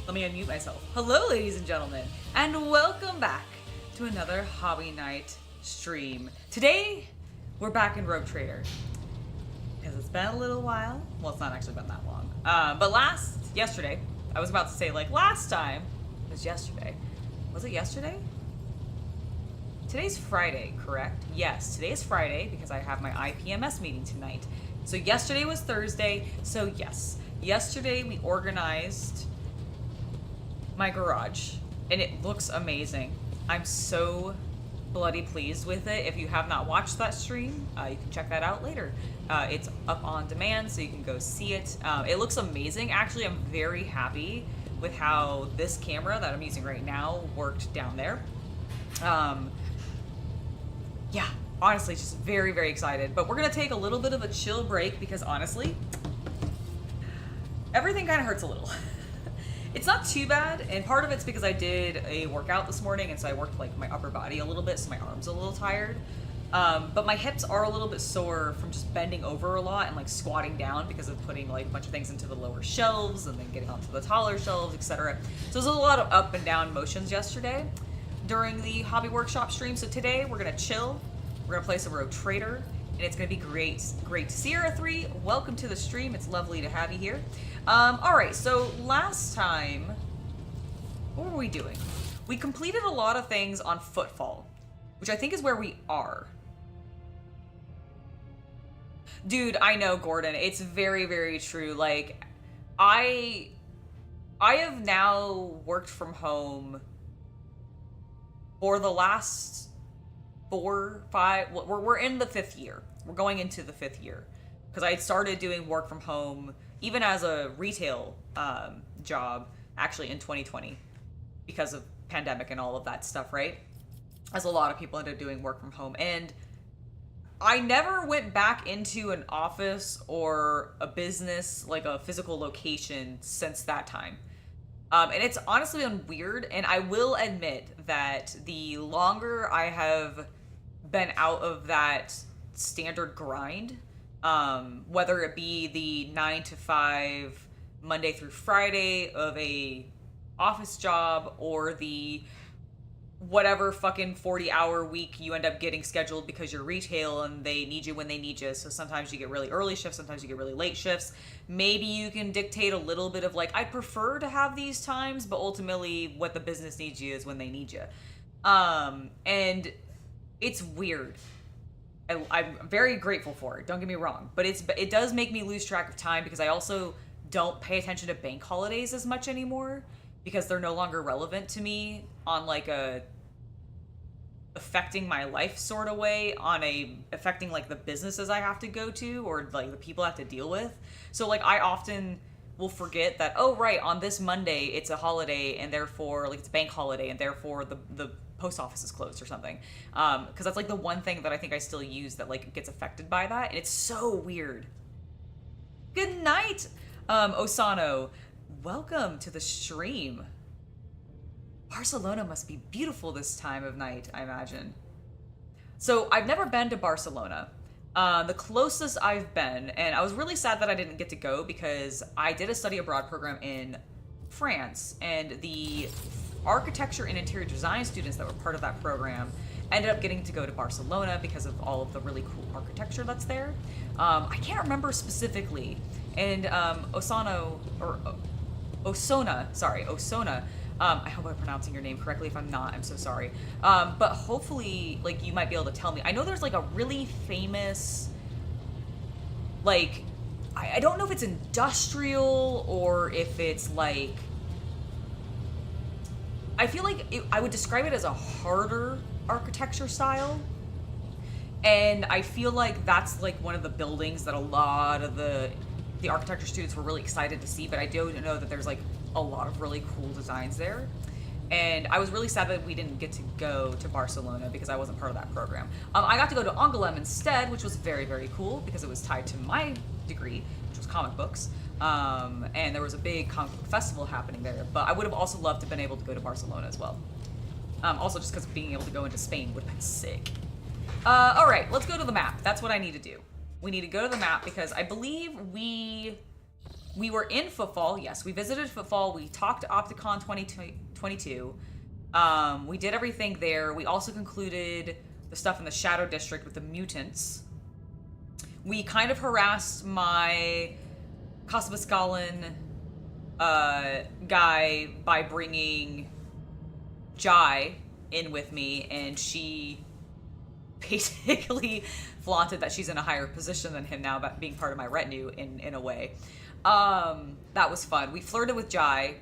Let me unmute myself. Hello, ladies and gentlemen, and welcome back to another Hobby Night stream. Today, we're back in Rogue Trader. Because it's been a little while. Well, it's not actually been that long. But yesterday, I was about to say, like, last time was yesterday. Was it yesterday? Today's Friday, correct? Yes, today is Friday because I have my IPMS meeting tonight. So yesterday was Thursday, so yes. Yesterday we organized my garage, and it looks amazing. I'm so bloody pleased with it. If you have not watched that stream, you can check that out later. It's up on demand, so you can go see it. It looks amazing. Actually, I'm very happy with how this camera that I'm using right now worked down there. Yeah, honestly, just very, very excited. But we're gonna take a little bit of a chill break because honestly, everything kind of hurts a little. It's not too bad, and part of it's because I did a workout this morning, and so I worked like my upper body a little bit, so my arms are a little tired. But my hips are a little bit sore from just bending over a lot and like squatting down because of putting like a bunch of things into the lower shelves and then getting onto the taller shelves, etc. So there's a lot of up and down motions yesterday during the hobby workshop stream. So today we're gonna chill, we're gonna play some Rogue Trader, and it's gonna be great. Great. Sierra 3, welcome to the stream. It's lovely to have you here. All right, so last time, what were we doing? We completed a lot of things on Footfall, which I think is where we are. Dude, I know, Gordon. It's very, very true. Like, I have now worked from home for the last 4, 5, we're in the 5th year. We're going into the 5th year. Because I had started doing work from home, even as a retail job, actually in 2020, because of pandemic and all of that stuff, right? As a lot of people ended up doing work from home. And I never went back into an office or a business, like a physical location, since that time. And it's honestly been weird, and I will admit that the longer I have been out of that standard grind, whether it be the 9 to 5 Monday through Friday of a office job or the whatever fucking 40-hour week you end up getting scheduled because you're retail and they need you when they need you. So sometimes you get really early shifts, sometimes you get really late shifts. Maybe you can dictate a little bit of like, I prefer to have these times, but ultimately what the business needs you is when they need you. And it's weird. I'm very grateful for it, don't get me wrong, but it does make me lose track of time because I also don't pay attention to bank holidays as much anymore because they're no longer relevant to me on like a affecting my life sort of way, on a affecting like the businesses I have to go to or like the people I have to deal with. So like I often will forget that, oh right, on this Monday it's a holiday and therefore like it's a bank holiday and therefore the post office is closed or something. Because that's like the one thing that I think I still use that like gets affected by that, and it's so weird. Good night, Osano. Welcome to the stream. Barcelona must be beautiful this time of night, I imagine. So I've never been to Barcelona. The closest I've been, and I was really sad that I didn't get to go because I did a study abroad program in France, and the architecture and interior design students that were part of that program ended up getting to go to Barcelona because of all of the really cool architecture that's there. I can't remember specifically, and Osona, I hope I'm pronouncing your name correctly. If I'm not, I'm so sorry. But hopefully, like, you might be able to tell me. I know there's, like, a really famous, like, I don't know if it's industrial or if it's, like, I feel like I would describe it as a harder architecture style. And I feel like that's, like, one of the buildings that a lot of the architecture students were really excited to see. But I do know that there's, like, a lot of really cool designs there, and I was really sad that we didn't get to go to Barcelona because I wasn't part of that program. I got to go to Angoulême instead, which was very, very cool because it was tied to my degree, which was comic books, and there was a big comic book festival happening there, but I would have also loved to have been able to go to Barcelona as well. Also just because being able to go into Spain would have been sick. All right, let's go to the map. That's what I need to do. We need to go to the map because I believe we we were in Footfall. Yes, we visited Footfall. We talked to Opticon 2022. We did everything there. We also concluded the stuff in the Shadow District with the mutants. We kind of harassed my Cosmoscalan guy by bringing Jai in with me, and she basically flaunted that she's in a higher position than him now, about being part of my retinue in a way. That was fun. We flirted with Jai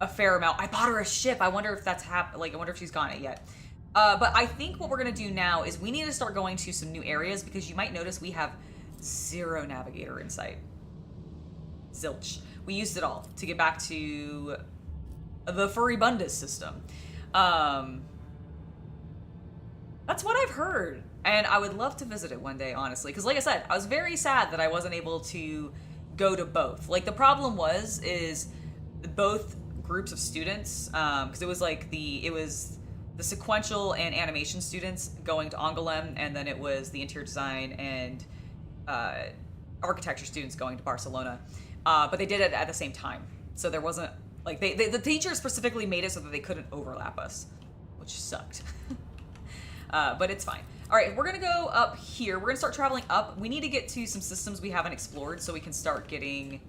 a fair amount. I bought her a ship. I wonder if that's I wonder if she's gotten it yet. But I think what we're gonna do now is we need to start going to some new areas, because you might notice we have 0 navigator insight. Zilch. We used it all to get back to the Furibundus system. That's what I've heard, and I would love to visit it one day, honestly, because like I said, I was very sad that I wasn't able to go to both. Like, the problem is both groups of students, because it was the sequential and animation students going to Angoulême, and then it was the interior design and architecture students going to Barcelona. But they did it at the same time, so there wasn't, like, the teachers specifically made it so that they couldn't overlap us, which sucked. But it's fine. All right, we're gonna go up here. We're gonna start traveling up. We need to get to some systems we haven't explored so we can start getting...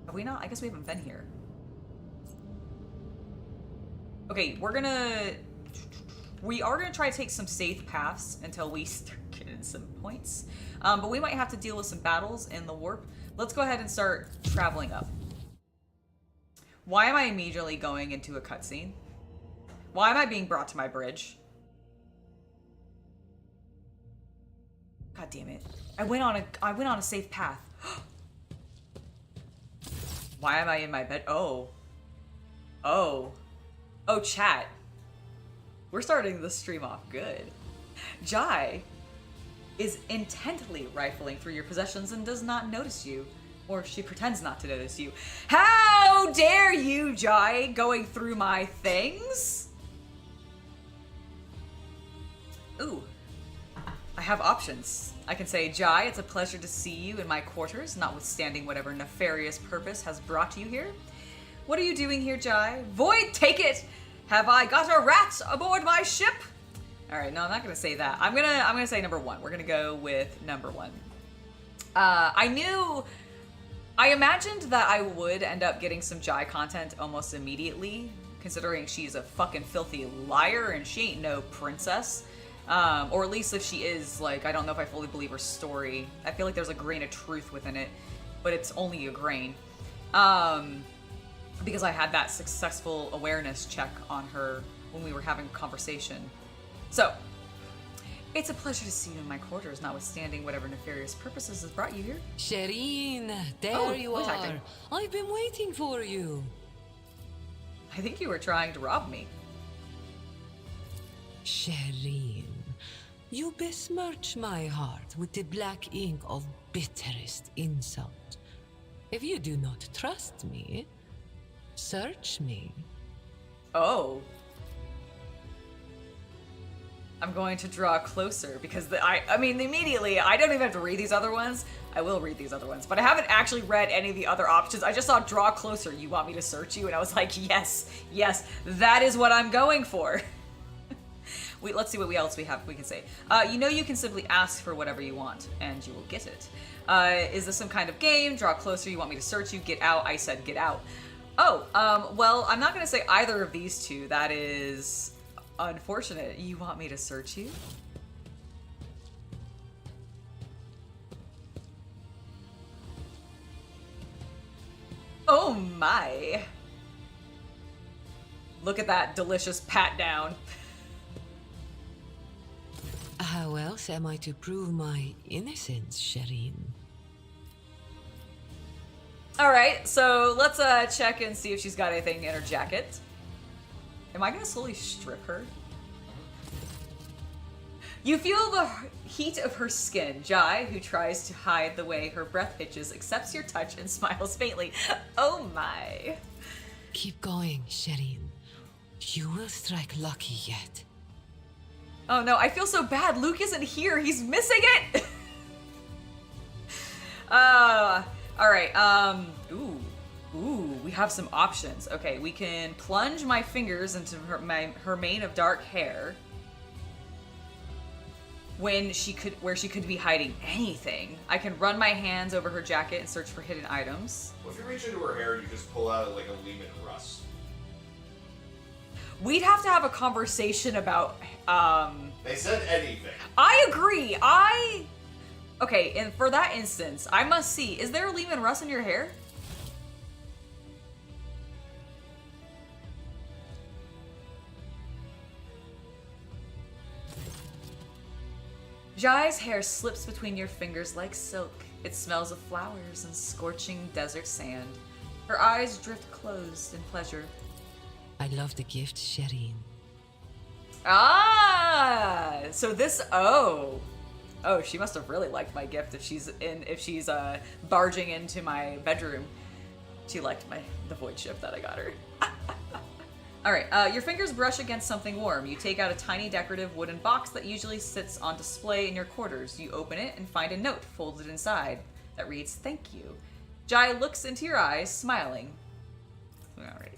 Have we not? I guess we haven't been here. Okay, we are gonna try to take some safe paths until we start getting some points. But we might have to deal with some battles in the warp. Let's go ahead and start traveling up. Why am I immediately going into a cutscene? Why am I being brought to my bridge? God damn it. I went on a safe path. Why am I in my bed? Oh, chat. We're starting the stream off good. Jai is intently rifling through your possessions and does not notice you. Or she pretends not to notice you. How dare you, Jai, going through my things? Ooh. I have options. I can say, Jai, it's a pleasure to see you in my quarters, notwithstanding whatever nefarious purpose has brought you here. What are you doing here, Jai? Void, take it! Have I got a rat aboard my ship? All right, no, I'm not gonna say that. I'm gonna say number 1. We're gonna go with number 1. I imagined that I would end up getting some Jai content almost immediately, considering she's a fucking filthy liar and she ain't no princess. Or at least if she is, like, I don't know if I fully believe her story. I feel like there's a grain of truth within it, but it's only a grain. Because I had that successful awareness check on her when we were having a conversation. So, it's a pleasure to see you in my quarters, notwithstanding whatever nefarious purposes has brought you here. Shireen, there you are. Acting. I've been waiting for you. I think you were trying to rob me. Shireen, you besmirch my heart with the black ink of bitterest insult. If you do not trust me, search me. Oh. I'm going to draw closer because I mean, immediately, I don't even have to read these other ones. I will read these other ones, but I haven't actually read any of the other options. I just saw draw closer. You want me to search you? And I was like, yes, that is what I'm going for. Let's see what else we can say. You can simply ask for whatever you want, and you will get it. Is this some kind of game? Draw closer, you want me to search you? Get out, I said get out. Oh, well, I'm not going to say either of these two. That is unfortunate. You want me to search you? Oh my. Look at that delicious pat down. How else am I to prove my innocence, Shireen? Alright, so let's check and see if she's got anything in her jacket. Am I gonna slowly strip her? You feel the heat of her skin. Jai, who tries to hide the way her breath hitches, accepts your touch and smiles faintly. Oh my. Keep going, Shireen. You will strike lucky yet. Oh no, I feel so bad. Luke isn't here. He's missing it. All right. Ooh, we have some options. Okay, we can plunge my fingers into her mane of dark hair. Where she could be hiding anything. I can run my hands over her jacket and search for hidden items. Well, if you reach into her hair, you just pull out like a Lehman Rust. We'd have to have a conversation about, They said anything. I agree. Okay, and for that instance, I must see, is there a Lehman Rust in your hair? Jai's hair slips between your fingers like silk. It smells of flowers and scorching desert sand. Her eyes drift closed in pleasure. I love the gift, Shireen. Ah, so this, oh, she must have really liked my gift if she's barging into my bedroom. She liked the void ship that I got her. All right, your fingers brush against something warm. You take out a tiny decorative wooden box that usually sits on display in your quarters. You open it and find a note folded inside that reads, "Thank you." Jai looks into your eyes, smiling. Alrighty.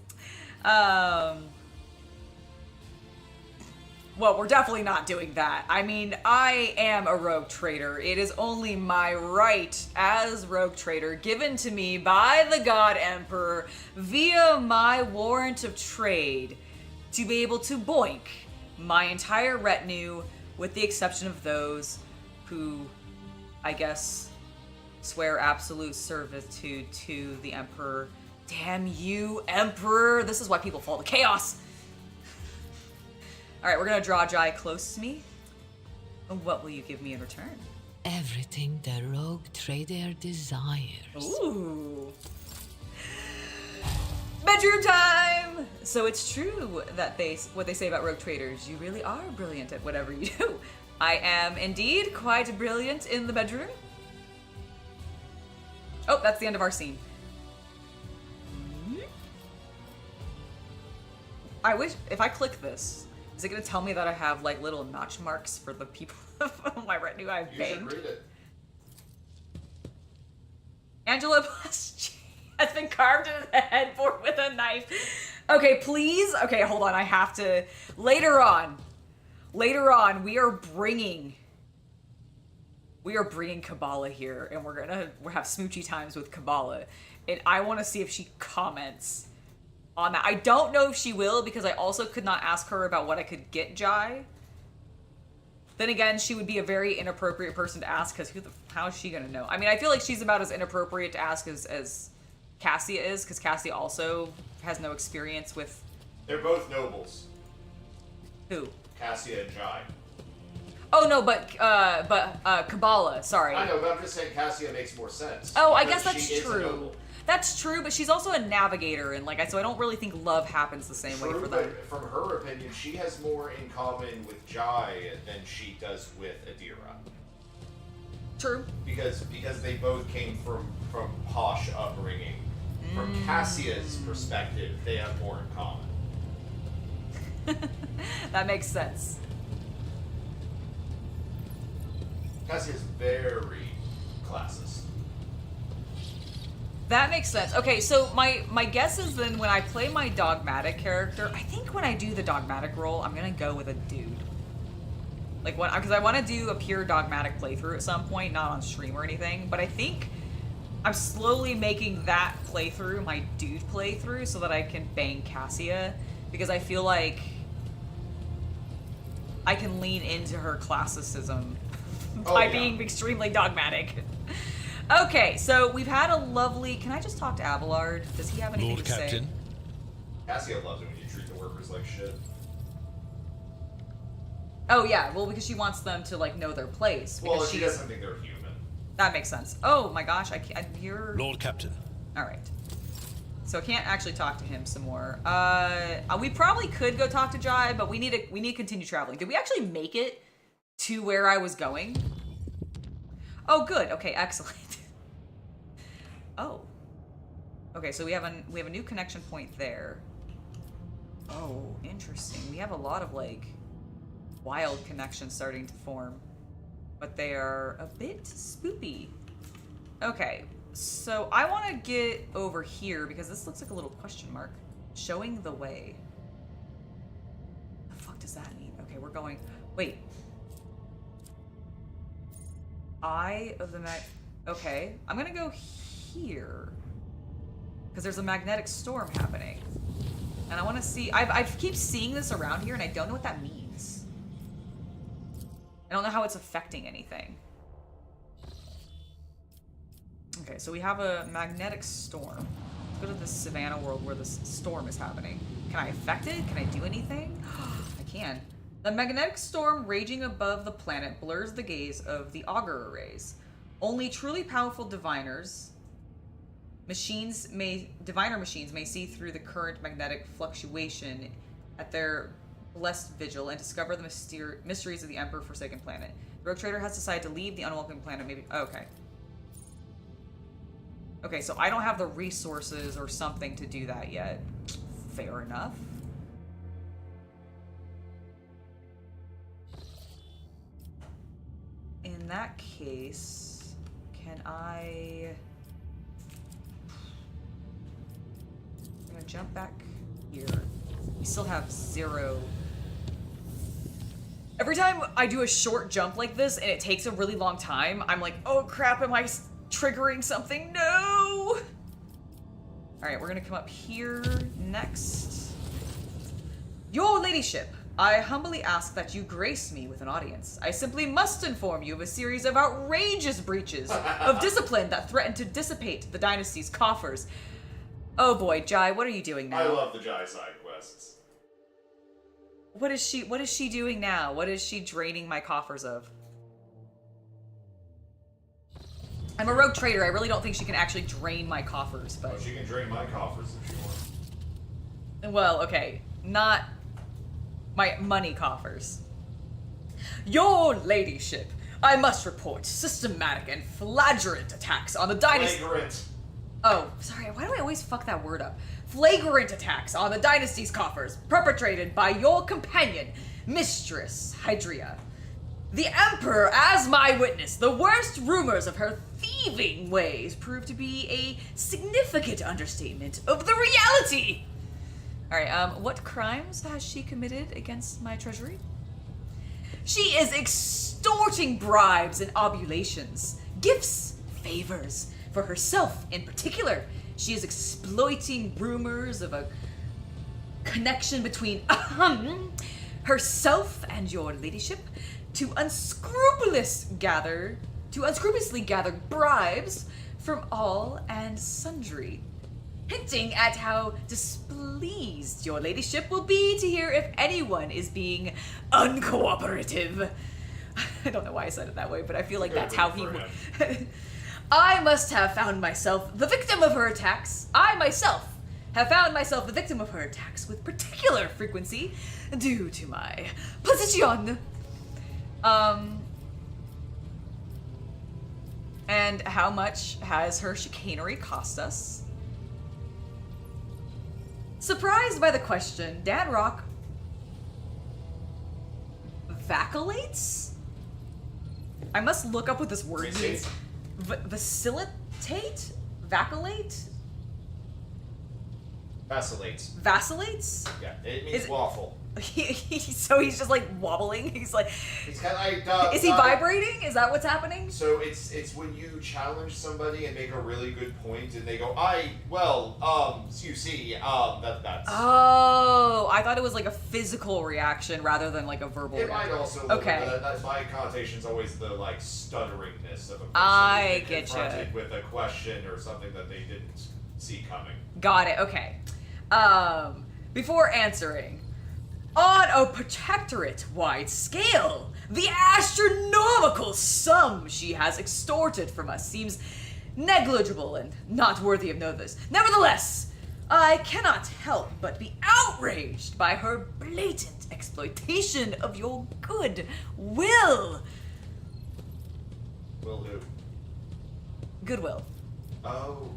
Well, we're definitely not doing that. I mean, I am a rogue trader. It is only my right as rogue trader given to me by the God Emperor via my warrant of trade to be able to boink my entire retinue with the exception of those who, I guess, swear absolute servitude to the Emperor. Damn you, Emperor! This is why people fall to chaos! Alright, we're gonna draw Jai close to me. What will you give me in return? Everything the rogue trader desires. Ooh. Bedroom time! So it's true that what they say about rogue traders. You really are brilliant at whatever you do. I am indeed quite brilliant in the bedroom. Oh, that's the end of our scene. I wish, if I click this, is it going to tell me that I have like little notch marks for the people of my retinue I've banged? You should read it. Angela plus has been carved into the headboard with a knife. Okay, please. Okay, hold on. I have to. Later on, we are bringing Kabbalah here, and we're have smoochy times with Kabbalah, and I want to see if she comments on that. I don't know if she will, because I also could not ask her about what I could get Jai. Then again, she would be a very inappropriate person to ask, because how is she gonna know? I mean, I feel like she's about as inappropriate to ask as Cassia is, because Cassia also has no experience with... They're both nobles. Who? Cassia and Jai. Oh no, but Kabbalah, sorry. I know, but I'm just saying Cassia makes more sense. Oh, I guess that's she is a true. noble. That's true, but she's also a navigator, and so I don't really think love happens the same way for them. But from her opinion, she has more in common with Jai than she does with Adira. True. Because they both came from posh upbringing. From Cassia's perspective, they have more in common. That makes sense. Cassia's very classist. That makes sense. Okay, so my guess is then when I play my dogmatic character, I think when I do the dogmatic role, I'm gonna go with a dude. Because I want to do a pure dogmatic playthrough at some point, not on stream or anything, but I think I'm slowly making that playthrough my dude playthrough so that I can bang Cassia, because I feel like I can lean into her classicism by being extremely dogmatic. Okay, so we've had a lovely... Can I just talk to Abelard? Does he have anything Lord to Captain. say? Cassia loves it when you treat the workers like shit. Oh, yeah. Well, because she wants them to, know their place. Well, Because she doesn't think they're human. That makes sense. Oh, my gosh. You're... Lord Captain. All right. So I can't actually talk to him some more. We probably could go talk to Jai, but we need to continue traveling. Did we actually make it to where I was going? Oh, good. Okay, excellent. Oh. Okay, so we have a new connection point there. Oh, interesting. We have a lot of wild connections starting to form, but they are a bit spoopy. Okay, so I want to get over here because this looks like a little question mark. Showing the way. The fuck does that mean? Okay, we're going. Wait. Eye of the Okay, I'm gonna go here because there's a magnetic storm happening, and I want to see. I keep seeing this around here, and I don't know what that means. I don't know how it's affecting anything. Okay, so we have a magnetic storm. Let's go to the Savannah world where this storm is happening. Can I affect it? Can I do anything? I can. The magnetic storm raging above the planet blurs the gaze of the augur arrays. Only truly powerful diviner machines may see through the current magnetic fluctuation at their blessed vigil and discover the mysteries of the Emperor-forsaken planet. The rogue trader has decided to leave the unwelcome planet. Maybe. Oh, okay. Okay, so I don't have the resources or something to do that yet. Fair enough. In that case, can I... I'm gonna jump back here. We still have 0. Every time I do a short jump like this and it takes a really long time, I'm like, oh crap, am I triggering something? No! Alright, we're gonna come up here next. Your ladyship, I humbly ask that you grace me with an audience. I simply must inform you of a series of outrageous breaches of discipline that threaten to dissipate the dynasty's coffers. Oh boy, Jai, what are you doing now? I love the Jai side quests. What is she doing now? What is she draining my coffers of? I'm a rogue trader. I really don't think she can actually drain my coffers, but... Oh, she can drain my coffers if she wants. Well, okay. Not my money coffers. Your ladyship, I must report systematic and flagrant attacks on the dynasty... Flagrant. Oh, sorry. Why do I always fuck that word up? Flagrant attacks on the dynasty's coffers, perpetrated by your companion, Mistress Hydria. The Emperor as my witness. The worst rumors of her thieving ways prove to be a significant understatement of the reality. All right, what crimes has she committed against my treasury? She is extorting bribes and oblations, gifts, favors, for herself in particular. She is exploiting rumors of a connection between herself and your ladyship to unscrupulously gather bribes from all and sundry, hinting at how displeased your ladyship will be to hear if anyone is being uncooperative. I don't know why I said it that way, but I feel like that's how he would. I must have found myself the victim of her attacks. I myself have found myself the victim of her attacks with particular frequency due to my position. And how much has her chicanery cost us? Surprised by the question, Dan Rock vacillates? I must look up what this word means. Vacillitate? Vacillate? Vacillates. Vacillates? Yeah, it means waffle. So he's just like wobbling. He's like. It's kind of like. Is he vibrating? Is that what's happening? So it's when you challenge somebody and make a really good point, and they go, you see, that's. Oh, I thought it was like a physical reaction rather than like a verbal. It reaction. might also. Okay. That's my connotation's always the like stutteringness of a person. I get confronted with a question or something that they didn't see coming. Got it. Okay. Before answering. On a protectorate-wide scale, the astronomical sum she has extorted from us seems negligible and not worthy of notice. Nevertheless, I cannot help but be outraged by her blatant exploitation of your good will. Will do. Goodwill. Oh.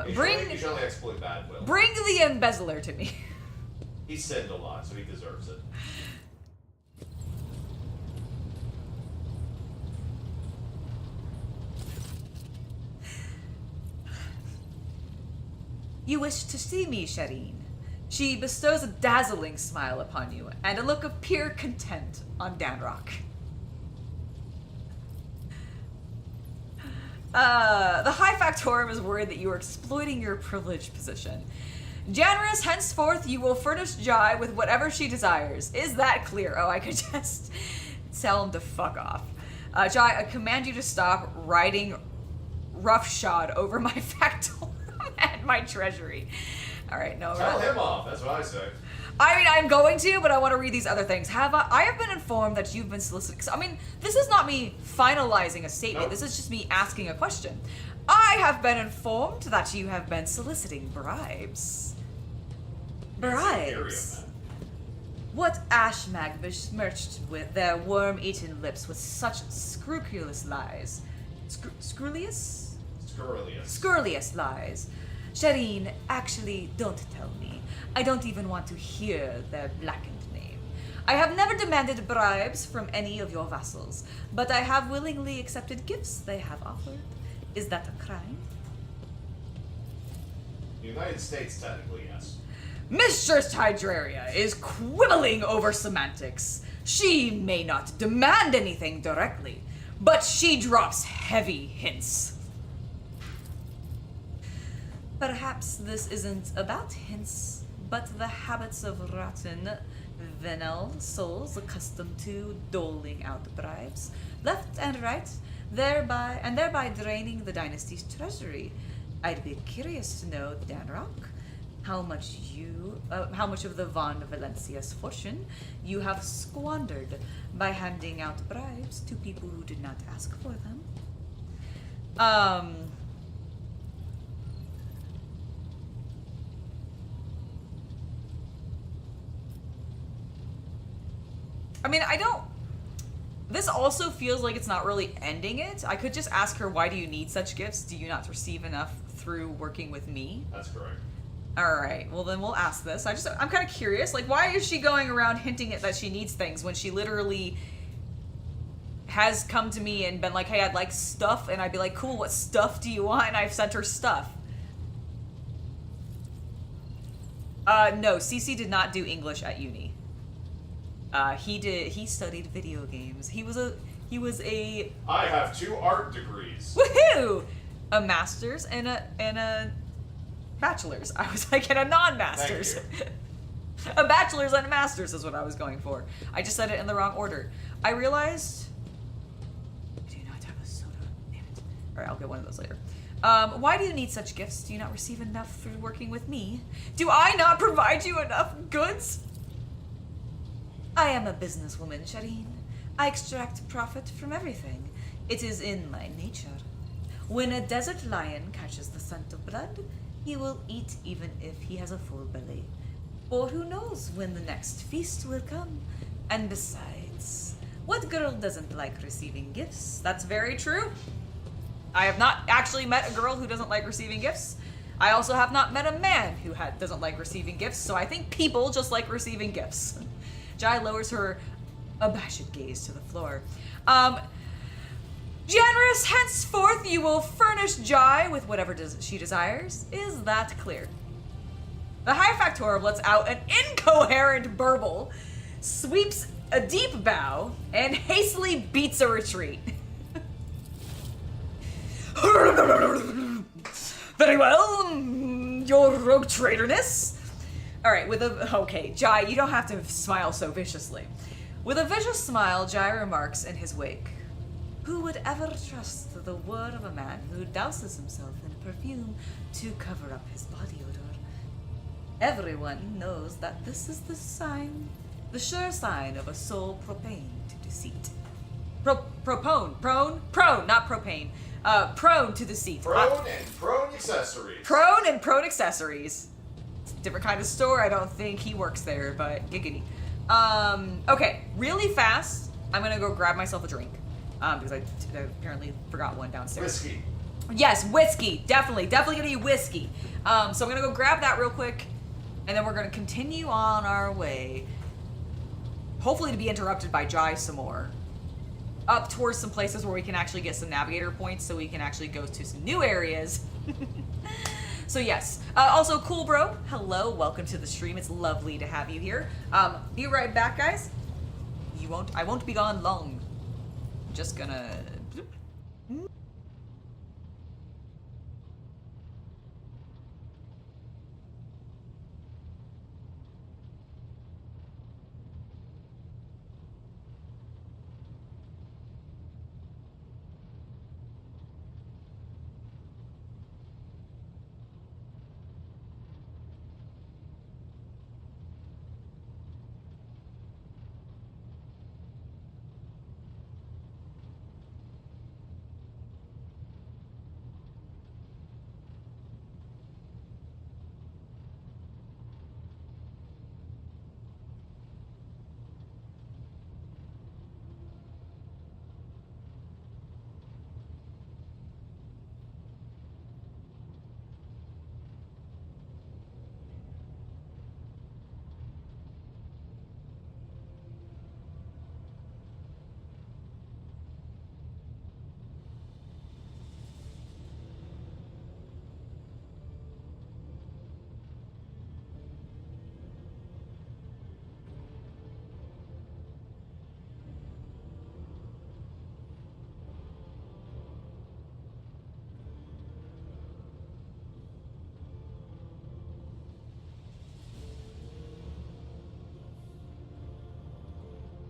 You should only exploit bad will. Bring the embezzler to me. He sinned a lot, so he deserves it. You wish to see me, Shireen. She bestows a dazzling smile upon you, and a look of pure content on Danrock. The High Factorum is worried that you are exploiting your privileged position. Generous, henceforth you will furnish Jai with whatever she desires. Is that clear? Oh, I could just tell him to fuck off. Jai, I command you to stop riding roughshod over my factorum and my treasury. Alright, no. Tell him off, that's what I say. I mean, I'm going to, but I want to read these other things. I have been informed that you've been soliciting. I mean, this is not me finalizing a statement. Nope. This is just me asking a question. I have been informed that you have been soliciting bribes. Bribes? What ashmag besmirched with their worm-eaten lips with such scrupulous lies? Scurrilous? Scurrilous lies. Shireen, actually, don't tell me. I don't even want to hear their blackened name. I have never demanded bribes from any of your vassals, but I have willingly accepted gifts they have offered. Is that a crime? The United States, technically, yes. Mistress Hydraria is quibbling over semantics. She may not demand anything directly, but she drops heavy hints. Perhaps this isn't about hints, but the habits of rotten, venal souls accustomed to doling out bribes, left and right, thereby draining the dynasty's treasury. I'd be curious to know, Danrock, how much of the Von Valencia's fortune you have squandered by handing out bribes to people who did not ask for them. I mean, this also feels like it's not really ending it. I could just ask her, why do you need such gifts? Do you not receive enough through working with me? That's correct. Alright, well then we'll ask this. I'm kind of curious, like, why is she going around hinting at that she needs things when she literally has come to me and been like, hey, I'd like stuff, and I'd be like, cool, what stuff do you want? And I've sent her stuff. No, Cece did not do English at uni. He studied video games. He was a I have 2 art degrees. Woohoo! A master's and a bachelor's. I was like, and a non-master's. A bachelor's and a master's is what I was going for. I just said it in the wrong order. I realized I do not have a soda. Damn it. Alright, I'll get one of those later. Why do you need such gifts? Do you not receive enough through working with me? Do I not provide you enough goods? I am a businesswoman, Shireen. I extract profit from everything. It is in my nature. When a desert lion catches the scent of blood, he will eat even if he has a full belly. Or who knows when the next feast will come. And besides, what girl doesn't like receiving gifts? That's very true. I have not actually met a girl who doesn't like receiving gifts. I also have not met a man who doesn't like receiving gifts, so I think people just like receiving gifts. Jai lowers her abashed gaze to the floor. Generous, henceforth you will furnish Jai with whatever she desires. Is that clear? The High Factorum lets out an incoherent burble, sweeps a deep bow, and hastily beats a retreat. Very well, your rogue traitorness. Alright, okay, Jai, you don't have to smile so viciously. With a vicious smile, Jai remarks in his wake, who would ever trust the word of a man who douses himself in perfume to cover up his body odor? Everyone knows that this is the sure sign of a soul propane to deceit. Prone, not propane. Prone to deceit. Prone and prone accessories. Prone and prone accessories. Different kind of store. I don't think he works there, but giggity. Okay, really fast, I'm gonna go grab myself a drink. Because I apparently forgot one downstairs. Whiskey. Yes, whiskey. Definitely gonna need whiskey. So I'm gonna go grab that real quick, and then we're gonna continue on our way. Hopefully to be interrupted by Jai some more. Up towards some places where we can actually get some navigator points so we can actually go to some new areas. So yes. Also, Cool Bro, hello, welcome to the stream. It's lovely to have you here. Be right back, guys. I won't be gone long. Just gonna...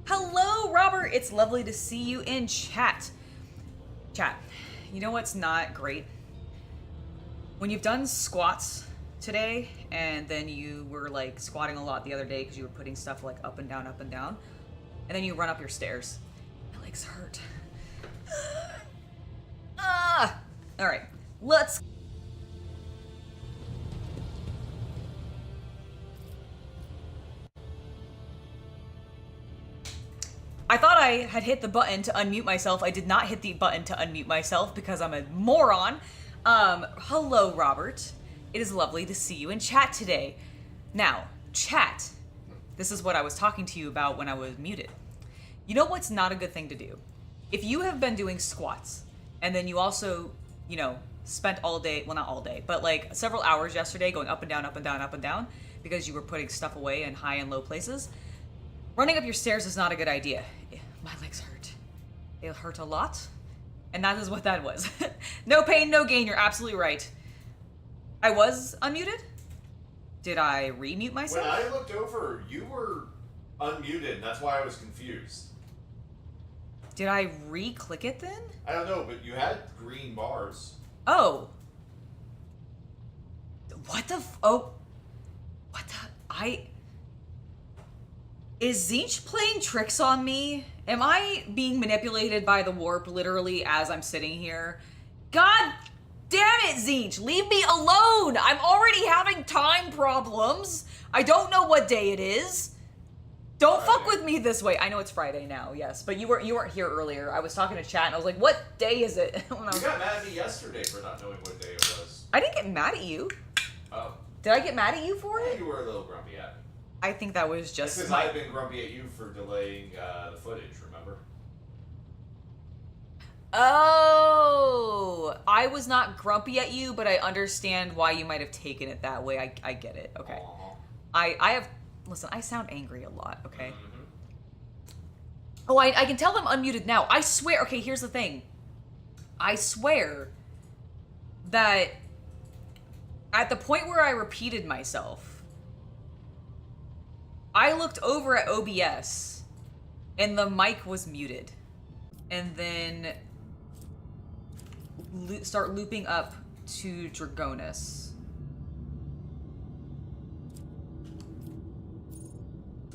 Hello, Robert. It's lovely to see you in chat. Chat, you know what's not great? When you've done squats today, and then you were like squatting a lot the other day because you were putting stuff like up and down, and then you run up your stairs. My legs hurt. Ah! All right, let's... I thought I had hit the button to unmute myself. I did not hit the button to unmute myself because I'm a moron. Hello, Robert. It is lovely to see you in chat today. Now, chat. This is what I was talking to you about when I was muted. You know what's not a good thing to do? If you have been doing squats, and then you also, you know, spent all day, well, not all day, but like several hours yesterday going up and down, because you were putting stuff away in high and low places, running up your stairs is not a good idea. My legs hurt. They hurt a lot. And that is what that was. No pain, no gain. You're absolutely right. I was unmuted? Did I remute myself? When I looked over, you were unmuted. That's why I was confused. Did I re-click it then? I don't know, but you had green bars. Oh. What the oh. What the... Is Zinch playing tricks on me? Am I being manipulated by the warp literally as I'm sitting here? God damn it, Zinch! Leave me alone! I'm already having time problems. I don't know what day it is. Don't fuck with me this way. I know it's Friday now, yes, but you weren't here earlier. I was talking to chat and I was like, what day is it? You got mad at me yesterday for not knowing what day it was. I didn't get mad at you. Oh. Did I get mad at you for it? You were a little grumpy at me. I think that was just because I've been grumpy at you for delaying the footage, remember? Oh, I was not grumpy at you, but I understand why you might have taken it that way. I get it. Okay. I have... Listen, I sound angry a lot, okay? Oh, I can tell I'm unmuted now. I swear... Okay, here's the thing. I swear that at the point where I repeated myself, I looked over at OBS and the mic was muted. And then start looping up to Dragonus.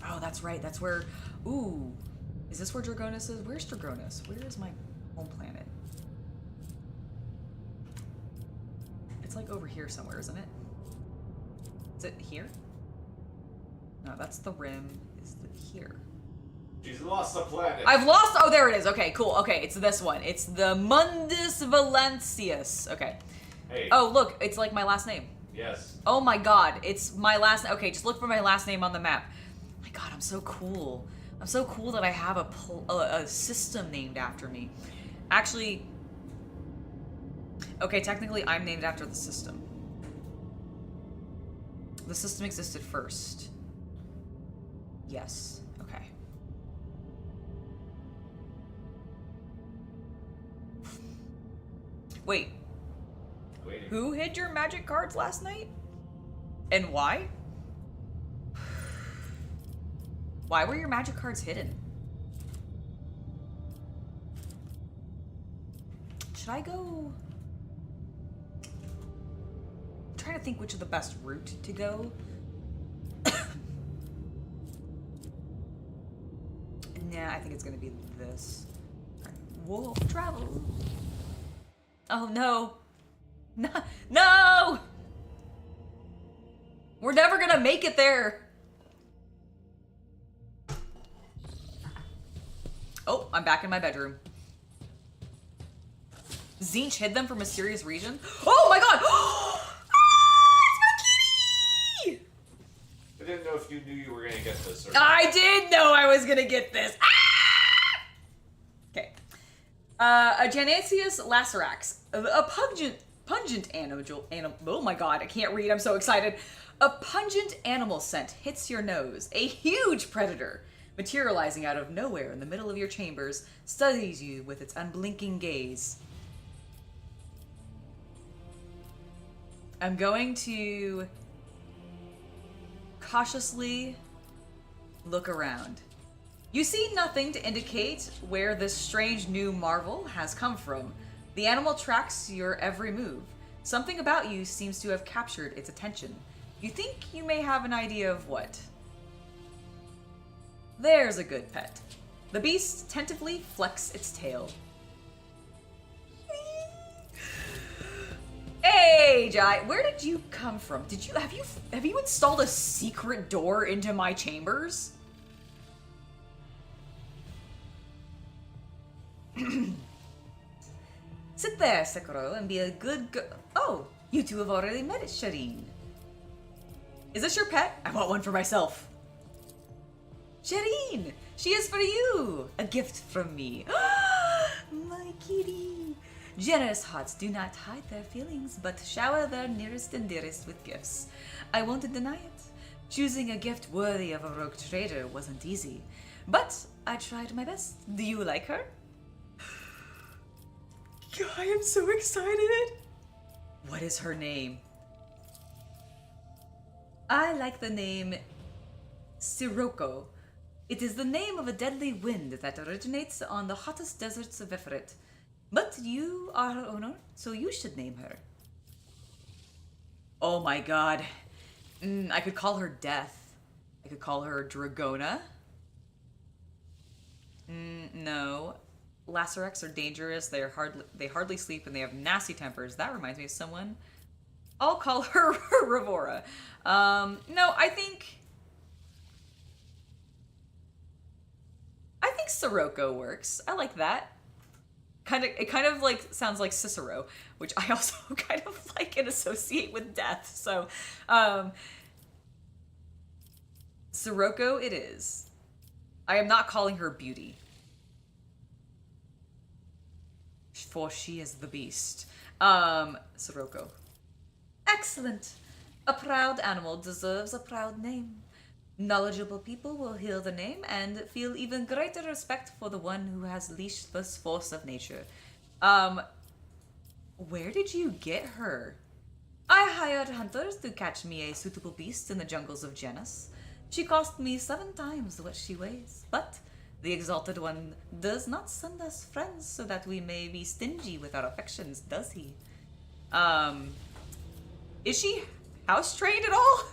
Oh, that's right. That's where... Ooh. Is this where Dragonus is? Where's Dragonus? Where is my home planet? It's like over here somewhere, isn't it? Is it here? No, that's the rim. Is it here? She's lost the planet. I've lost... Oh, there it is. Okay, cool. Okay, it's this one. It's the Mundus Valancius. Okay. Hey. Oh, look. It's like my last name. Yes. Oh my god. It's my last... Okay, just look for my last name on the map. My god, I'm so cool. I'm so cool that I have a system named after me. Actually... Okay, technically I'm named after the system. The system existed first. Yes. Okay. Wait. Waiting. Who hid your magic cards last night? And why? Why were your magic cards hidden? Should I go? I'm trying to think which is the best route to go. Nah, I think it's gonna be this. Wolf travel. Oh no. No! No! We're never gonna make it there. Oh, I'm back in my bedroom. Zinch hid them for mysterious reason. Oh my god! It's my kitty! I didn't know if you knew you were gonna get this or I did know I was gonna get this. Okay. A Genesius lacerax. A pungent animal. Oh my god, I can't read. I'm so excited. A pungent animal scent hits your nose. A huge predator, materializing out of nowhere in the middle of your chambers, studies you with its unblinking gaze. I'm going to cautiously look around. You see nothing to indicate where this strange new marvel has come from. The animal tracks your every move. Something about you seems to have captured its attention. You think you may have an idea of what. There's a good pet. The beast tentatively flecks its tail. Hey, Jai, where did you come from? Have you installed a secret door into my chambers? Sit there, Sekiro, and be a good Oh, you two have already met Shireen. Is this your pet? I want one for myself. Shireen, she is for you. A gift from me. My kitty. Generous hearts do not hide their feelings, but shower their nearest and dearest with gifts. I won't deny it. Choosing a gift worthy of a rogue trader wasn't easy, but I tried my best. Do you like her? I am so excited. What is her name? I like the name Sirocco. It is the name of a deadly wind that originates on the hottest deserts of Ifrit. But you are her owner, so you should name her. Oh my god. I could call her Death. I could call her Dragona. No. Lacerax are dangerous. They hardly sleep and they have nasty tempers. That reminds me of someone. I'll call her Revora. No, I think Sirocco works. I like that. It kind of like sounds like Cicero, which I also kind of like and associate with death. So, Sirocco it is. I am not calling her Beauty, for she is the beast. Sirocco. Excellent. A proud animal deserves a proud name. Knowledgeable people will hear the name and feel even greater respect for the one who has leashed this force of nature. Where did you get her? I hired hunters to catch me a suitable beast in the jungles of Janus. She cost me 7 times what she weighs, but the Exalted One does not send us friends so that we may be stingy with our affections, does he? Is she house-trained at all?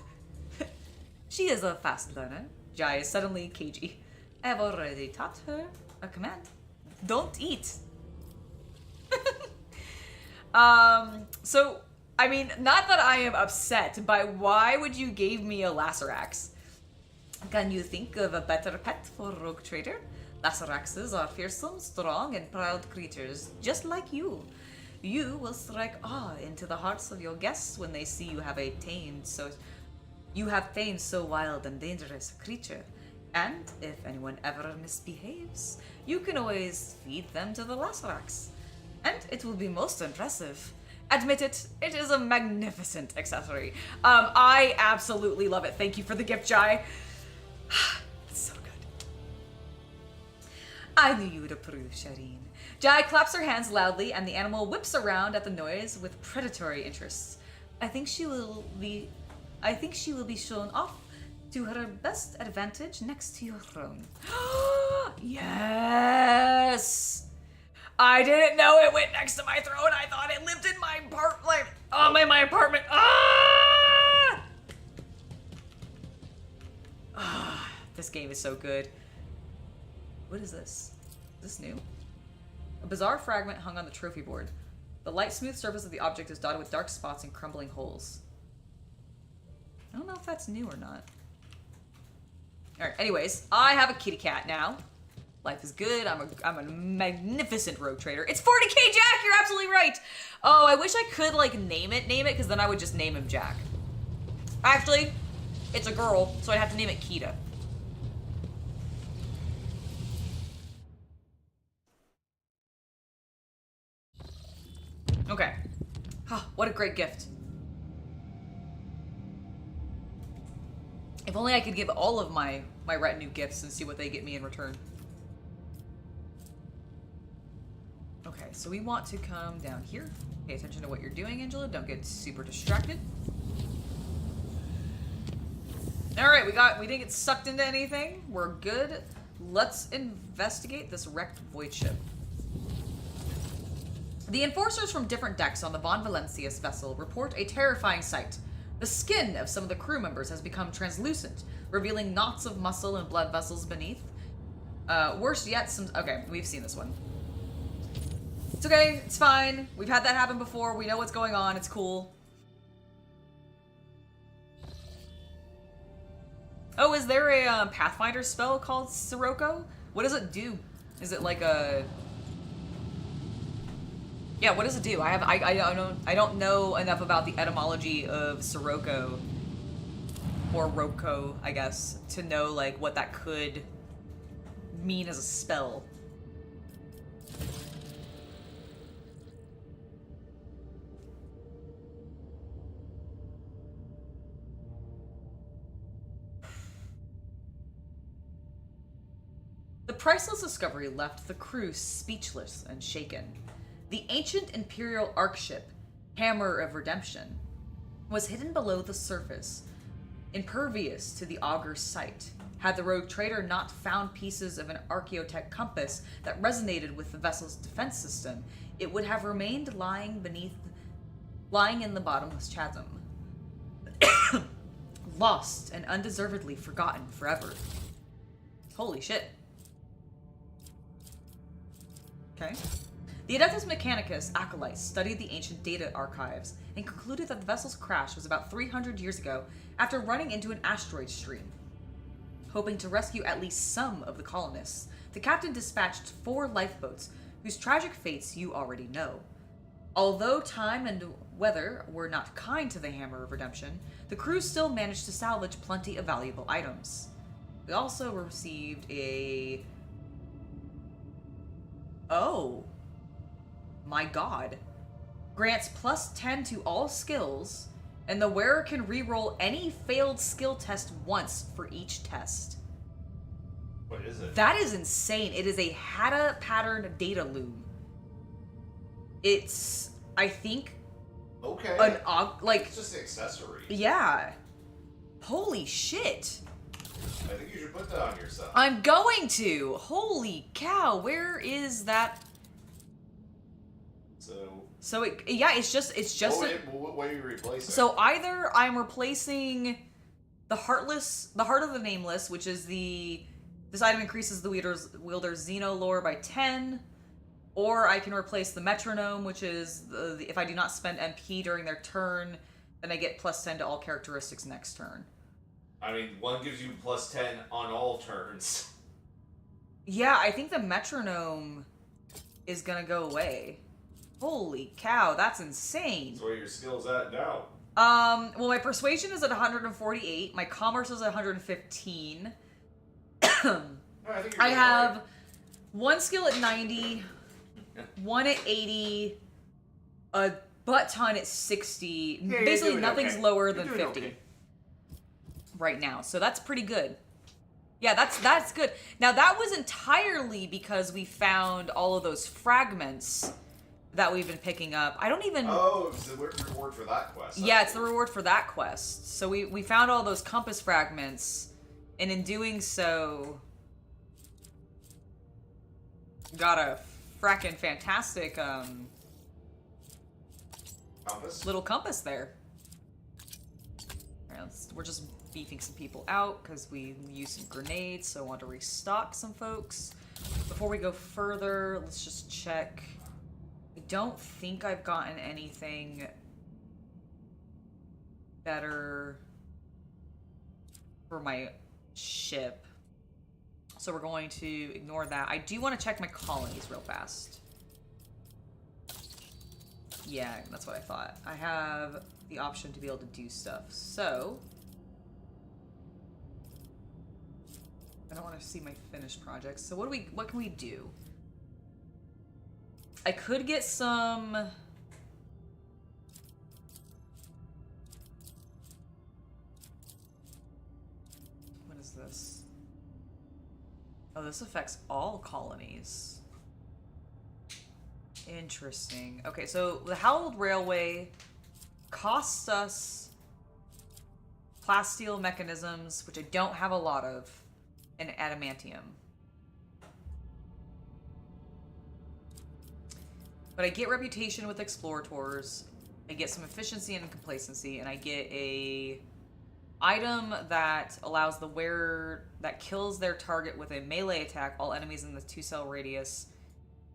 She is a fast learner. Jai is suddenly cagey. I have already taught her a command. Don't eat. So, I mean, not that I am upset, but why would you give me a Lacerax? Can you think of a better pet for a rogue trader? Laceraxes are fearsome, strong, and proud creatures, just like you. You will strike awe into the hearts of your guests when they see you have tamed so wild and dangerous a creature. And if anyone ever misbehaves, you can always feed them to the Lacerax. And it will be most impressive. Admit it, it is a magnificent accessory. I absolutely love it. Thank you for the gift, Jai. It's so good. I knew you would approve, Shireen. Jai claps her hands loudly, and the animal whips around at the noise with predatory interests. I think she will be shown off to her best advantage next to your throne. Yes! I didn't know it went next to my throne. I thought it lived in my my apartment. This game is so good. What is this? Is this new? A bizarre fragment hung on the trophy board. The light, smooth surface of the object is dotted with dark spots and crumbling holes. I don't know if that's new or not. Alright, anyways, I have a kitty cat now. Life is good. I'm a magnificent rogue trader. It's 40k Jack! You're absolutely right! Oh, I wish I could, like, name it, because then I would just name him Jack. Actually, it's a girl, so I'd have to name it Kita. Okay. Oh, what a great gift. If only I could give all of my retinue gifts and see what they get me in return. Okay, so we want to come down here. Pay attention to what you're doing, Angela. Don't get super distracted. Alright, we didn't get sucked into anything. We're good. Let's investigate this wrecked void ship. The enforcers from different decks on the Von Valencius vessel report a terrifying sight. The skin of some of the crew members has become translucent, revealing knots of muscle and blood vessels beneath. Worse yet, okay, we've seen this one. It's okay, it's fine. We've had that happen before. We know what's going on. It's cool. Oh, is there a Pathfinder spell called Sirocco? What does it do? Is it like a... Yeah, what does it do? I don't know enough about the etymology of Sirocco, or Roko, I guess, to know like what that could mean as a spell. The priceless discovery left the crew speechless and shaken. The ancient Imperial Ark ship, Hammer of Redemption, was hidden below the surface, impervious to the Augur's sight. Had the rogue trader not found pieces of an archaeotech compass that resonated with the vessel's defense system, it would have remained lying in the bottomless chasm. Lost and undeservedly forgotten forever. Holy shit. Okay. The Adeptus Mechanicus acolytes studied the ancient data archives and concluded that the vessel's crash was about 300 years ago after running into an asteroid stream. Hoping to rescue at least some of the colonists, the captain dispatched 4 lifeboats whose tragic fates you already know. Although time and weather were not kind to the Hammer of Redemption, the crew still managed to salvage plenty of valuable items. We also received a... Oh... My god. Grants +10 to all skills, and the wearer can reroll any failed skill test once for each test. What is it? That is insane. It is a Hatta pattern data loom. It's, I think... Okay. Like... It's just an accessory. Yeah. Holy shit. I think you should put that on yourself. I'm going to! Holy cow, where is that... So it's just what are you replacing? So either I'm replacing the Heart of the Nameless, which is this item increases the wielder's Xeno lore by 10, or I can replace the Metronome, which is if I do not spend MP during their turn, then I get +10 to all characteristics next turn. I mean, one gives you +10 on all turns. Yeah, I think the Metronome is gonna go away. Holy cow, that's insane. That's where your skill's at now. Well, my persuasion is at 148. My commerce is at 115. I have one skill at 90, one at 80, a butt ton at 60. Yeah, Basically, you're doing nothing's okay. lower You're than doing 50 okay. right now. So that's pretty good. Yeah, that's good. Now, that was entirely because we found all of those fragments that we've been picking up. I don't even... Oh, it's the reward for that quest. Yeah, it's the reward for that quest. So we found all those compass fragments, and in doing so, got a frackin' fantastic Compass? little compass there. All right, we're just beefing some people out because we used some grenades, so I want to restock some folks. Before we go further, let's just check. I don't think I've gotten anything better for my ship, so we're going to ignore that. I do want to check my colonies real fast. Yeah, that's what I thought. I have the option to be able to do stuff, so I don't want to see my finished projects. So what can we do? I could get some... What is this? Oh, this affects all colonies. Interesting. Okay, so the Howled Railway costs us plasteel mechanisms, which I don't have a lot of, and adamantium. But I get reputation with explorators, I get some efficiency and complacency, and I get a item that allows the wearer that kills their target with a melee attack. All enemies in the 2-cell radius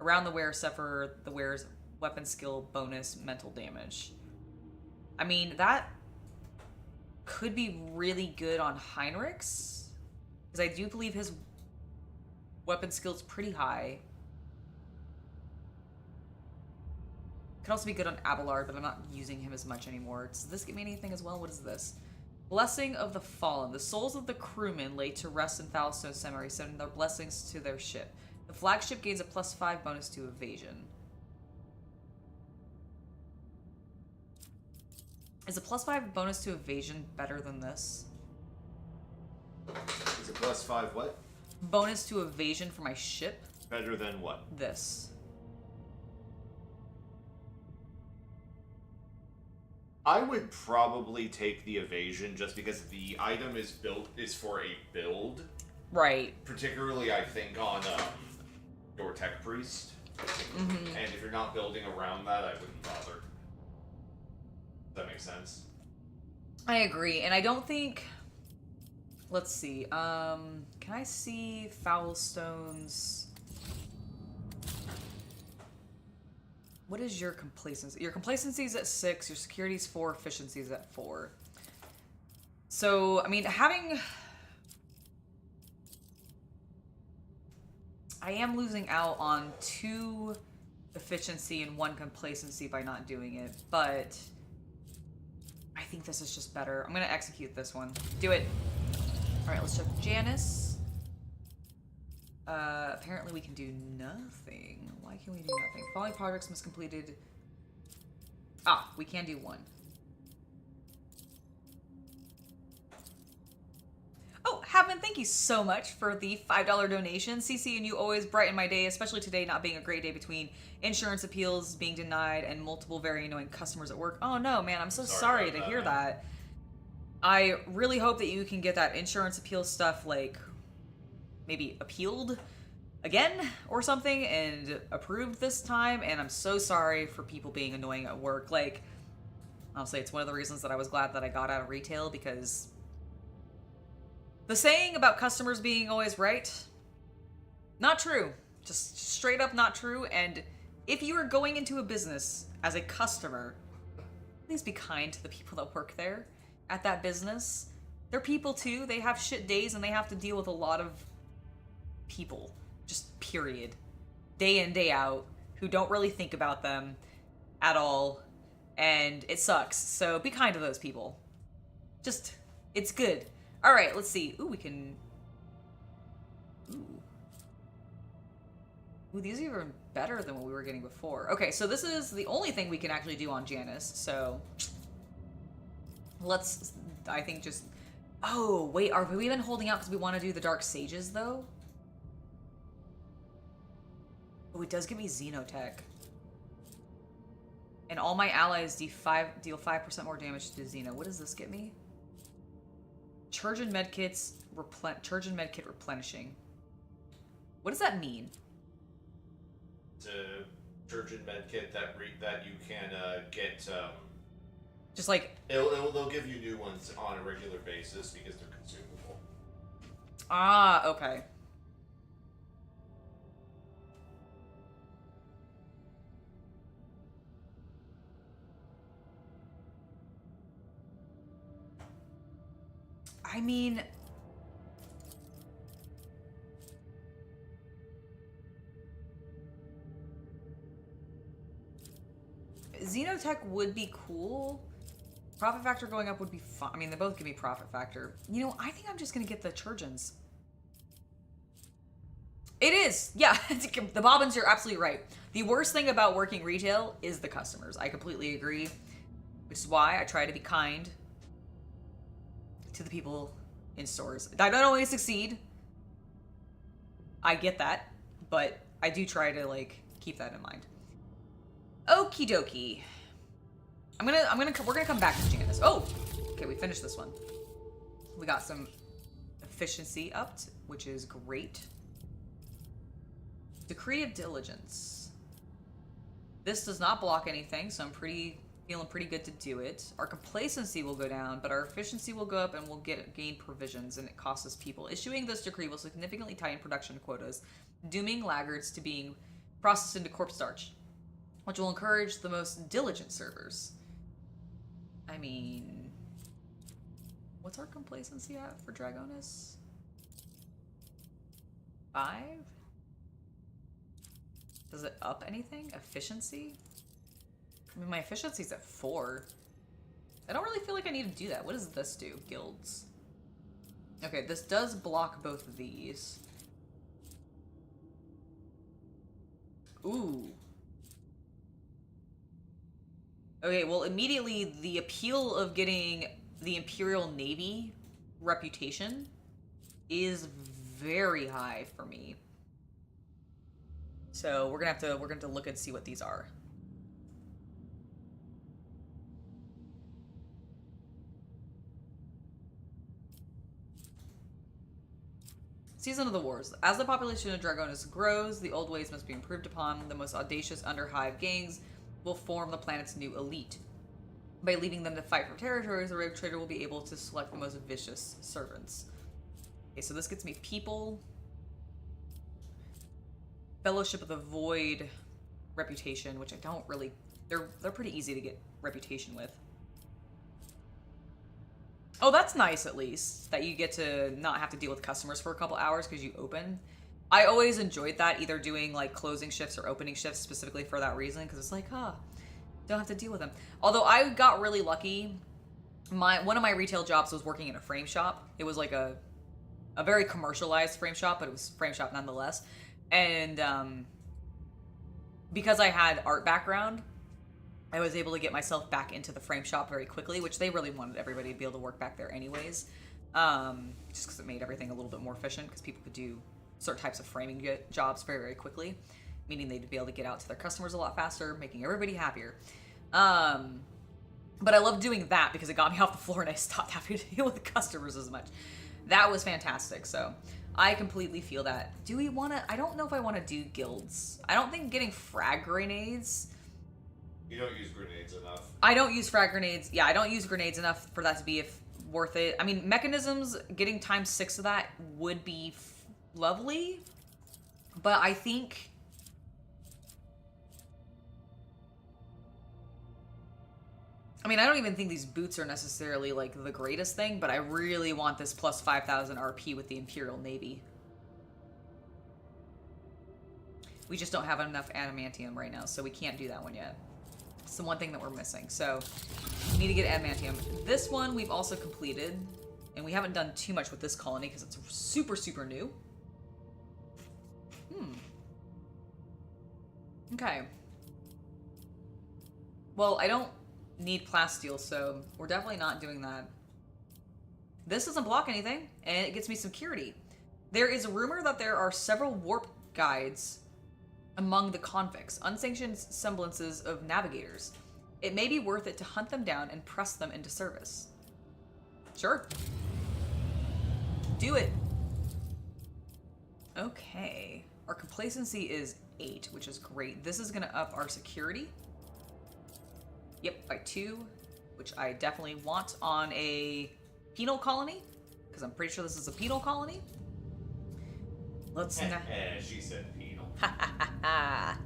around the wearer suffer the wearer's weapon skill bonus mental damage. I mean, that could be really good on Heinrich's, because I do believe his weapon skill is pretty high. Could also be good on Abelard, but I'm not using him as much anymore. Does this give me anything as well? What is this? Blessing of the Fallen. The souls of the crewmen laid to rest in Foulstone Cemetery send their blessings to their ship. The flagship gains a +5 bonus to evasion. Is a +5 bonus to evasion better than this? Is it +5 what? Bonus to evasion for my ship? Better than what? This. I would probably take the evasion just because the item is for a build. Right. Particularly, I think, on your tech priest. Mm-hmm. And if you're not building around that, I wouldn't bother. Does that make sense? I agree, and I don't think... Let's see. Can I see Foulstone's... What is your complacency? Your complacency is at 6, your security is 4, efficiency is at 4. So, I mean, I am losing out on 2 efficiency and 1 complacency by not doing it, but I think this is just better. I'm gonna execute this one. Do it. Alright, let's check Janice. Apparently we can do nothing. Why can we do nothing? Following projects must completed... Ah, we can do 1. Oh, Havman, thank you so much for the $5 donation. CC and you always brighten my day, especially today not being a great day between insurance appeals being denied and multiple very annoying customers at work. Oh no, man, I'm so sorry to hear that. I really hope that you can get that insurance appeal stuff, like, maybe appealed again or something and approved this time, and I'm so sorry for people being annoying at work. Like, honestly, it's one of the reasons that I was glad that I got out of retail, because the saying about customers being always right, not true. Just straight up not true. And if you are going into a business as a customer, please be kind to the people that work there at that business. They're people too. They have shit days and they have to deal with a lot of people, just period, day in, day out, who don't really think about them at all, and it sucks. So be kind to those people. Just, it's good. All right, let's see. Ooh, we can... Ooh. Ooh, these are even better than what we were getting before. Okay, so this is the only thing we can actually do on Janice, so let's, I think just, oh, wait, are we even holding out because we want to do the Dark Sages, though? Oh, it does give me Xenotech. And all my allies deal 5% more damage to Xeno. What does this get me? Charge and medkit replenishing. What does that mean? It's a Church and medkit that you can get. Just like they'll give you new ones on a regular basis because they're consumable. Ah, okay. I mean, Xenotech would be cool. Profit factor going up would be fun. I mean, they both give me profit factor. You know, I think I'm just gonna get the Churgeons. It is, yeah. The Bobbins, you're absolutely right. The worst thing about working retail is the customers. I completely agree, which is why I try to be kind to the people in stores. I don't always succeed. I get that, but I do try to like keep that in mind. Okie dokie. We're gonna come back to Janice. Oh, okay, we finished this one. We got some efficiency upped, which is great. Decree of Diligence. This does not block anything, so I'm feeling pretty good to do it. Our complacency will go down, but our efficiency will go up and we'll gain provisions, and it costs us people. Issuing this decree will significantly tighten production quotas, dooming laggards to being processed into corpse starch, which will encourage the most diligent servers. I mean, what's our complacency at for Dragonis? 5? Does it up anything? Efficiency? I mean, my efficiency's at 4. I don't really feel like I need to do that. What does this do? Guilds. Okay, this does block both of these. Ooh. Okay, well, immediately the appeal of getting the Imperial Navy reputation is very high for me. So we're gonna have to look and see what these are. Season of the Wars. As the population of Dragonis grows, the old ways must be improved upon. The most audacious underhive gangs will form the planet's new elite. By leaving them to fight for territories, the rogue trader will be able to select the most vicious servants. Okay, so this gets me people. Fellowship of the Void reputation, which I don't really... They're pretty easy to get reputation with. Oh, that's nice, at least, that you get to not have to deal with customers for a couple hours because you open. I always enjoyed that, either doing like closing shifts or opening shifts specifically for that reason, because it's like, don't have to deal with them. Although I got really lucky. One of my retail jobs was working in a frame shop. It was like a very commercialized frame shop, but it was frame shop nonetheless. And because I had art background, I was able to get myself back into the frame shop very quickly, which they really wanted everybody to be able to work back there anyways. Just because it made everything a little bit more efficient, because people could do certain types of framing jobs very, very quickly, meaning they'd be able to get out to their customers a lot faster, making everybody happier. But I loved doing that because it got me off the floor and I stopped having to deal with the customers as much. That was fantastic, so I completely feel that. Do we want to... I don't know if I want to do guilds. I don't think getting frag grenades... You don't use grenades enough. I don't use frag grenades. Yeah, I don't use grenades enough for that to be worth it. I mean, mechanisms, getting times 6 of that would be lovely. But I think... I mean, I don't even think these boots are necessarily, like, the greatest thing, but I really want this plus 5,000 RP with the Imperial Navy. We just don't have enough adamantium right now, so we can't do that one yet. It's the one thing that we're missing, so we need to get adamantium. This one we've also completed, and we haven't done too much with this colony because it's super, super new. Okay. Well, I don't need plasteel, so we're definitely not doing that. This doesn't block anything, and it gets me security. There is a rumor that there are several warp guides among the convicts, unsanctioned semblances of navigators. It may be worth it to hunt them down and press them into service. Sure. Do it. Okay. Our complacency is 8, which is great. This is going to up our security. Yep, by 2, which I definitely want on a penal colony, because I'm pretty sure this is a penal colony. Let's she said penal. Ha ha ha ha.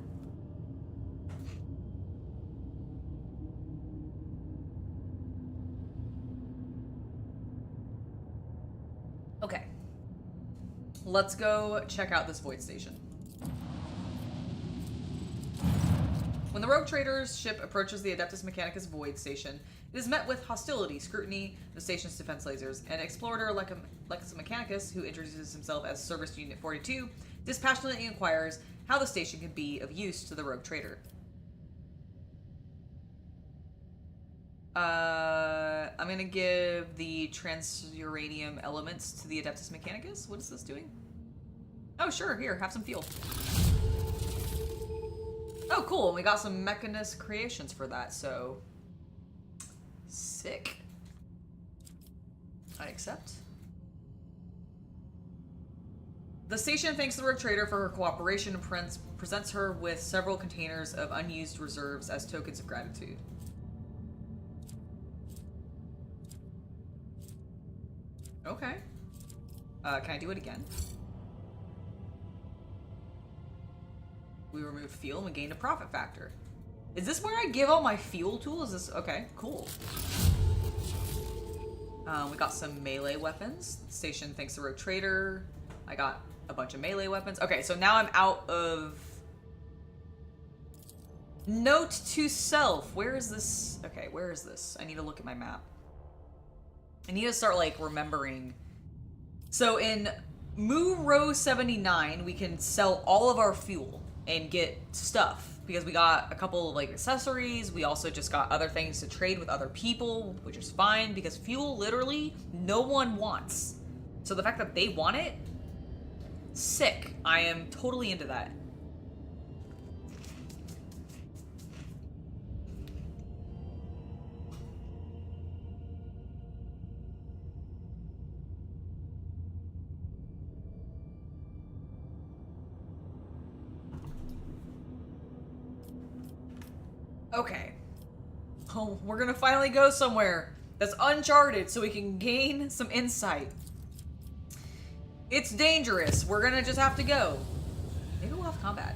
Okay. Let's go check out this void station. When the Rogue Trader's ship approaches the Adeptus Mechanicus void station, it is met with hostility, scrutiny, the station's defense lasers, and Explorator Lexus Mechanicus, who introduces himself as Service Unit 42, dispassionately inquires how the station can be of use to the Rogue Trader. I'm gonna give the transuranium elements to the Adeptus Mechanicus. What is this doing? Oh, sure, here, have some fuel. Oh, cool, and we got some Mechanist creations for that, so... Sick. I accept. The station thanks the Rogue Trader for her cooperation and presents her with several containers of unused reserves as tokens of gratitude. Okay. Can I do it again? We remove fuel and we gain a profit factor. Is this where I give all my fuel tools? Is this... Okay, cool. We got some melee weapons. Station thanks the Rogue Trader. I got a bunch of melee weapons. Okay, so now I'm out of... Note to self. Where is this? Okay, where is this? I need to look at my map. I need to start, like, remembering. So in Moo Row 79, we can sell all of our fuel and get stuff. Because we got a couple of, like, accessories. We also just got other things to trade with other people, which is fine. Because fuel, literally, no one wants. So the fact that they want it, sick. I am totally into that. Okay. Oh, we're gonna finally go somewhere that's uncharted so we can gain some insight. It's dangerous. We're gonna just have to go. Maybe we'll have combat.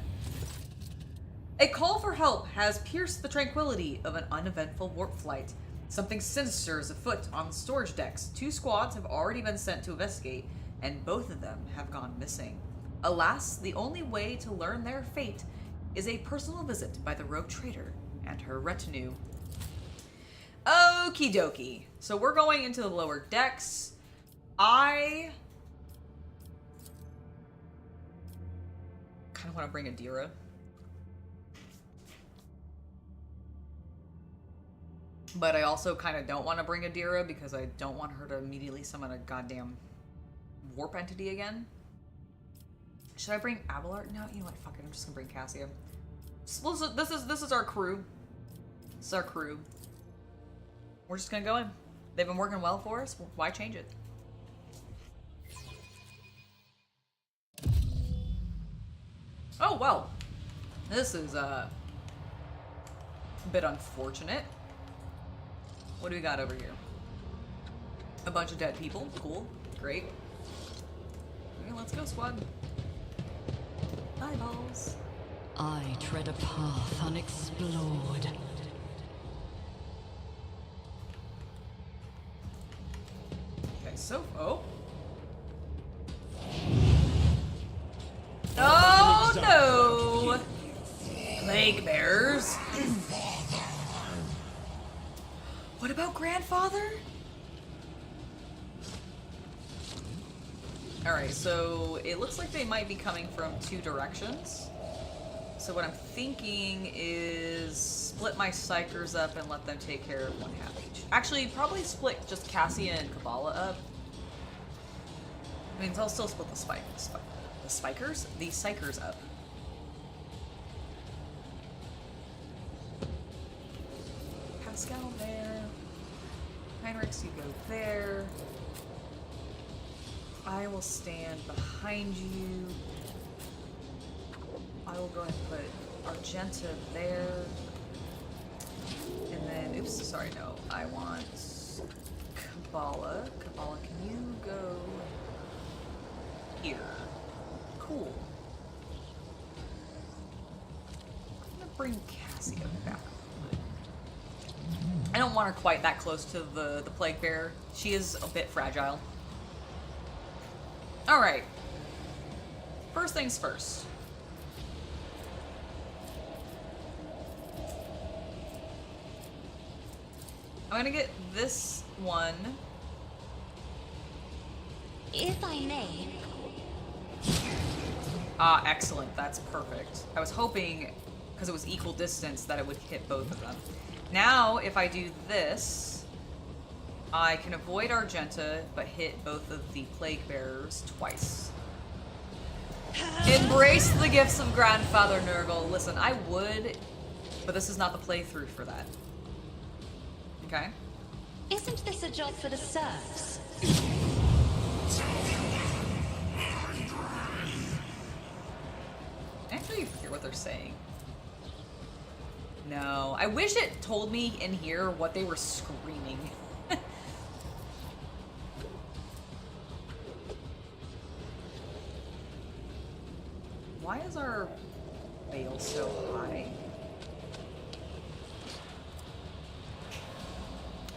A call for help has pierced the tranquility of an uneventful warp flight. Something sinister is afoot on the storage decks. 2 squads have already been sent to investigate, and both of them have gone missing. Alas, the only way to learn their fate is a personal visit by the Rogue Trader and her retinue. Okie dokie. So we're going into the lower decks. I kind of want to bring Adira. But I also kind of don't want to bring Adira because I don't want her to immediately summon a goddamn warp entity again. Should I bring Abelard? No, you know what? Fuck it. I'm just gonna bring Cassia. This is our crew. This is our crew. We're just gonna go in. They've been working well for us. Why change it? Oh well. This is a bit unfortunate. What do we got over here? A bunch of dead people. Cool. Great. Okay, let's go, squad. Eyeballs. I tread a path unexplored. Okay, so... Oh. Oh, no! Plague bears. What about grandfather? Alright, so it looks like they might be coming from 2 directions. So what I'm thinking is split my psychers up and let them take care of one half each. Actually, probably split just Cassia and Kabbalah up. I mean, I'll still split the psychers up. Pascal there. Heinrichs, you go there. I will stand behind you. I will go ahead and put Argenta there. And then, oops, sorry, no. I want Kabbalah. Kabbalah, can you go here? Cool. I'm gonna bring Cassia back. I don't want her quite that close to the Plague Bearer. She is a bit fragile. Alright. First things first. I'm gonna get this one. If I may. Ah, excellent. That's perfect. I was hoping, because it was equal distance, that it would hit both of them. Now, if I do this, I can avoid Argenta, but hit both of the Plague Bearers twice. Embrace the gifts of Grandfather Nurgle. Listen, I would, but this is not the playthrough for that. Okay? Isn't this a job for the serfs? I actually hear what they're saying. No, I wish it told me in here what they were screaming. Why is our veil so high?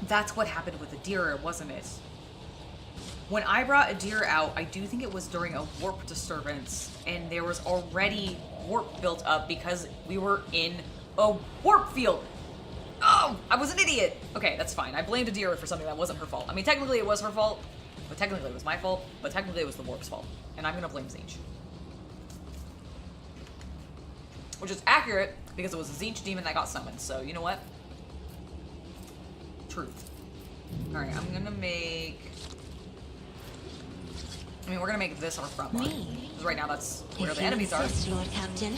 That's what happened with the deer, wasn't it? When I brought a deer out, I do think it was during a warp disturbance, and there was already warp built up because we were in a warp field. Oh, I was an idiot. Okay, that's fine. I blamed a deer for something that wasn't her fault. I mean, technically it was her fault, but technically it was my fault, but technically it was the warp's fault. And I'm gonna blame Zinch. Which is accurate, because it was a Zinch demon that got summoned, so you know what? Truth. Alright, I'm gonna make... I mean, we're gonna make this our front line. Because right now that's where the enemies are. Lord Captain.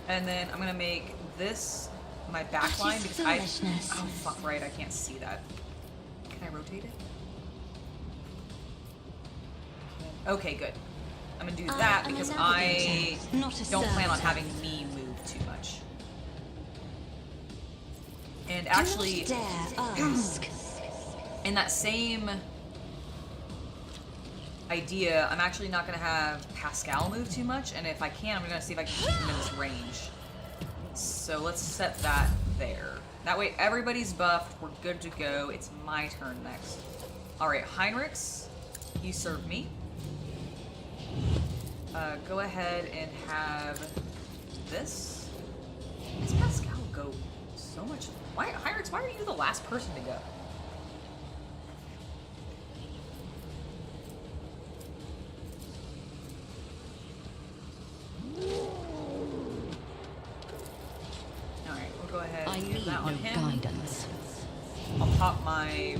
And then I'm gonna make this my back line because oh fuck, right, I can't see that. Can I rotate it? Okay, good. I'm gonna do that because I don't plan on having me move too much. And actually, in that same idea, I'm actually not gonna have Pascal move too much, and if I can, I'm gonna see if I can keep him in his range. So let's set that there. That way everybody's buffed, we're good to go. It's my turn next. Alright, Heinrichs, you serve me. Go ahead and have this. Does Pascal go so much? Why, Heinrichs, why are you the last person to go? Alright, we'll go ahead and do that on him. Guidance. I'll pop my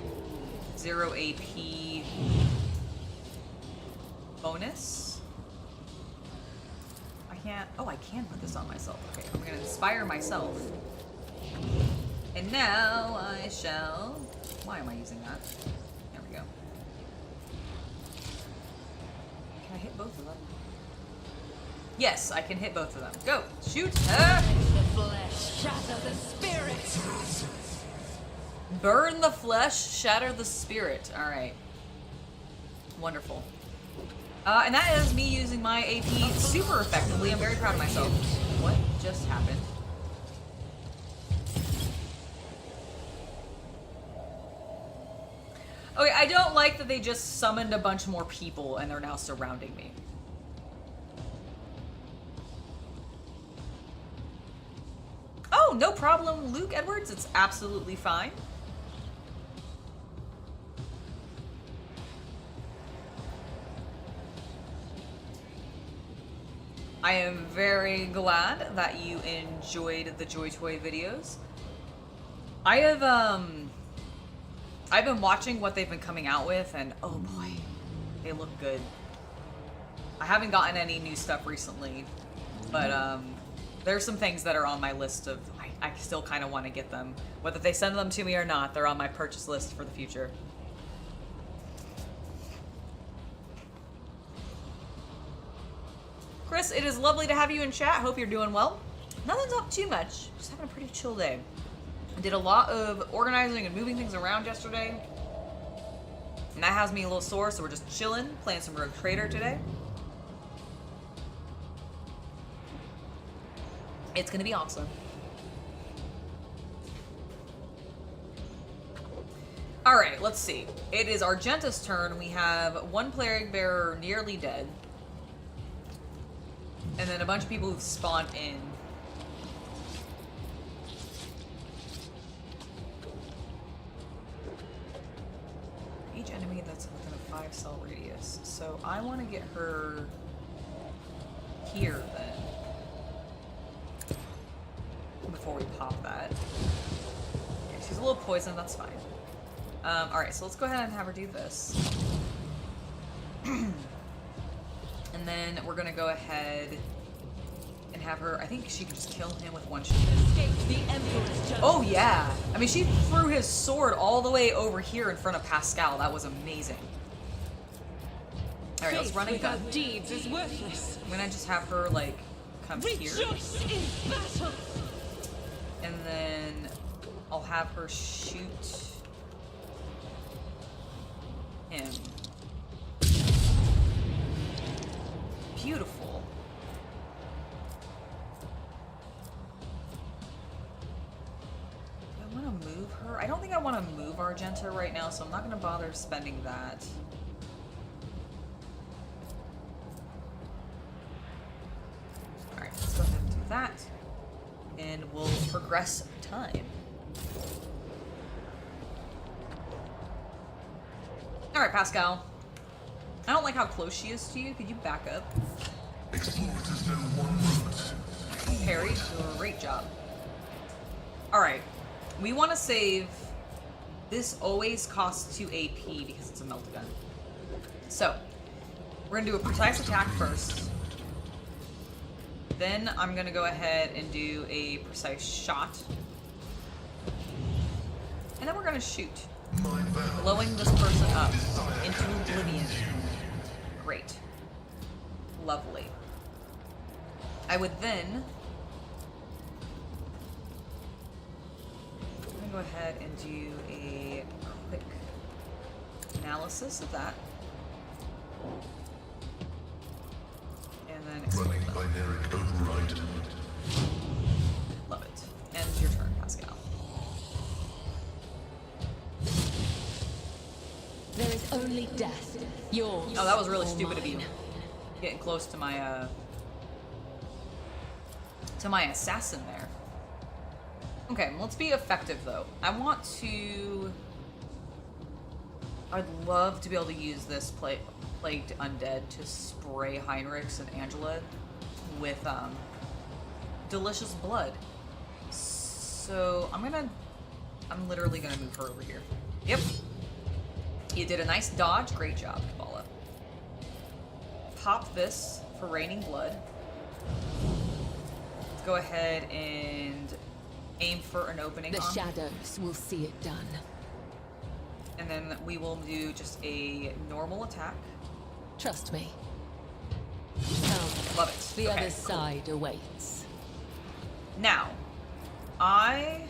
0 AP bonus. I can't... Oh, I can put this on myself. Okay, I'm gonna inspire myself. And now I shall... Why am I using that? There we go. Can I hit both of them? Yes, I can hit both of them. Go! Shoot! The flesh, shatter the spirit! Burn the flesh, shatter the spirit. Alright. Wonderful. And that is me using my AP super effectively. I'm very proud of myself. What just happened? Okay, I don't like that they just summoned a bunch more people and they're now surrounding me. Oh, no problem, Luke Edwards. It's absolutely fine. I am very glad that you enjoyed the Joy Toy videos. I've been watching what they've been coming out with, and oh boy, they look good. I haven't gotten any new stuff recently, but there's some things that are on my list of, I still kind of want to get them. Whether they send them to me or not, they're on my purchase list for the future. Chris, it is lovely to have you in chat. Hope you're doing well. Nothing's up too much. Just having a pretty chill day. I did a lot of organizing and moving things around yesterday. And that has me a little sore, so we're just chilling, playing some Rogue Trader today. It's gonna be awesome. Alright, let's see. It is Argenta's turn. We have one plague bearer nearly dead. And then a bunch of people who've spawned in. Each enemy that's within a 5-cell radius. So I want to get her here then. Before we pop that. Okay, she's a little poisoned, that's fine. Alright, so let's go ahead and have her do this. And then we're gonna go ahead and have her, I think she can just kill him with one shot. Oh yeah! I mean, she threw his sword all the way over here in front of Pascal. That was amazing. Alright, let's run and gun. Deeds is worthless. I'm gonna just have her, like, come here. Rejoice in battle. And then I'll have her shoot him. Beautiful. Do I want to move her? I don't think I want to move Argenta right now, so I'm not going to bother spending that. Alright, let's go ahead and do that. And we'll progress time. Alright, Pascal. I don't like how close she is to you. Could you back up? Explorators know one route. Parry, great job. Alright. We want to save... This always costs 2 AP because it's a melt gun. So, we're going to do a precise attack first. Then I'm going to go ahead and do a precise shot. And then we're going to shoot. Blowing this person up into oblivion. Great. Lovely. I would then... I'm going to go ahead and do a quick analysis of that. And then Running binary override. Love it. And it's your turn, Pascal. There is only death. Yours. Oh, that was really or stupid of you. mine. Getting close to my assassin there. Okay, let's be effective though. I want to... I'd love to be able to use this plagued undead to spray Heinrichs and Angela with delicious blood. So I'm literally gonna move her over here. Yep. You did a nice dodge. Great job, Kabbalah. Pop this for raining blood. Let's go ahead and aim for an opening The on him. shadows will see it done. And then we will do just a normal attack. Trust me. Come. Love it. The Okay, other cool. side awaits. Now, I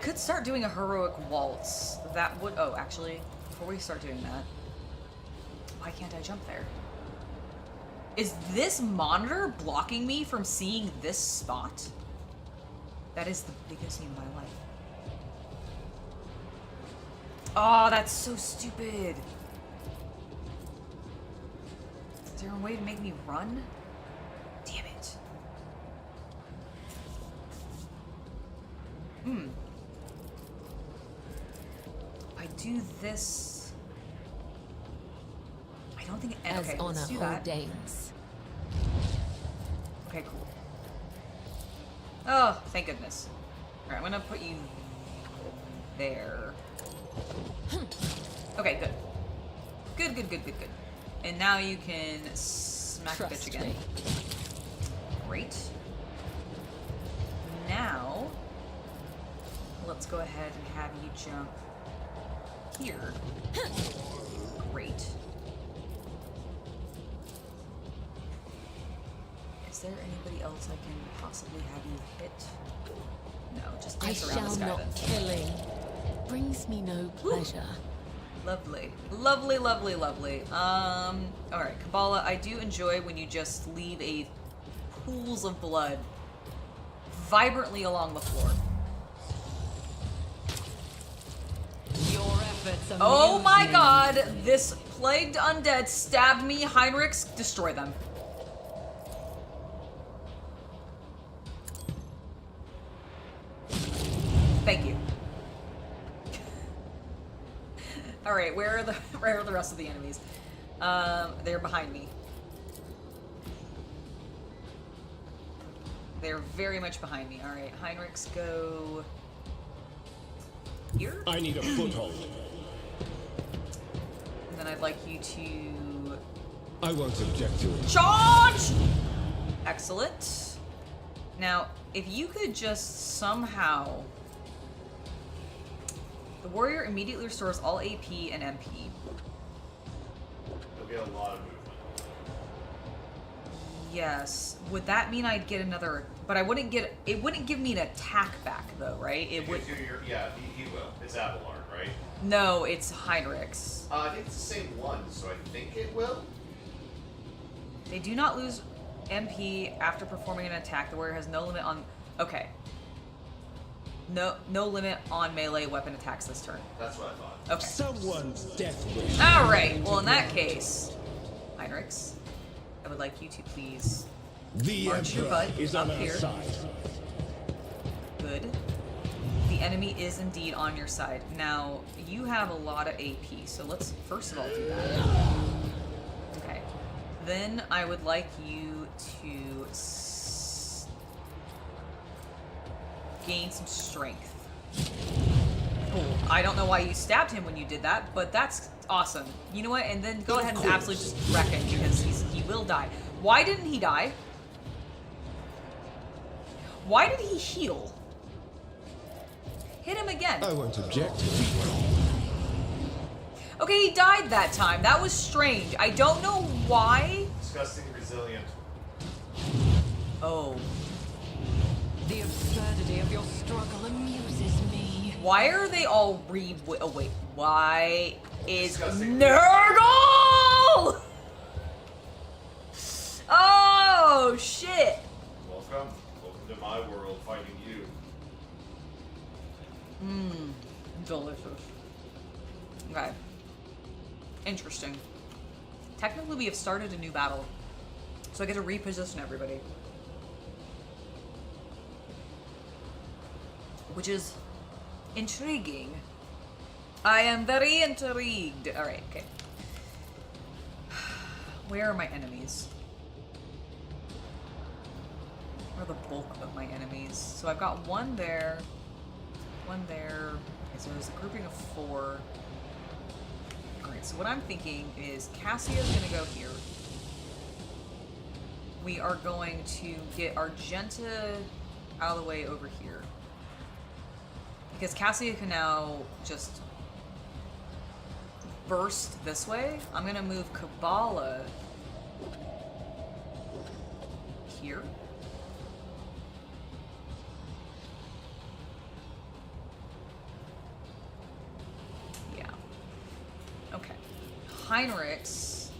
could start doing a heroic waltz. That would... Oh, actually, before we start doing that, why can't I jump there? Is this monitor blocking me from seeing this spot? That is the biggest thing in my life. Oh, that's so stupid. Is there a way to make me run? Damn it. If I do this... I don't think And As okay, honor let's do that. ordains. Okay, cool. Oh, thank goodness. Alright, I'm gonna put you there. Okay, good. Good. And now you can smack the bitch Trust again. me. Great. Now, let's go ahead and have you jump here. Great. Is there anybody else I can possibly have you hit? No, just I dance around shall this guy not then. killing. Brings me no pleasure. Lovely. Alright, Kabbalah, I do enjoy when you just leave a pools of blood vibrantly along the floor. Your efforts amuse Oh my me. god! This plagued undead stabbed me. Heinrichs, destroy them. Thank you. Alright, where are the rest of the enemies? They're behind me. They're very much behind me. Alright, Heinrichs, go here. I need a foothold. And then I'd like you to I won't object to it. charge! Excellent. Now, if you could just somehow... The warrior immediately restores all AP and MP. There'll be a lot of movement. Yes. Would that mean I'd get another... But I wouldn't get... It wouldn't give me an attack back, though, right? It would... Yeah, he will. It's Abelard, right? No, it's Heinrichs. I think it's the same one, so I think it will. They do not lose MP after performing an attack. The warrior has no limit on... Okay. No limit on melee weapon attacks this turn. That's what I thought. Okay. Someone's death wish. Alright, well in that case, Heinrichs, I would like you to please The march your Emperor butt is up on our here. side. Good. The enemy is indeed on your side. Now, you have a lot of AP, so let's first of all do that. Okay. Then I would like you to gain some strength. Cool. I don't know why you stabbed him when you did that, but that's awesome. You know what? And then go ahead and absolutely just wreck him because he will die. Why didn't he die? Why did he heal? Hit him again. I won't object. Okay, he died that time. That was strange. I don't know why. Disgusting resilient. Oh. The absurdity of your struggle amuses me. Why are they all oh wait. Why is Disgusting. Nurgle? Oh shit. Welcome. Welcome to my world, fighting you. Delicious. Okay. Interesting. Technically we have started a new battle. So I get to reposition everybody. Which is intriguing. I am very intrigued. Alright, okay. Where are my enemies? Where are the bulk of my enemies? So I've got one there. One there. Okay, so there's a grouping of 4. Alright, so what I'm thinking is Cassia's gonna go here. We are going to get Argenta out of the way over here. Because Cassia can now just burst this way. I'm gonna move Kabbalah here. Yeah. Okay. Heinrichs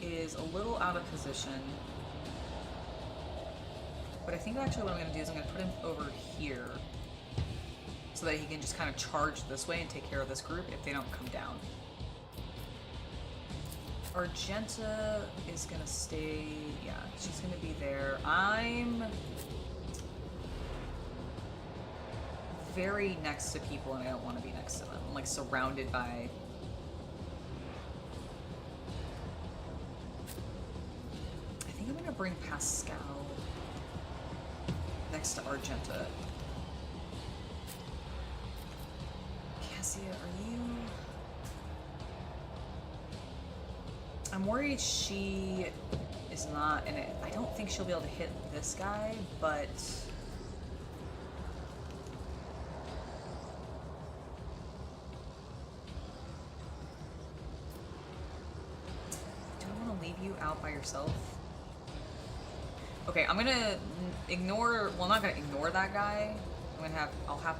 is a little out of position. But I think actually what I'm going to do is I'm going to put him over here so that he can just kind of charge this way and take care of this group if they don't come down. Argenta is going to stay, yeah, she's going to be there. I'm very next to people and I don't want to be next to them. I'm like surrounded by bring Pascal next to Argenta. Cassia, are you... I'm worried she is not in it. I don't think she'll be able to hit this guy, but... do I want to leave you out by yourself? Okay, I'm gonna ignore... well, I'm not gonna ignore that guy. I'll have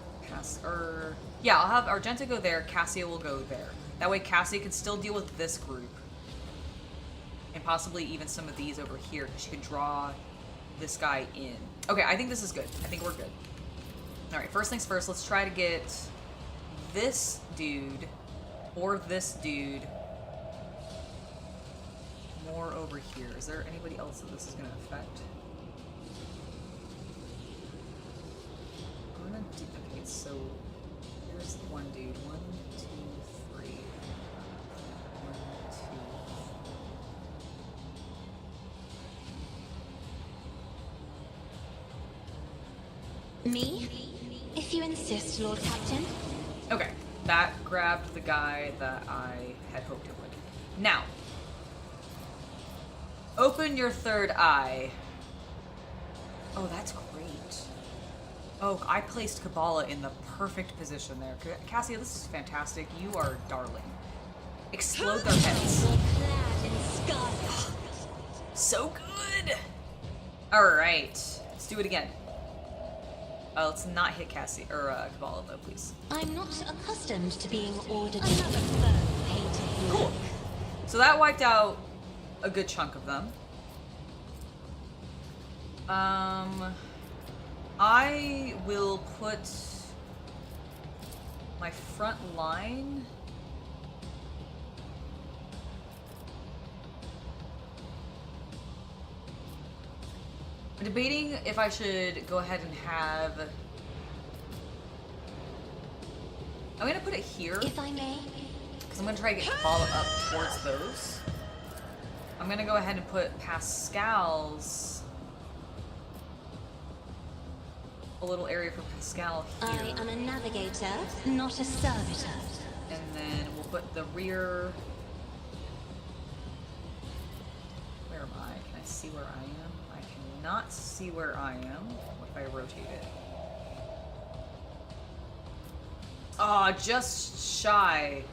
I'll have Argenta go there, Cassia will go there. That way Cassia can still deal with this group. And possibly even some of these over here, because she could draw this guy in. Okay, I think this is good. I think we're good. Alright, first things first, let's try to get this dude, or this dude, more over here. Is there anybody else that this is going to affect? I'm gonna do, okay, so here's one dude. 1, 2, 3. 1, 2. Me? If you insist, Lord Captain. Okay, that grabbed the guy that I had hoped it would. Now, open your third eye. Oh, that's great. Oh, I placed Kabbalah in the perfect position there. Cassia, this is fantastic. You are darling. Explode their heads. Clad in scarlet. So good! Alright, let's do it again. Let's not hit Cassie, or Kabbalah though, please. I'm not accustomed to being ordered another foe painted. Cool. So that wiped out a good chunk of them. I will put my front line. I'm debating if I should go ahead and have... I'm gonna put it here. If I may. Because I'm gonna try to get Kabbalah up towards those. I'm gonna go ahead and put Pascal's... a little area for Pascal here. I am a navigator, not a servitor. And then we'll put the rear... where am I? Can I see where I am? I cannot see where I am. What if I rotate it? Ah, just shy.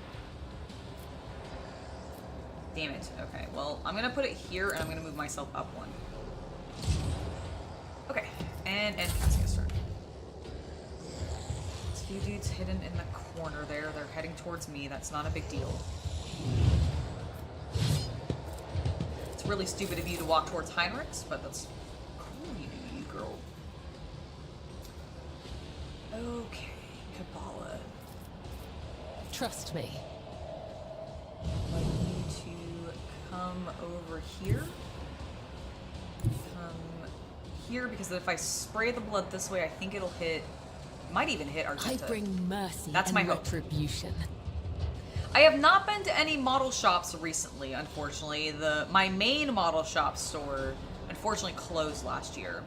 Damn it. Okay, well, I'm gonna put it here and I'm gonna move myself up one. Okay, and Cassia's turn. There's a few dudes hidden in the corner there. They're heading towards me. That's not a big deal. It's really stupid of you to walk towards Heinrichs, but that's cool, you girl. Okay, Kabbalah. Trust me. I need to come over here. Come here, because if I spray the blood this way, I think it'll hit... might even hit Argenta. I bring mercy That's and my hope. retribution. I have not been to any model shops recently, unfortunately. My main model shop store, unfortunately, closed last year.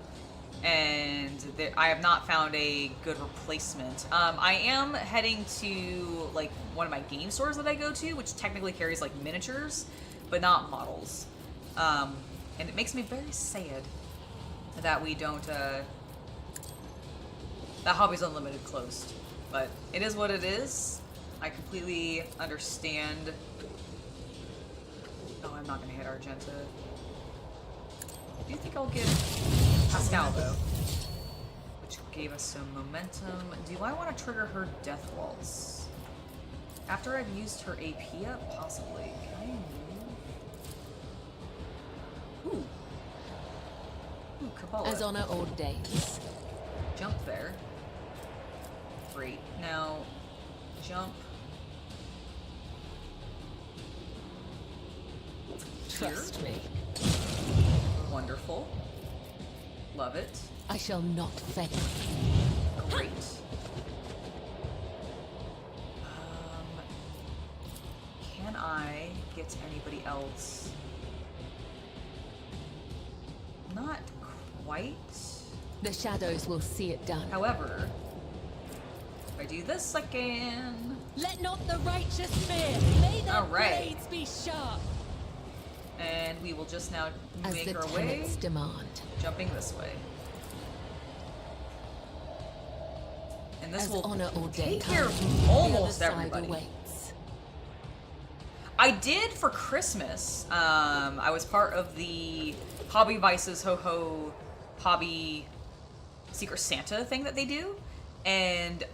And I have not found a good replacement. I am heading to, like, one of my game stores that I go to, which technically carries, like, miniatures, but not models. And it makes me very sad that we don't, that Hobbies Unlimited closed. But it is what it is. I completely understand. Oh, I'm not gonna hit Argenta. Do you think I'll get Pascal, though? Which gave us some momentum. Do I want to trigger her Death Waltz? After I've used her AP up? Possibly. Can I move? Ooh. Ooh, Kabbalah. As honor ordains. Jump there. Great. Now, jump. Trust me. Wonderful. Love it. I shall not fail. Great. Can I get to anybody else? Alright. The shadows will see it done. However, if I do this, I can. Let not the righteous fear. May their Alright. blades be sharp. And we will just now As make the our way, tenets demand. jumping this way. And this As will honor ordained, take care the of other almost side everybody. awaits. I did for Christmas. I was part of the Hobby Vice's Ho-Ho Hobby Secret Santa thing that they do. And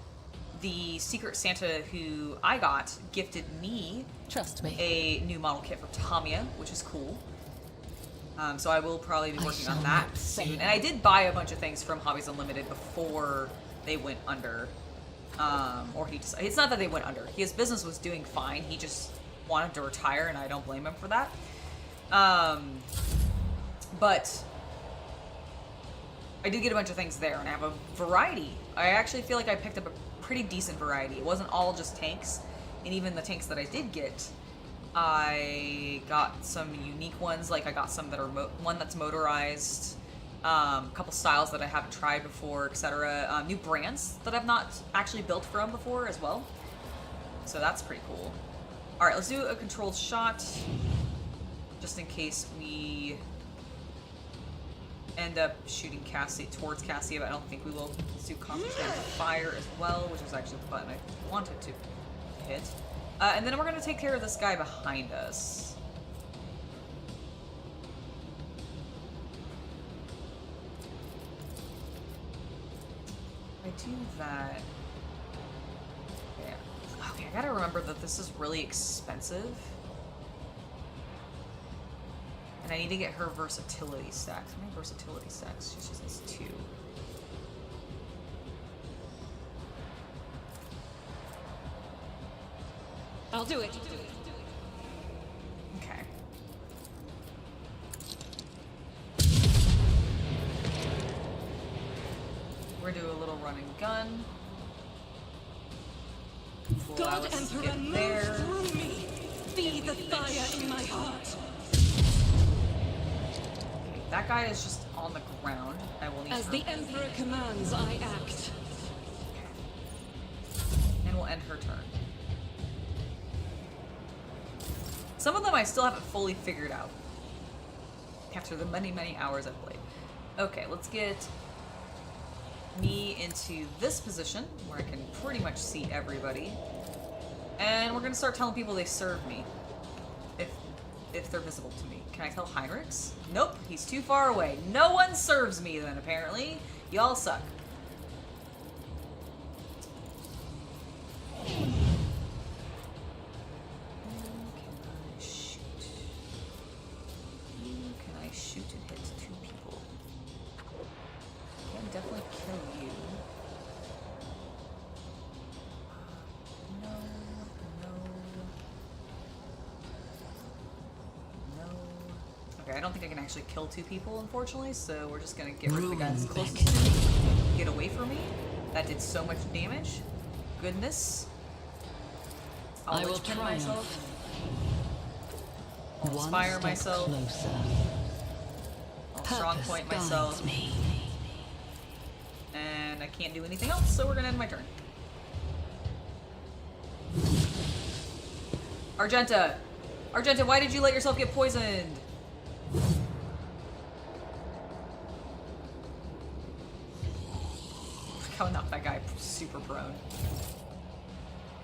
the Secret Santa who I got gifted me Trust me. a new model kit for Tamiya, which is cool. So I will probably be I working shall on that not soon. fail. And I did buy a bunch of things from Hobbies Unlimited before they went under. Or he just, it's not that they went under. His business was doing fine. He just wanted to retire, and I don't blame him for that. But I did get a bunch of things there, and I have a variety. I actually feel like I picked up a pretty decent variety. It wasn't all just tanks, and even the tanks that I did get, I got some unique ones. Like I got some that are one that's motorized, a couple styles that I haven't tried before, etc. New brands that I've not actually built from before as well. So that's pretty cool. All right, let's do a controlled shot, just in case we end up shooting Cassie towards Cassie, but I don't think we will. Let's do concentrated fire as well, which was actually the button I wanted to hit. And then we're gonna take care of this guy behind us. If I do that. Yeah. Okay, I gotta remember that this is really expensive. And I need to get her versatility stacks. How many versatility stacks? She just needs 2. I'll do it. Okay. We're gonna do a little run and gun. We'll allow God us to Emperor, get move there. through me. Be the fire in my heart. Okay, that guy is just on the ground. I will need As her. the Emperor commands, I act. And we'll end her turn. Some of them I still haven't fully figured out after the many, many hours I've played. Okay, let's get me into this position where I can pretty much see everybody. And we're gonna start telling people they serve me. If they're visible to me. Can I tell Heinrichs? Nope, he's too far away. No one serves me then, apparently. Y'all suck. Can I shoot and hit 2 people? I can definitely kill you. No. Okay, I don't think I can actually kill 2 people, unfortunately, so we're just gonna get rid of the guy that's closest to me. Get away from me. That did so much damage. Goodness. I'll I will linchpin triumph. myself. I'll One inspire step myself. closer. I'll strong Purpose point guides myself. me. And I can't do anything else, so we're gonna end my turn. Argenta! Argenta, why did you let yourself get poisoned? Look how I knocked that guy super prone.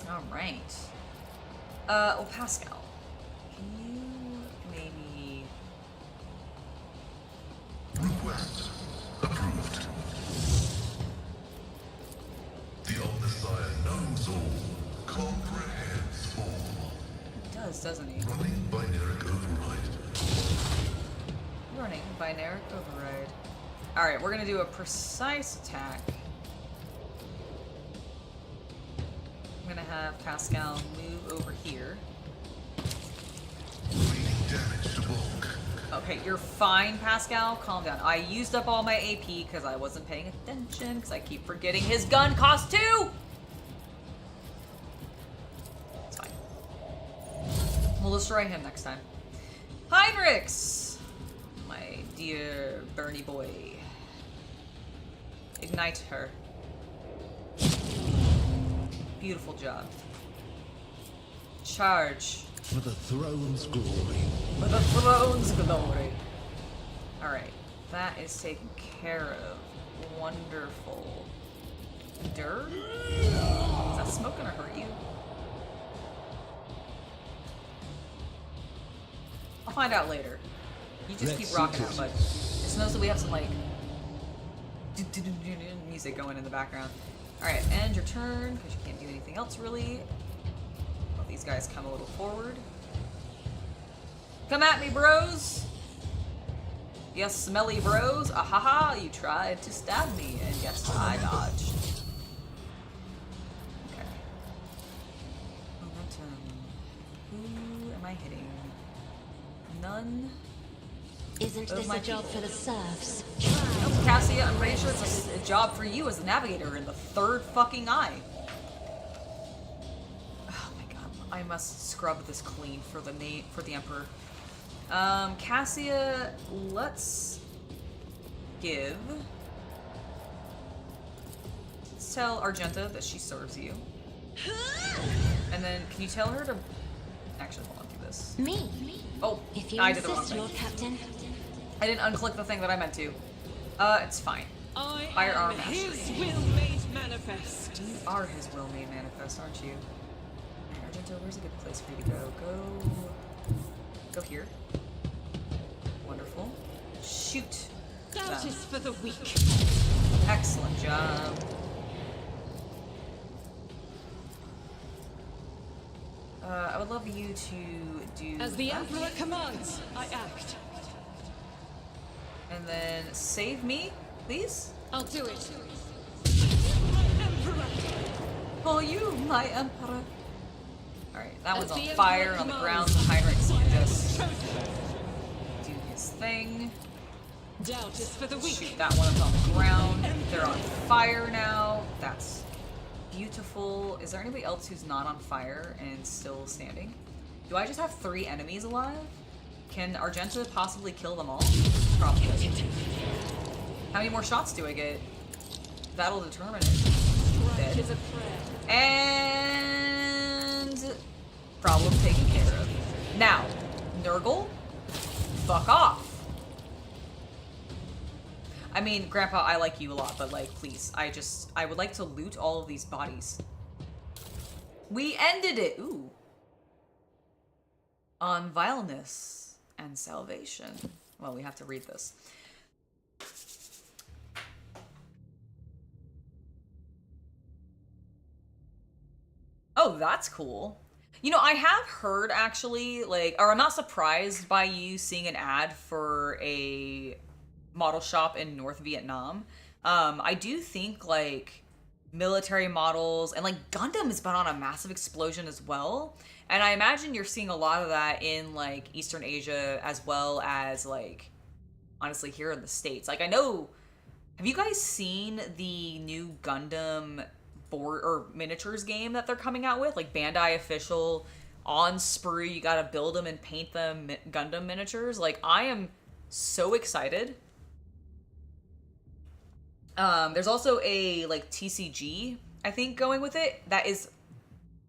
Alright. Oh, Pascal. Can you maybe... Request approved. The Omnissiah knows all, comprehends all. He does, doesn't he? Running binaric override. Running binaric override. Alright, we're gonna do a precise attack. I'm gonna have Pascal move over here. Reading damage to bulk. Okay, you're fine, Pascal. Calm down. I used up all my AP because I wasn't paying attention because I keep forgetting his gun costs 2! It's fine. We'll destroy him next time. Heinrichs! My dear Bernie boy. Ignite her. Beautiful job. Charge. For the throne's glory. For the throne's glory. Alright. That is taken care of. Wonderful. Dirt? Is that smoke gonna hurt you? I'll find out later. You just keep rocking out, bud. Just notice that we have some, like, music going in the background. Alright, end your turn, because you can't do anything else, really. Let these guys come a little forward. Come at me, bros! Yes, smelly bros. Ahaha, you tried to stab me, and yes, I dodged. Okay. Momentum. Who am I hitting? None. Isn't this a job for the serfs? Nope, Cassia, I'm pretty sure it's a job for you as the navigator in the third fucking eye. Oh my god, I must scrub this clean for the Emperor. Cassia, let's tell Argenta that she serves you. And then, can you tell her to... Actually, hold on, do this. Me? Oh, If you I did the wrong insist, thing. Lord Captain. I didn't unclick the thing that I meant to. It's fine. I Firearm am mastery. his will made manifest. You are his will made manifest, aren't you? Alright, Argento, where's a good place for you to go? Go here. Wonderful. Shoot. Doubt them. is for the weak. Excellent job. I would love you to do As the that. Emperor commands, I act. And then save me, please. I'll do it. Emperor! For you, my emperor. Alright, that As one's on the fire Emperor on the commands. ground, so Heinrich's can just do his thing. Doubt is for the weak. Shoot that one up on the ground. They're on fire now. That's beautiful. Is there anybody else who's not on fire and still standing? Do I just have 3 enemies alive? Can Argenta possibly kill them all? Probably. How many more shots do I get? That'll determine it. Strike Dead. is a prayer. And problem taken care of. Now, Nurgle, fuck off. I mean, Grandpa, I like you a lot, but like, please, I would like to loot all of these bodies. We ended it. Ooh. On vileness and salvation. Well, we have to read this. Oh, that's cool. You know, I have heard actually, like, or I'm not surprised by you seeing an ad for a model shop in North Vietnam. I do think, like, military models and, like, Gundam has been on a massive explosion as well. And I imagine you're seeing a lot of that in, like, Eastern Asia as well as, like, honestly, here in the States. Like, I know, have you guys seen the new Gundam board or miniatures game that they're coming out with? Like, Bandai official, on spree, you gotta build them and paint them Gundam miniatures. Like, I am so excited. There's also a, like, TCG, I think, going with it that is,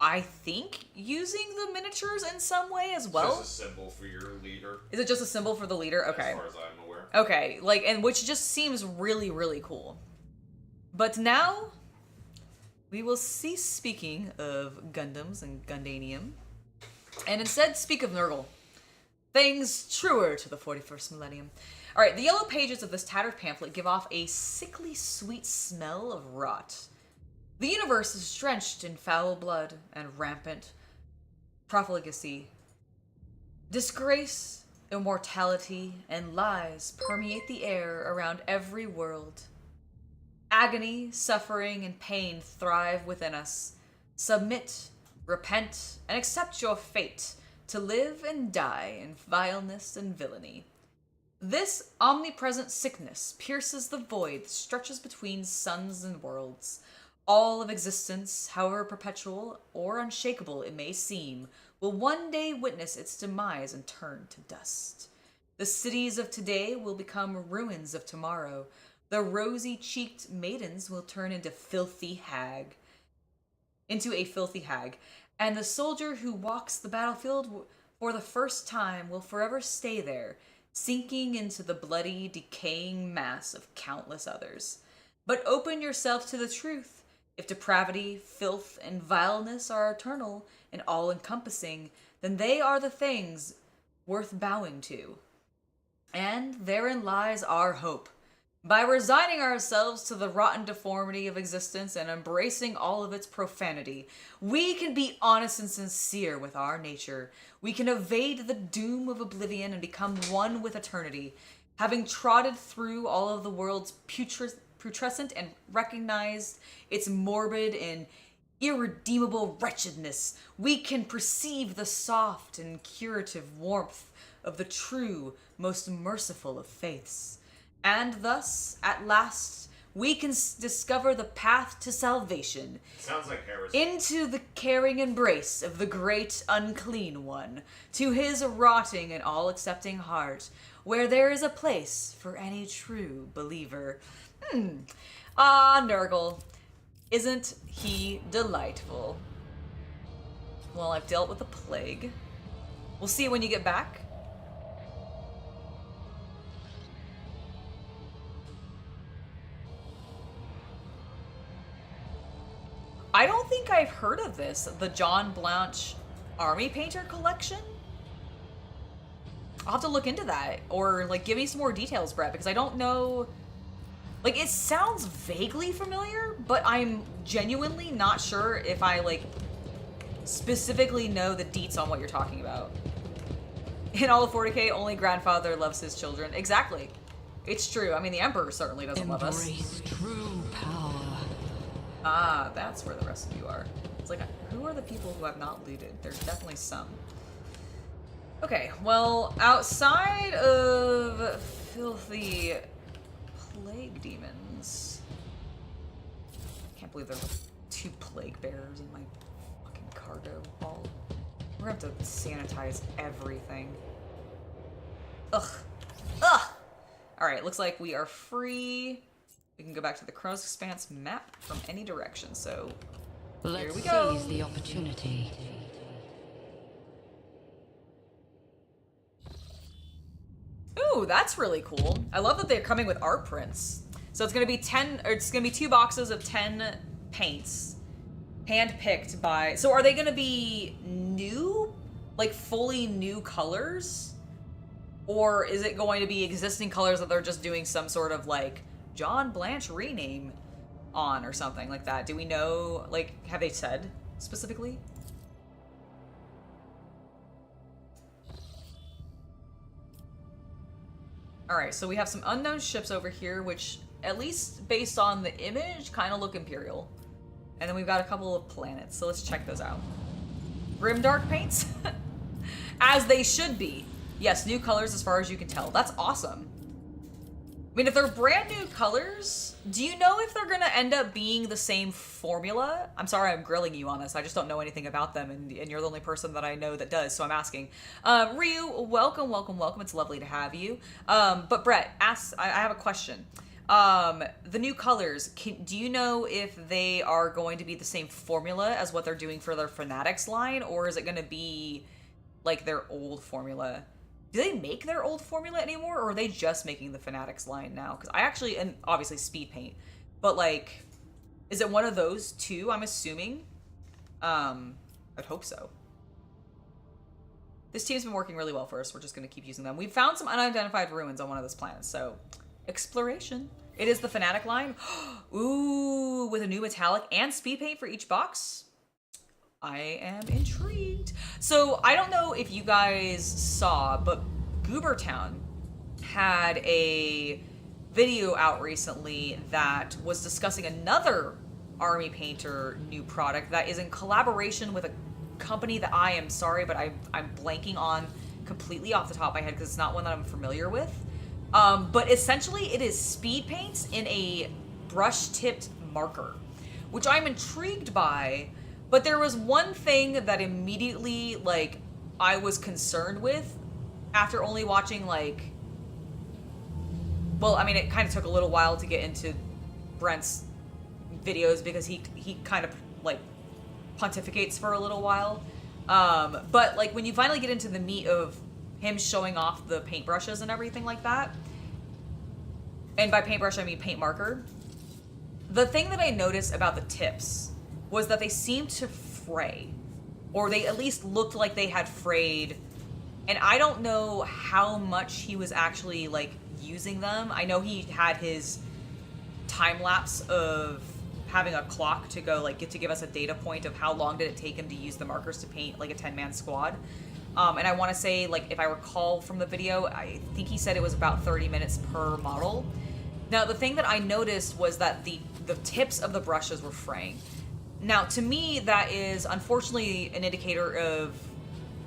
I think, using the miniatures in some way as well. Just a symbol for your leader. Is it just a symbol for the leader? Okay. As far as I'm aware. Okay, like, and which just seems really, really cool. But now, we will cease speaking of Gundams and Gundanium, and instead speak of Nurgle. Things truer to the 41st millennium. Alright, the yellow pages of this tattered pamphlet give off a sickly sweet smell of rot. The universe is drenched in foul blood and rampant profligacy. Disgrace, immortality, and lies permeate the air around every world. Agony, suffering, and pain thrive within us. Submit, repent, and accept your fate to live and die in vileness and villainy. This omnipresent sickness pierces the void that stretches between suns and worlds. All of existence, however perpetual or unshakable it may seem, will one day witness its demise and turn to dust. The cities of today will become ruins of tomorrow. the rosy-cheeked maidens will turn into a filthy hag. And the soldier who walks the battlefield for the first time will forever stay there, sinking into the bloody, decaying mass of countless others. But open yourself to the truth. If depravity, filth, and vileness are eternal and all-encompassing, then they are the things worth bowing to. And therein lies our hope. By resigning ourselves to the rotten deformity of existence and embracing all of its profanity, we can be honest and sincere with our nature. We can evade the doom of oblivion and become one with eternity. Having trotted through all of the world's putrescent and recognized its morbid and irredeemable wretchedness, we can perceive the soft and curative warmth of the true, most merciful of faiths. And thus, at last, we can discover the path to salvation. Sounds like heresy. Into the caring embrace of the great unclean one, to his rotting and all-accepting heart, where there is a place for any true believer. Nurgle. Isn't he delightful? Well, I've dealt with the plague. We'll see you when you get back. I don't think I've heard of this. The John Blanche Army Painter Collection? I'll have to look into that. Or, like, give me some more details, Brett, because I don't know... Like, it sounds vaguely familiar, but I'm genuinely not sure if I, like, specifically know the deets on what you're talking about. In all of 40k, only grandfather loves his children. Exactly. It's true. I mean, the Emperor certainly doesn't love us. Embrace true power. Ah, that's where the rest of you are. It's like, who are the people who have not looted? There's definitely some. Okay, well, outside of filthy plague demons... I can't believe there were 2 plague bearers in my fucking cargo haul. We're gonna have to sanitize everything. Ugh. Ugh! Alright, looks like we are free. We can go back to the Chronos Expanse map from any direction, so here we go. Let's seize the opportunity. Ooh, that's really cool. I love that they're coming with art prints. So it's gonna be 2 boxes of 10 paints, hand-picked by... So are they gonna be new? Like, fully new colors? Or is it going to be existing colors that they're just doing some sort of, like, John Blanche rename on or something like that? Do we know, like, have they said specifically? Alright, so we have some unknown ships over here, which, at least based on the image, kind of look Imperial. And then we've got a couple of planets, so let's check those out. Grimdark paints? As they should be. Yes, new colors as far as you can tell. That's awesome. I mean, if they're brand new colors, do you know if they're gonna end up being the same formula? I'm sorry I'm grilling you on this. I just don't know anything about them, and you're the only person that I know that does, so I'm asking. Ryu, welcome, welcome, welcome. It's lovely to have you. But Brett, I have a question. The new colors, do you know if they are going to be the same formula as what they're doing for their Fanatics line, or is it gonna be like their old formula? Do they make their old formula anymore, or are they just making the Fanatics line now? Because I actually, and obviously speed paint, but like, is it one of those two, I'm assuming? I'd hope so. This team's been working really well for us. We're just going to keep using them. We've found some unidentified ruins on one of those planets, so exploration. It is the Fanatic line. Ooh, with a new metallic and speed paint for each box. I am intrigued. So I don't know if you guys saw, but Goobertown had a video out recently that was discussing another Army Painter new product that is in collaboration with a company that I am sorry, but I'm blanking on completely off the top of my head because it's not one that I'm familiar with. But essentially it is speed paints in a brush-tipped marker, which I'm intrigued by. But there was one thing that immediately, like, I was concerned with after only watching, like, well, I mean, it kind of took a little while to get into Brent's videos because he kind of like pontificates for a little while. But like when you finally get into the meat of him showing off the paintbrushes and everything like that, and by paintbrush I mean paint marker, the thing that I noticed about the tips was that they seemed to fray, or they at least looked like they had frayed. And I don't know how much he was actually like using them. I know he had his time lapse of having a clock to go like get to give us a data point of how long did it take him to use the markers to paint like a 10-man squad. And I want to say, like, if I recall from the video, I think he said it was about 30 minutes per model. Now, the thing that I noticed was that the tips of the brushes were fraying. Now, to me, that is unfortunately an indicator of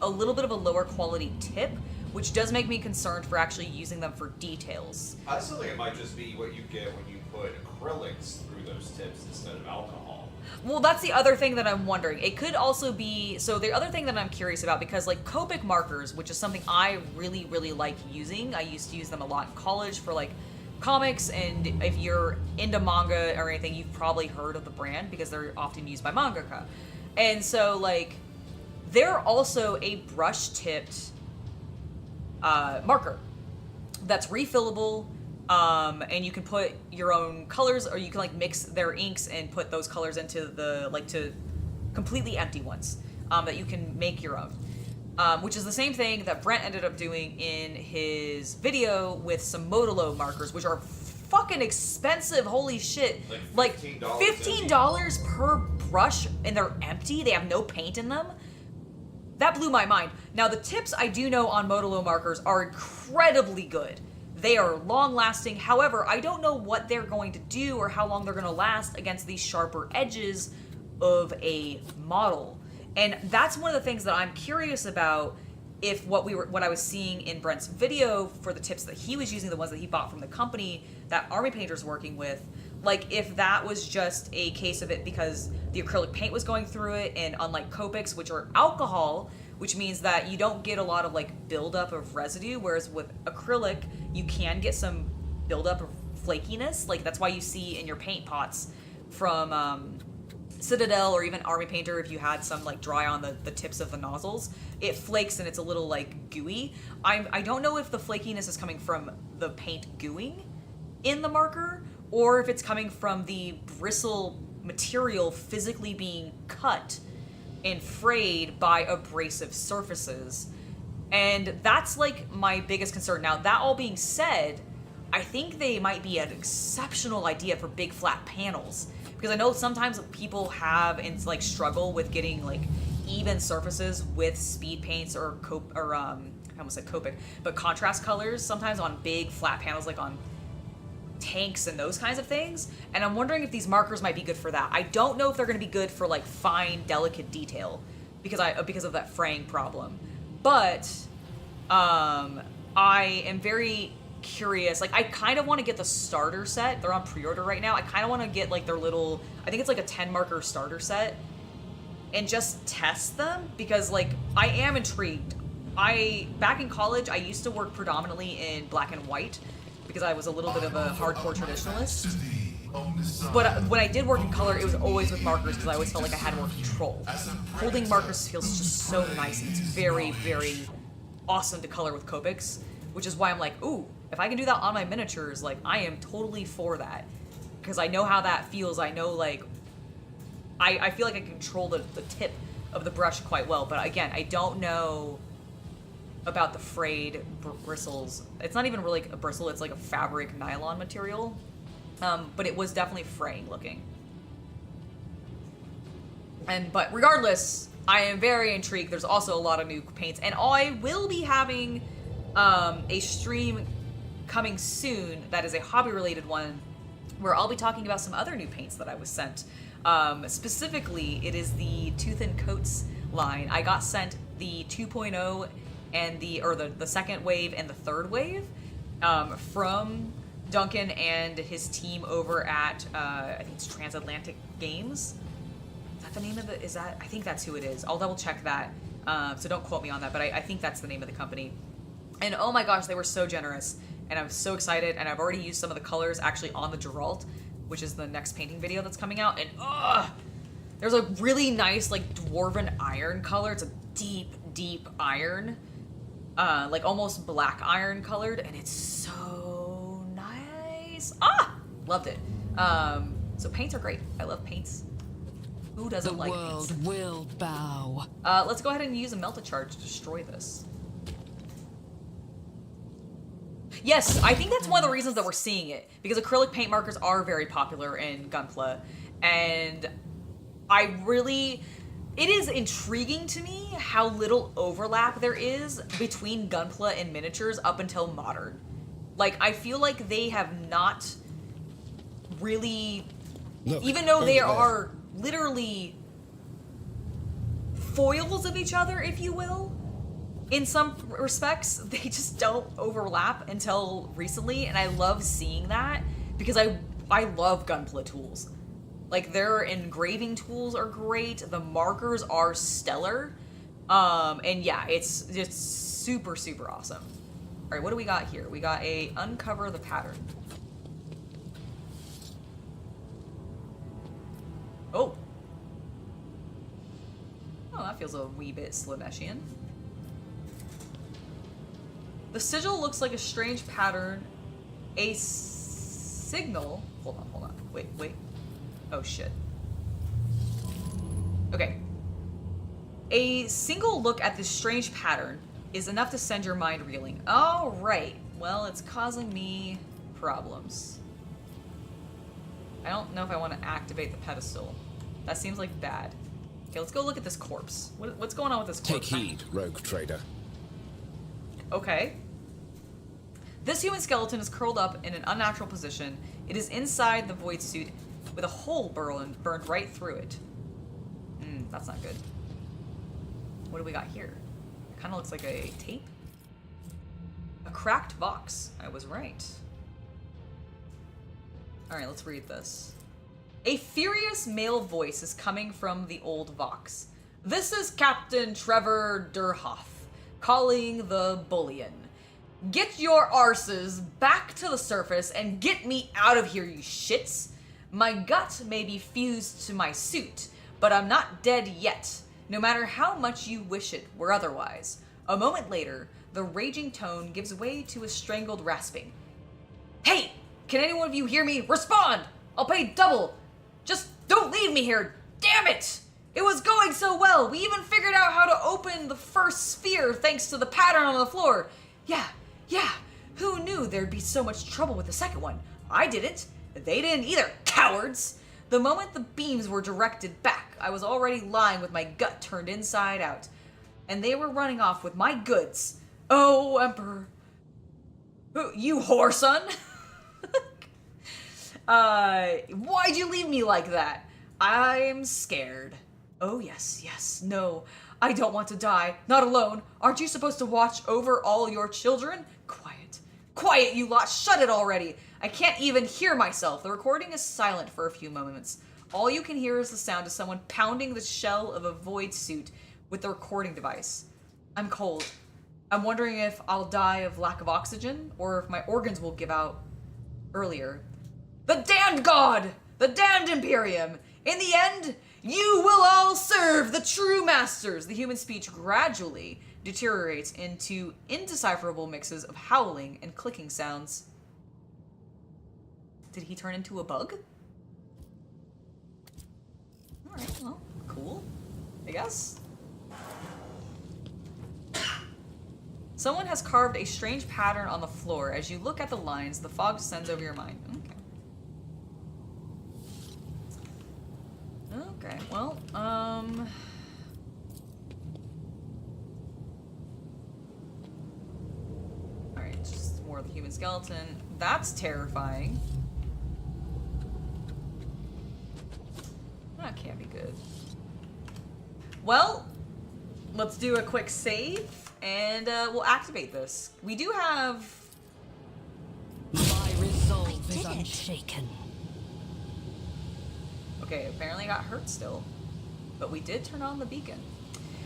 a little bit of a lower quality tip, which does make me concerned for actually using them for details. I still think it might just be what you get when you put acrylics through those tips instead of alcohol. Well, that's the other thing that I'm wondering. It could also be, so the other thing that I'm curious about, because like Copic markers, which is something I really, really like using. I used to use them a lot in college for like comics, and if you're into manga or anything, you've probably heard of the brand because they're often used by mangaka. And so like, they're also a brush-tipped marker that's refillable, and you can put your own colors, or you can like mix their inks and put those colors into the like to completely empty ones that you can make your own, which is the same thing that Brent ended up doing in his video with some Modelo markers, which are fucking expensive. Holy shit! Like $15 per brush, and they're empty. They have no paint in them. That blew my mind. Now, the tips I do know on Modelo markers are incredibly good. They are long-lasting. However, I don't know what they're going to do or how long they're going to last against these sharper edges of a model. And that's one of the things that I'm curious about, if what I was seeing in Brent's video for the tips that he was using, the ones that he bought from the company that Army Painter's working with, like if that was just a case of it because the acrylic paint was going through it, and unlike Copics, which are alcohol, which means that you don't get a lot of like buildup of residue, whereas with acrylic, you can get some buildup of flakiness. Like that's why you see in your paint pots from Citadel or even Army Painter, if you had some like dry on the tips of the nozzles, it flakes and it's a little like gooey. I don't know if the flakiness is coming from the paint gooing in the marker, or if it's coming from the bristle material physically being cut and frayed by abrasive surfaces. And that's like my biggest concern. Now, that all being said, I think they might be an exceptional idea for big flat panels, because I know sometimes people have and like struggle with getting like even surfaces with speed paints or I almost said Copic, but contrast colors sometimes on big flat panels, like on tanks and those kinds of things. And I'm wondering if these markers might be good for that. I don't know if they're going to be good for like fine, delicate detail because of that fraying problem. But I am very curious. Like I kind of want to get the starter set. They're on pre-order right now. I kind of want to get like their little, I think it's like a 10 marker starter set, and just test them, because like I am intrigued. Back in college, I used to work predominantly in black and white because I was a little bit of a hardcore traditionalist. But when I did work in color, it was always with markers because I always felt like I had more control. Holding markers feels just so nice, and it's very, very awesome to color with Copics, which is why I'm like, ooh, if I can do that on my miniatures, like I am totally for that, because I know how that feels. I know like I feel like I control the tip of the brush quite well, but again, I don't know about the frayed bristles. It's not even really a bristle, it's like a fabric nylon material. But it was definitely fraying looking. But regardless, I am very intrigued. There's also a lot of new paints, and I will be having a stream coming soon that is a hobby related one, where I'll be talking about some other new paints that I was sent. Specifically, it is the Tooth and Coats line. I got sent the 2.0 and the second wave and the third wave from Duncan and his team over at I think it's Transatlantic Games. Is that the name of it? I think that's who it is. I'll double check that. So don't quote me on that, but I think that's the name of the company. And oh my gosh, they were so generous. and I'm so excited, and I've already used some of the colors actually on the Geralt, which is the next painting video that's coming out, and there's a really nice like dwarven iron color. It's a deep iron, like almost black iron colored, and it's so nice. Loved it. So paints are great. I love paints. Who doesn't like paints? The world will bow. Let's go ahead and use a melta charge to destroy this. Yes, I think that's one of the reasons that we're seeing it, because acrylic paint markers are very popular in Gunpla, and it is intriguing to me how little overlap there is between Gunpla and miniatures up until modern. Like, I feel like they have not really, even though they are literally foils of each other, if you will, in some respects, they just don't overlap until recently, and I love seeing that because I love Gunpla tools. Like, their engraving tools are great, the markers are stellar, and yeah, it's just super, super awesome. All right, what do we got here? We got a uncover the pattern. Oh, that feels a wee bit Slaaneshian. The sigil looks like a strange pattern. A signal. Hold on. Wait. Oh, shit. Okay. A single look at this strange pattern is enough to send your mind reeling. All right. Well, it's causing me problems. I don't know if I want to activate the pedestal. That seems like bad. Okay, let's go look at this corpse. What's going on with this corpse? Take heed, rogue trader. Okay. This human skeleton is curled up in an unnatural position. It is inside the void suit with a hole burned right through it. That's not good. What do we got here? It kind of looks like a tape. A cracked vox. I was right. All right, let's read this. A furious male voice is coming from the old vox. This is Captain Trevor Durhoff, calling the bullion. Get your arses back to the surface and get me out of here, you shits. My gut may be fused to my suit, but I'm not dead yet, no matter how much you wish it were otherwise. A moment later, the raging tone gives way to a strangled rasping. Hey, can any one of you hear me? Respond! I'll pay double! Just don't leave me here! Damn it! It was going so well! We even figured out how to open the first sphere thanks to the pattern on the floor! Yeah. Who knew there'd be so much trouble with the second one? I didn't. They didn't either, cowards! The moment the beams were directed back, I was already lying with my gut turned inside out. And they were running off with my goods. Oh, Emperor. You whore, son! Why'd you leave me like that? I'm scared. Oh, yes, no. I don't want to die. Not alone. Aren't you supposed to watch over all your children? Quiet, you lot. Shut it already. I can't even hear myself. The recording is silent for a few moments. All you can hear is the sound of someone pounding the shell of a void suit with the recording device. I'm cold. I'm wondering if I'll die of lack of oxygen, or if my organs will give out earlier. The damned god! The damned Imperium! In the end, you will all serve the true masters! The human speech gradually deteriorates into indecipherable mixes of howling and clicking sounds. Did he turn into a bug? Alright, well, cool. I guess. Someone has carved a strange pattern on the floor. As you look at the lines, the fog descends over your mind. Okay, well, alright, just more of the human skeleton. That's terrifying. That can't be good. Well, let's do a quick save, and we'll activate this. We do have... My resolve is unshaken. Okay, apparently I got hurt still. But we did turn on the beacon.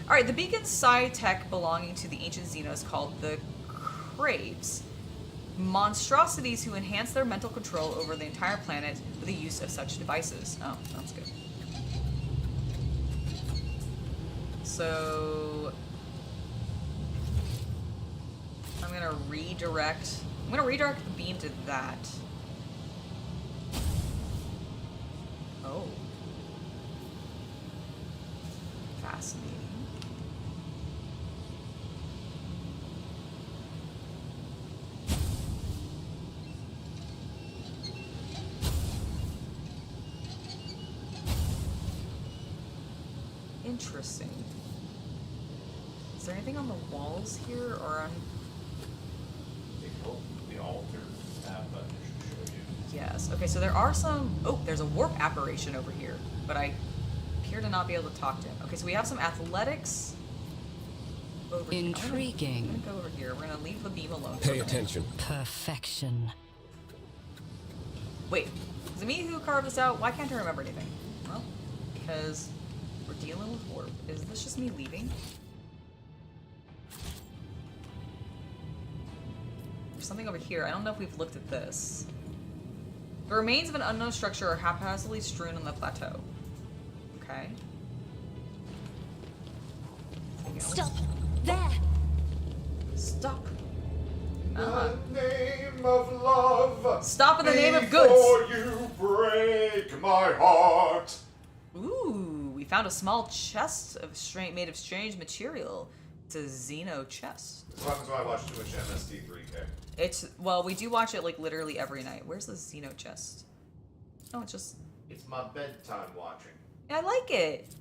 Alright, the beacon's psi tech belonging to the ancient Xenos called the Craves. monstrosities who enhance their mental control over the entire planet with the use of such devices. Oh, that's good. So I'm gonna redirect the beam to that. Oh. Fascinating. Interesting. Is there anything on the walls here, or on... The altar tab button should show you. Yes. Okay, so there are some... Oh, there's a warp apparition over here, but I appear to not be able to talk to him. Okay, so we have some athletics over here. Intriguing. I'm gonna go over here. We're gonna leave the beam alone. Pay attention. Perfection. Wait, is it me who carved this out? Why can't I remember anything? Well, because we're dealing with warp. Is this just me leaving? There's something over here. I don't know if we've looked at this. The remains of an unknown structure are haphazardly strewn on the plateau. Okay. Stop! There! Stop. The name of love. Stop in the name of goods. Before you break my heart. Ooh, we found a small chest of made of strange material. It's a Xeno chest. What happens when I watch too much MST3K? It's, well, we do watch it like literally every night. Where's the Xeno chest? Oh, it's just... It's my bedtime watching. I like it.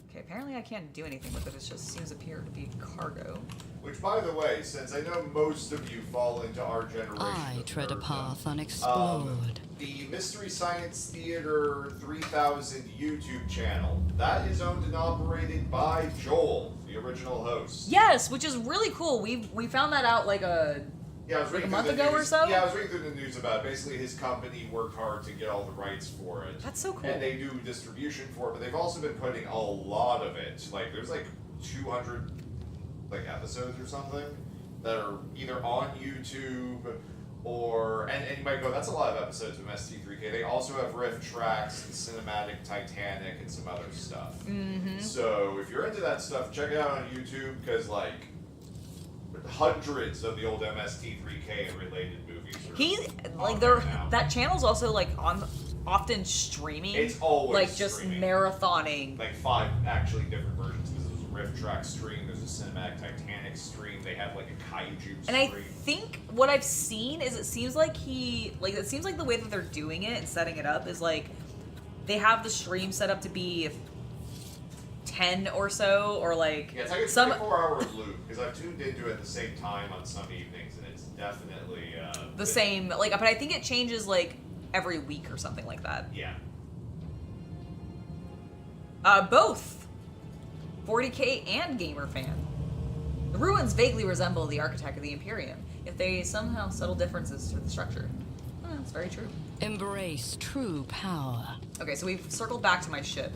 Okay, apparently I can't do anything with it. It just seems to appear to be cargo. Which, by the way, since I know most of you fall into our generation, I of tread a nerddom, path unexplored. the Mystery Science Theater 3000 YouTube channel, that is owned and operated by Joel, the original host. Yes, which is really cool. We found that out like a Yeah, I was reading a month through the ago or news. so? Yeah, I was reading through the news about it. Basically, his company worked hard to get all the rights for it. That's so cool. And they do distribution for it, but they've also been putting a lot of it. Like, there's like 200 like episodes or something that are either on YouTube or and you might go, that's a lot of episodes of MST3K. They also have riff tracks and cinematic Titanic and some other stuff. Mm-hmm. So if you're into that stuff, check it out on YouTube because like hundreds of the old MST3K and related movies are He on like there they're now. that channel's also like often streaming. It's always like just streaming. marathoning. Like 5 actually different versions because there's a riff track stream, there's a cinematic Titanic stream, they have like a kaiju stream. And I think what I've seen is it seems like the way that they're doing it and setting it up is like they have the stream set up to be 10 or so, or like Yeah, it's like a some 24-hour loop because I've tuned into it at the same time on some evenings, and it's definitely the same. Like, but I think it changes like every week or something like that. Yeah. Both 40k and gamer fan. The ruins vaguely resemble the architect of the Imperium, if they somehow subtle differences to the structure. That's very true. Embrace true power. Okay, so we've circled back to my ship.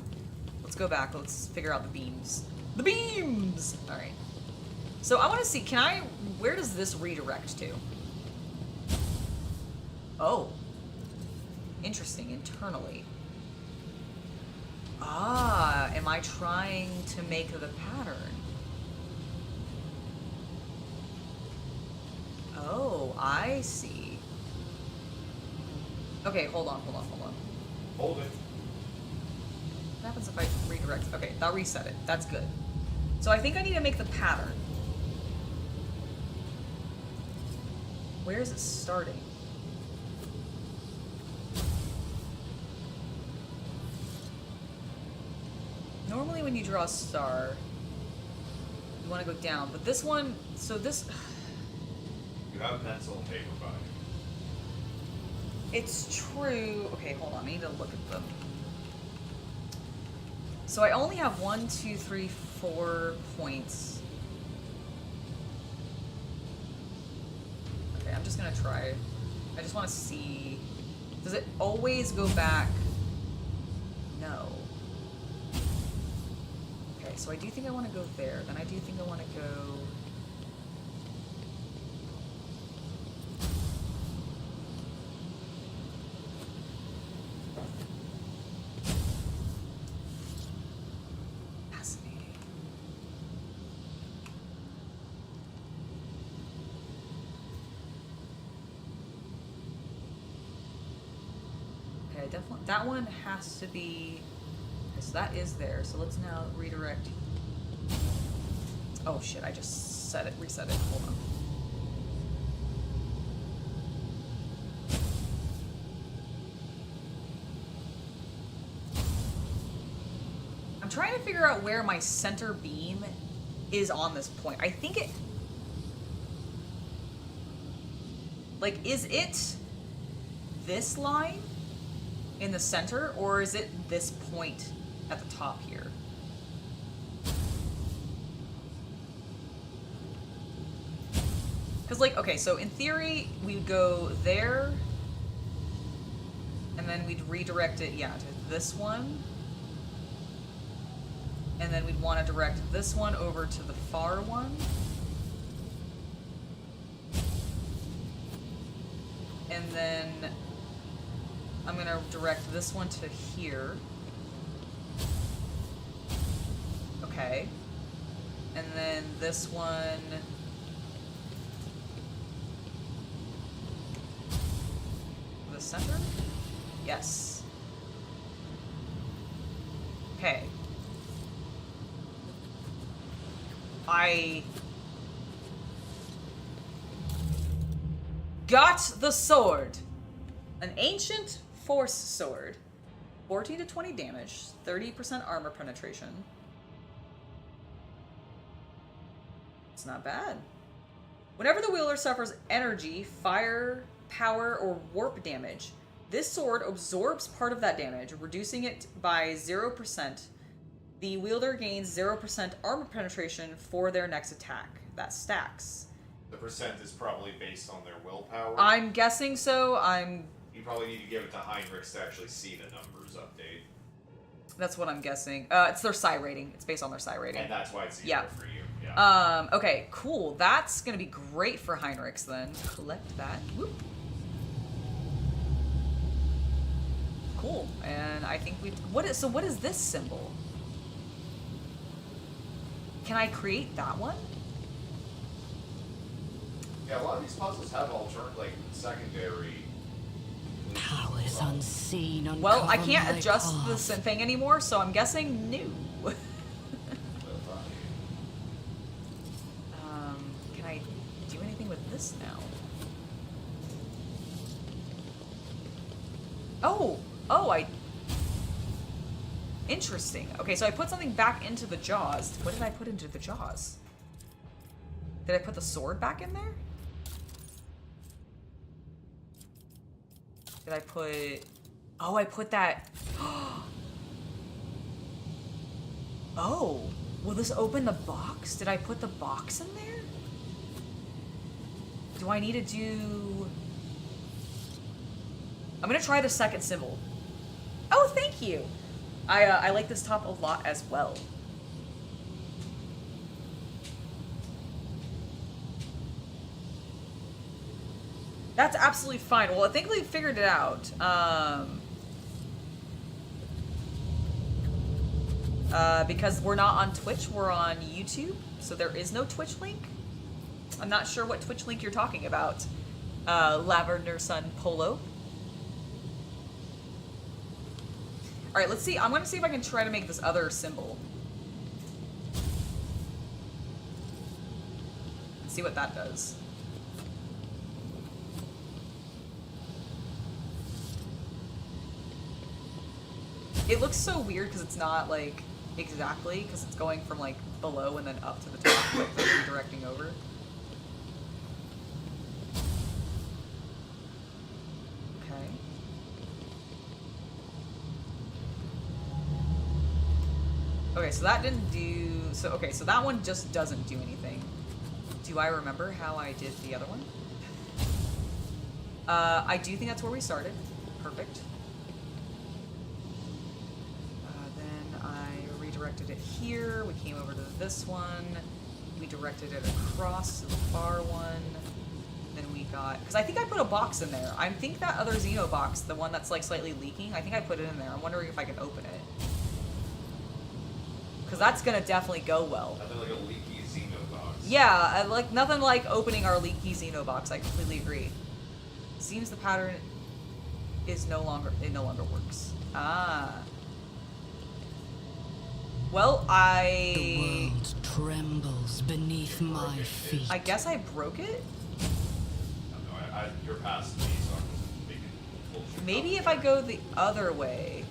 Let's go back. Let's figure out the beams. The beams! Alright. So I want to see, where does this redirect to? Oh. Interesting, internally. Ah, am I trying to make the pattern? Oh, I see. Okay, hold on. Hold it. What happens if I redirect? Okay, that reset it. That's good. So I think I need to make the pattern. Where is it starting? Normally when you draw a star, you want to go down, but this one, so this... You have pencil and paper by you. It's true. Okay, hold on. I need to look at them. So I only have 1, 2, 3, 4 points. Okay, I'm just gonna try. I just want to see. Does it always go back? No. Okay, so I do think I want to go there. Then I do think I want to go... Fascinating. Okay, definitely. That one has to be... So that is there. So let's now redirect. Oh shit, I just reset it. Hold on. I'm trying to figure out where my center beam is on this point. I think it... Like, is it this line in the center, or is it this point at the top here? Because, like, okay, so in theory, we would go there, and then we'd redirect it, yeah, to this one. And then we'd want to direct this one over to the far one. And then I'm going to direct this one to here. Okay. And then this one... The center? Yes. Okay. I... got the sword. An ancient force sword. 14 to 20 damage, 30% armor penetration. It's not bad. Whenever the wielder suffers energy, fire, power, or warp damage, this sword absorbs part of that damage, reducing it by 0%. The wielder gains 0% armor penetration for their next attack. That stacks. The percent is probably based on their willpower. I'm guessing so. You probably need to give it to Heinrichs to actually see the numbers update. That's what I'm guessing. It's their psi rating. It's based on their psi rating. And that's why it's 0 Yeah. for you. Yeah. Okay, cool. That's gonna be great for Heinrichs then. Collect that. Whoop. Cool. And I think what is this symbol? Can I create that one? Yeah, a lot of these puzzles have secondary... Powers unseen. Well, I can't adjust this thing anymore, so I'm guessing new. Can I do anything with this now? Interesting. Okay, so I put something back into the jaws. What did I put into the jaws? Did I put the sword back in there? Did I put... Oh, I put that... Oh, will this open the box? Did I put the box in there? Do I need to do... I'm gonna try the second symbol. Oh, thank you! I like this top a lot as well. That's absolutely fine. Well, I think we figured it out. Because we're not on Twitch, we're on YouTube, so there is no Twitch link. I'm not sure what Twitch link you're talking about, Lavender Sun Polo. All right, let's see. I'm going to see if I can try to make this other symbol. Let's see what that does. It looks so weird because it's not like exactly, because it's going from like below and then up to the top, like redirecting over. Okay. Okay, so that didn't do... So, okay, so that one just doesn't do anything. Do I remember how I did the other one? I do think that's where we started. Perfect. Then I redirect directed it here. We came over to this one. We directed it across to the far one. Then we got... Because I think I put a box in there. I think that other Xeno box, the one that's like slightly leaking, I think I put it in there. I'm wondering if I can open it. Because that's going to definitely go well. Nothing like a leaky Xeno box. Yeah, like nothing like opening our leaky Xeno box. I completely agree. Seems the pattern is no longer works. Ah. Well, The world trembles beneath my feet. I guess I broke it? No, you're past me, so I'm just making bullshit. Maybe if I go the other way.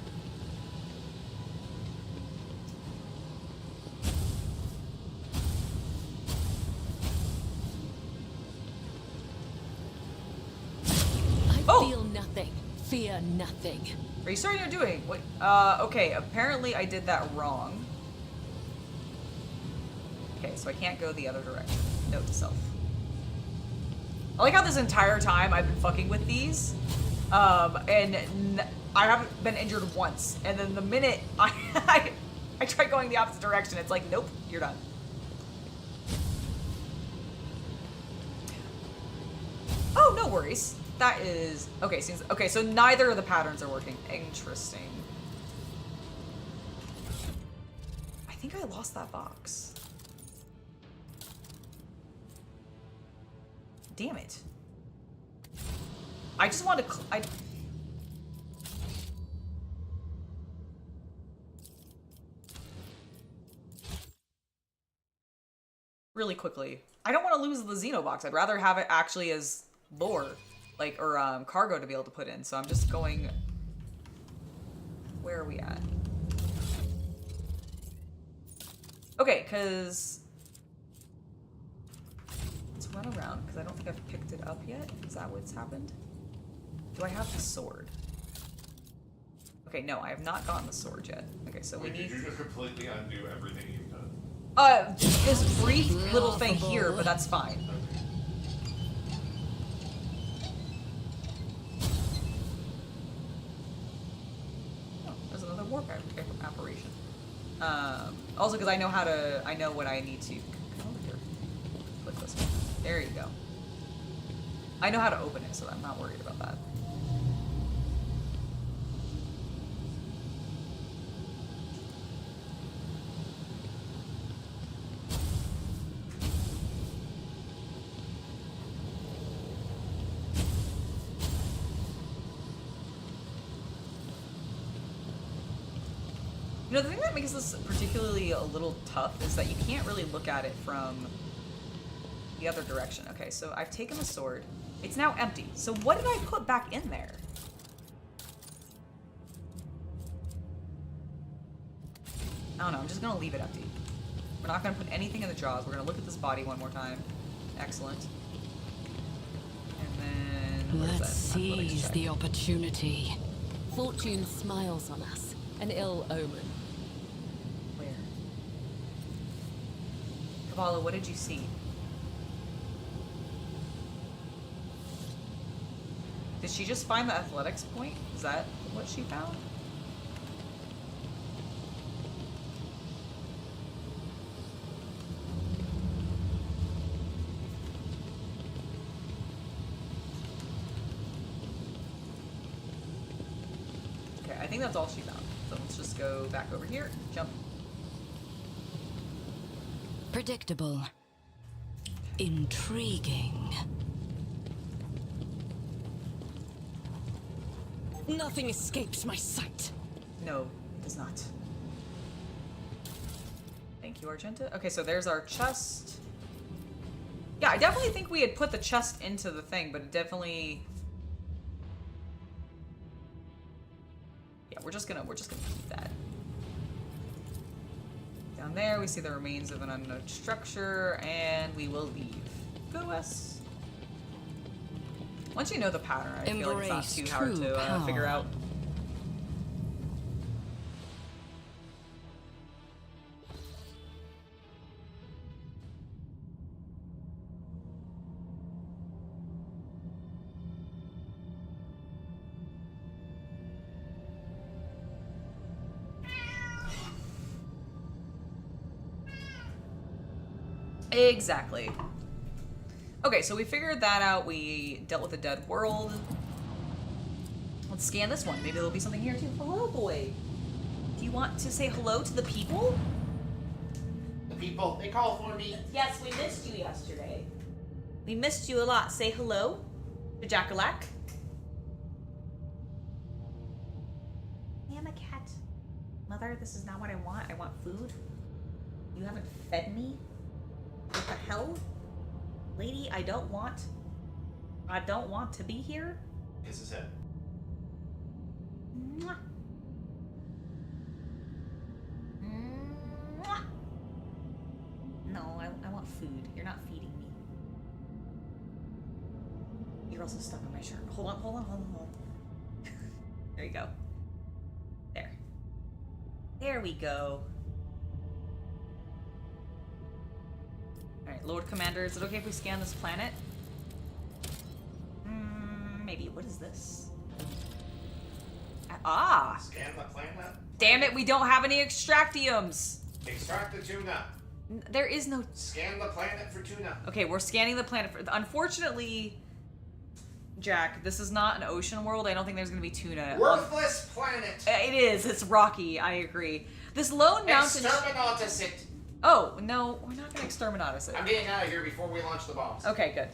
I feel nothing. Fear nothing. Are you starting or doing? Wait, okay, apparently I did that wrong. Okay, so I can't go the other direction. Note to self. I like how this entire time I've been fucking with these, and I haven't been injured once. And then the minute I try going the opposite direction, it's like, nope, you're done. Oh, no worries. That is okay. Seems okay. So neither of the patterns are working. Interesting. I think I lost that box. Damn it. I just want to... Really quickly. I don't want to lose the Xeno box. I'd rather have it actually as lore, like, or cargo to be able to put in. So I'm just going... Where are we at? Okay, because... Let's run around, because I don't think I've picked it up yet. Is that what's happened? Do I have the sword? Okay, no, I have not gotten the sword yet. Okay, so we need... Did you just completely undo everything you've done? This brief little thing here, but that's fine. Oh, there's another warp apparition. Also, because I know what I need to... Come over here. Click this one. There you go. I know how to open it, so I'm not worried about that. You know, the thing that makes this particularly a little tough is that you can't really look at it from the other direction. Okay, so I've taken the sword. It's now empty. So what did I put back in there? I don't know. I'm just going to leave it empty. We're not going to put anything in the jaws. We're going to look at this body one more time. Excellent. And then... Let's seize the opportunity. Fortune smiles on us. An ill omen. Where? Cavallo, what did you see? Did she just find the athletics point? Is that what she found? Okay, I think that's all she found. So let's just go back over here. Jump. Predictable. Intriguing. Nothing escapes my sight. No, it does not. Thank you, Argenta. Okay, so there's our chest. Yeah, I definitely think we had put the chest into the thing, but it definitely... Yeah, we're just gonna keep that. Down there, we see the remains of an unknown structure, and we will leave. Go west. Once you know the pattern, I feel like it's not too hard to figure out. Exactly. Okay, so we figured that out. We dealt with a dead world. Let's scan this one. Maybe there'll be something here too. Hello, boy. Do you want to say hello to the people? The people, they call for me. Yes, we missed you yesterday. We missed you a lot. Say hello to Jack-a-lack. I am a cat. Mother, this is not what I want. I want food. You haven't fed me? What the hell? Lady, I don't want to be here. Kiss his head. Mwah. Mwah. No, I want food. You're not feeding me. You're also stuck on my shirt. Hold on. There you go. There. There we go. Alright, Lord Commander, is it okay if we scan this planet? Maybe. What is this? Ah! Scan the planet. Damn it, we don't have any extractiums! Extract the tuna. There is no... Scan the planet for tuna. Okay, we're scanning the planet for... Unfortunately, Jack, this is not an ocean world. I don't think there's going to be tuna. Worthless planet. It is. It's rocky. I agree. This lone mountain... Exterminatus it. Oh, no. We're not going to exterminatus it. I'm getting out of here before we launch the bombs. Okay, good.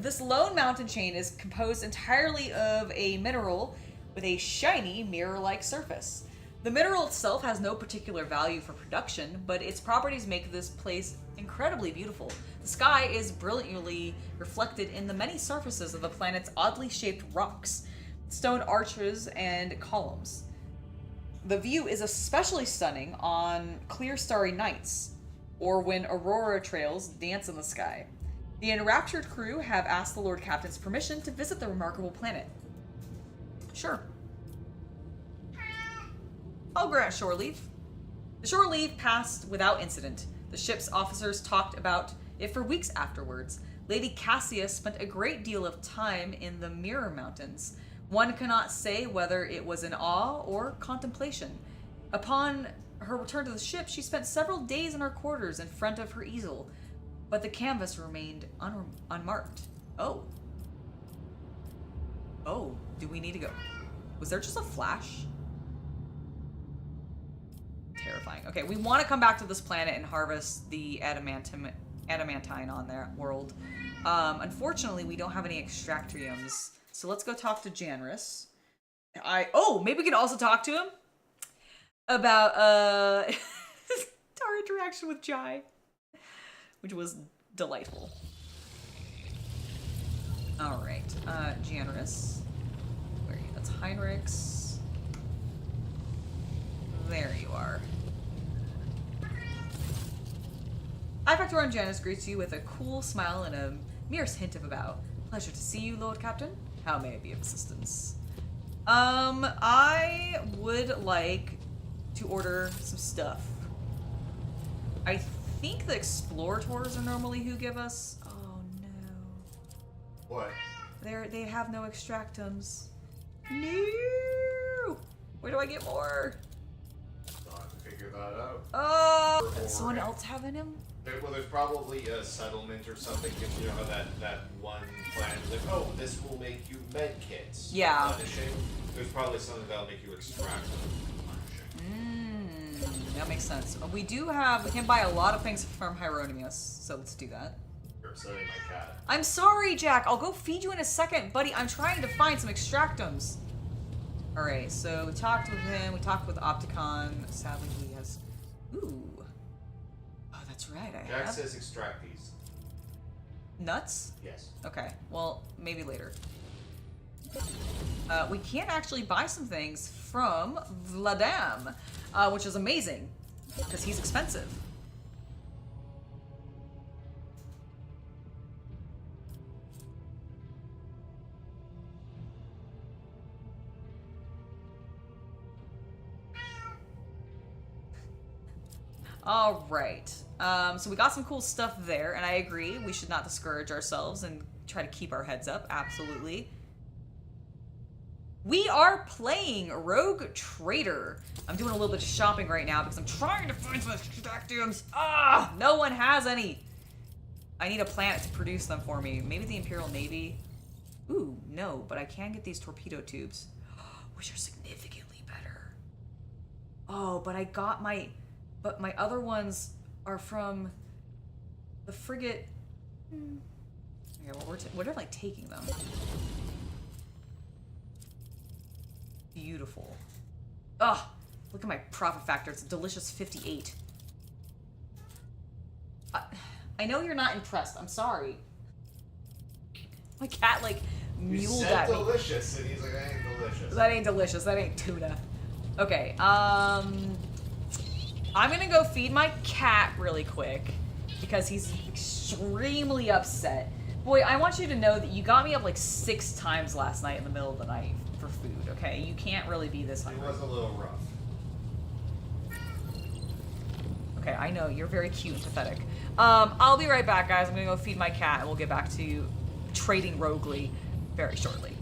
This lone mountain chain is composed entirely of a mineral with a shiny mirror-like surface. The mineral itself has no particular value for production, but its properties make this place incredibly beautiful. The sky is brilliantly reflected in the many surfaces of the planet's oddly shaped rocks, stone arches, and columns. The view is especially stunning on clear starry nights, or when aurora trails dance in the sky. The enraptured crew have asked the Lord Captain's permission to visit the remarkable planet. Sure. I'll grant shore leave. The shore leave passed without incident. The ship's officers talked about it for weeks afterwards. Lady Cassia spent a great deal of time in the Mirror Mountains. One cannot say whether it was in awe or contemplation. Upon her return to the ship, she spent several days in her quarters in front of her easel, but the canvas remained unmarked. Oh. Oh, do we need to go? Was there just a flash? Terrifying. Okay, we want to come back to this planet and harvest the adamantine on that world. Unfortunately, we don't have any extractriums. So let's go talk to Janris. Maybe we can also talk to him about our interaction with Jai, which was delightful. All right, Janris. Where are you? That's Heinrichs. There you are. Ifactoran Janus greets you with a cool smile and a merest hint of a bow. Pleasure to see you, Lord Captain. How may I be of assistance? I would like to order some stuff. I think the Explorators are normally who give us... Oh, no. What? They have no extractums. No! Where do I get more? I'll have to figure that out. Does someone else have in him? Well, there's probably a settlement or something. You know how that one plan is like, oh, this will make you med kits. Yeah. Punishing. There's probably something that'll make you extract punishing. That makes sense. We can buy a lot of things from Hieronymus, so let's do that. You're upsetting my cat. I'm sorry, Jack. I'll go feed you in a second, buddy. I'm trying to find some extractums. Alright, so we talked with him. We talked with Opticon. Sadly, he has... Ooh. Oh, that's right. Jack says extract these. Nuts? Yes. Okay. Well, maybe later. We can actually buy some things from Vladam, which is amazing, because he's expensive. All right. So we got some cool stuff there, and I agree. We should not discourage ourselves and try to keep our heads up. Absolutely. We are playing Rogue Trader. I'm doing a little bit of shopping right now because I'm trying to find some extractiums. Ah, no one has any. I need a planet to produce them for me. Maybe the Imperial Navy. Ooh, no, but I can get these torpedo tubes, which are significantly better. Oh, but I got my other ones are from the frigate. Okay, well, we're definitely taking them. Beautiful. Ugh, look at my profit factor. It's a delicious 58. I know you're not impressed. I'm sorry. My cat, like, muled at me. delicious, and he's like, that ain't delicious. That ain't delicious. That ain't tuna. Okay, I'm gonna go feed my cat really quick because he's extremely upset. Boy, I want you to know that you got me up like 6 times last night in the middle of the night for food, okay? You can't really be this hungry. It was a little rough. Okay, I know. You're very cute and pathetic. I'll be right back, guys. I'm gonna go feed my cat and we'll get back to trading roguely very shortly.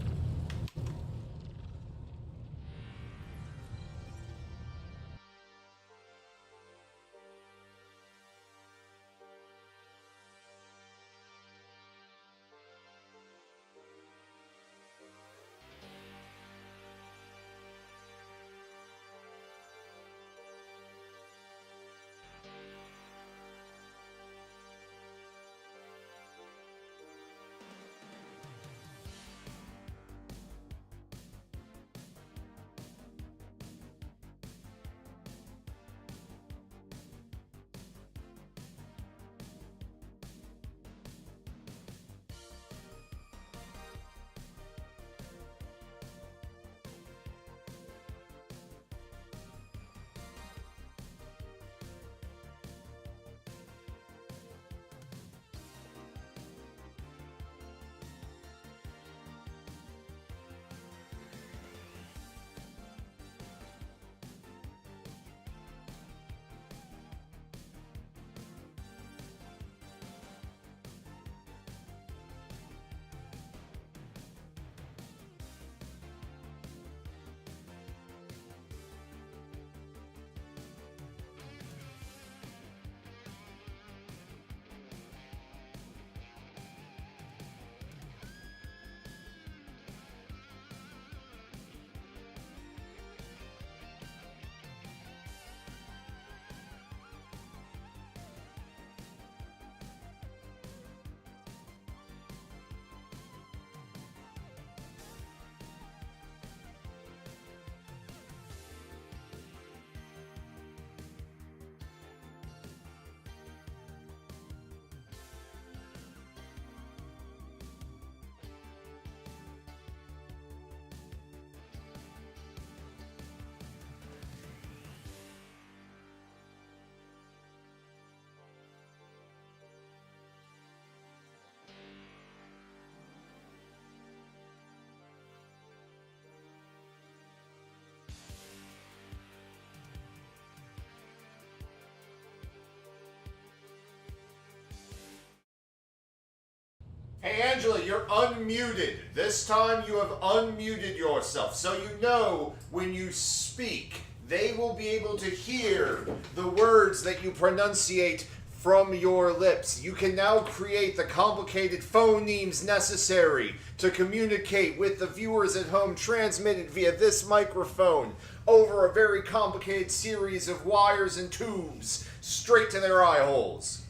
Hey Angela, you're unmuted. This time you have unmuted yourself, so you know when you speak, they will be able to hear the words that you pronunciate from your lips. You can now create the complicated phonemes necessary to communicate with the viewers at home, transmitted via this microphone over a very complicated series of wires and tubes straight to their eye holes.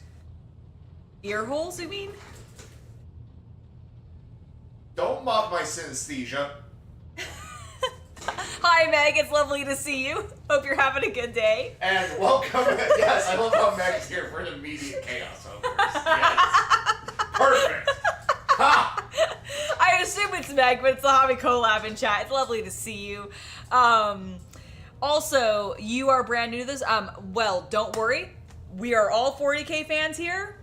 Ear holes, you mean? Don't mock my synesthesia. Hi, Meg. It's lovely to see you. Hope you're having a good day. And welcome. Yes, I love how Meg's here for an immediate chaos over. Yes. Perfect. Ha! I assume it's Meg, but it's the Hobby Collab in chat. It's lovely to see you. Also, you are brand new to this. Well, don't worry. We are all 40k fans here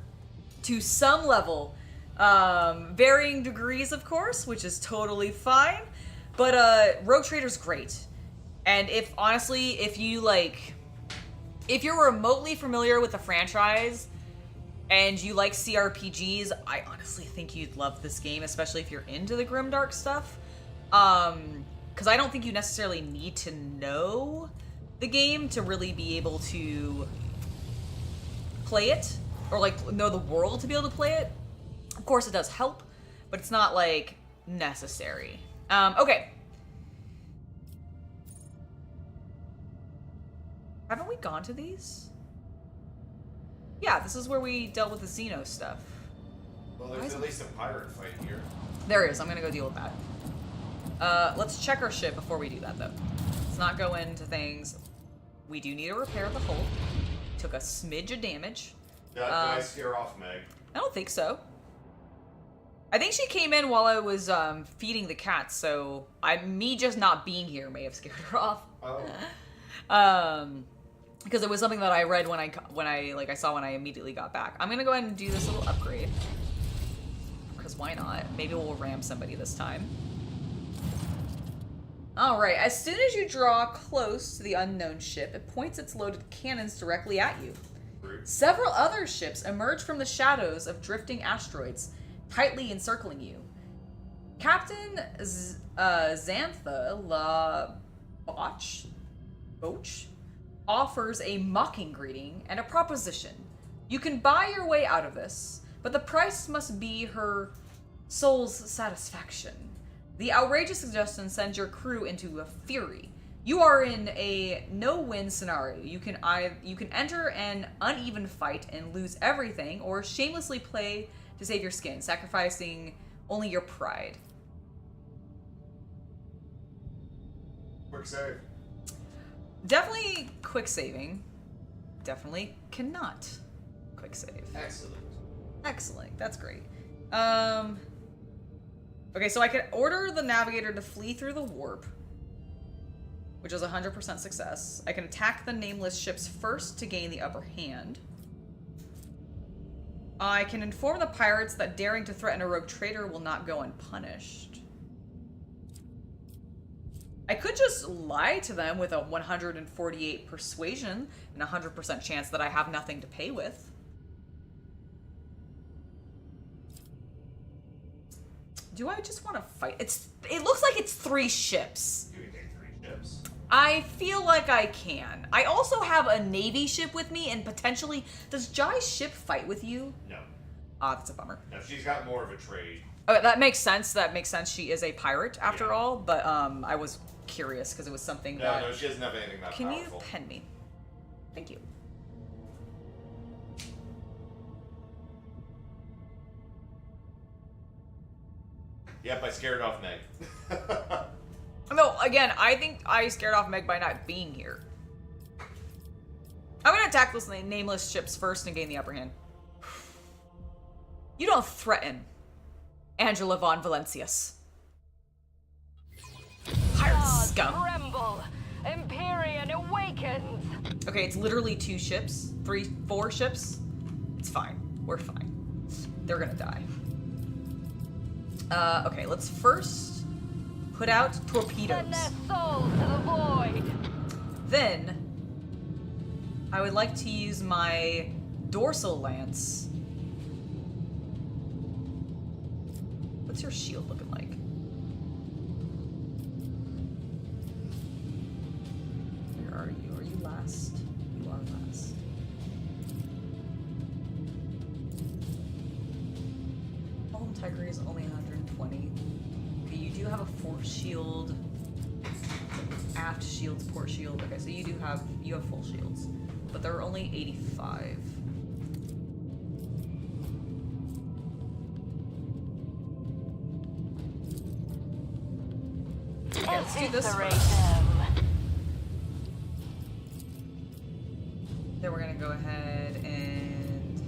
to some level. Varying degrees, of course, which is totally fine. But Rogue Trader's great. And if you're remotely familiar with the franchise and you like CRPGs, I honestly think you'd love this game, especially if you're into the grimdark stuff. because I don't think you necessarily need to know the game to really be able to play it, or like know the world to be able to play it. Of course it does help, but it's not like necessary. Okay. Haven't we gone to these? Yeah, this is where we dealt with the Xeno stuff. Well, there's at least a pirate fight here. There is. I'm gonna go deal with that. Let's check our ship before we do that, though. Let's not go into things. We do need to repair the hull. Took a smidge of damage. Did I scare off Meg? I don't think so. I think she came in while I was feeding the cats, so me just not being here may have scared her off. Oh. Because it was something that I read when I saw when I immediately got back. I'm gonna go ahead and do this little upgrade. Because why not? Maybe we'll ram somebody this time. Alright, as soon as you draw close to the unknown ship, it points its loaded cannons directly at you. Several other ships emerge from the shadows of drifting asteroids, tightly encircling you. Captain Xantha La Boch offers a mocking greeting and a proposition. You can buy your way out of this, but the price must be her soul's satisfaction. The outrageous suggestion sends your crew into a fury. You are in a no-win scenario. You can enter an uneven fight and lose everything, or shamelessly play to save your skin, sacrificing only your pride. Quick save. Definitely quick saving. Definitely cannot quick save. Excellent. Excellent. That's great. Okay, so I can order the navigator to flee through the warp, which is 100% success. I can attack the nameless ships first to gain the upper hand. I can inform the pirates that daring to threaten a rogue trader will not go unpunished. I could just lie to them with a 148 persuasion and a 100% chance that I have nothing to pay with. Do I just want to fight? It looks like it's 3 ships. You can take 3 ships. I feel like I can. I also have a Navy ship with me, and potentially... Does Jai's ship fight with you? No. Ah, that's a bummer. No, she's got more of a trade. Oh, that makes sense. That makes sense. She is a pirate, after all. But I was curious, because it was something that... No, she doesn't have anything that Can powerful. you pen me? Thank you. Yep, I scared off Meg. No, again, I think I scared off Meg by not being here. I'm gonna attack those nameless ships first and gain the upper hand. You don't threaten Angela von Valencius. Pirate scum. Tremble! Empyrean awakens! Okay, it's literally 2 ships. 4 ships. It's fine. We're fine. They're gonna die. Okay, let's first put out torpedoes. Send their souls to the void! Then, I would like to use my dorsal lance. What's your shield looking like? Where are you? Are you last? You are last. Home Tiger is only 120. Okay, you do have a force shield. Aft shields, port shield. Okay, so you have full shields, but they're only 85. Okay, let's do this first. Then we're gonna go ahead and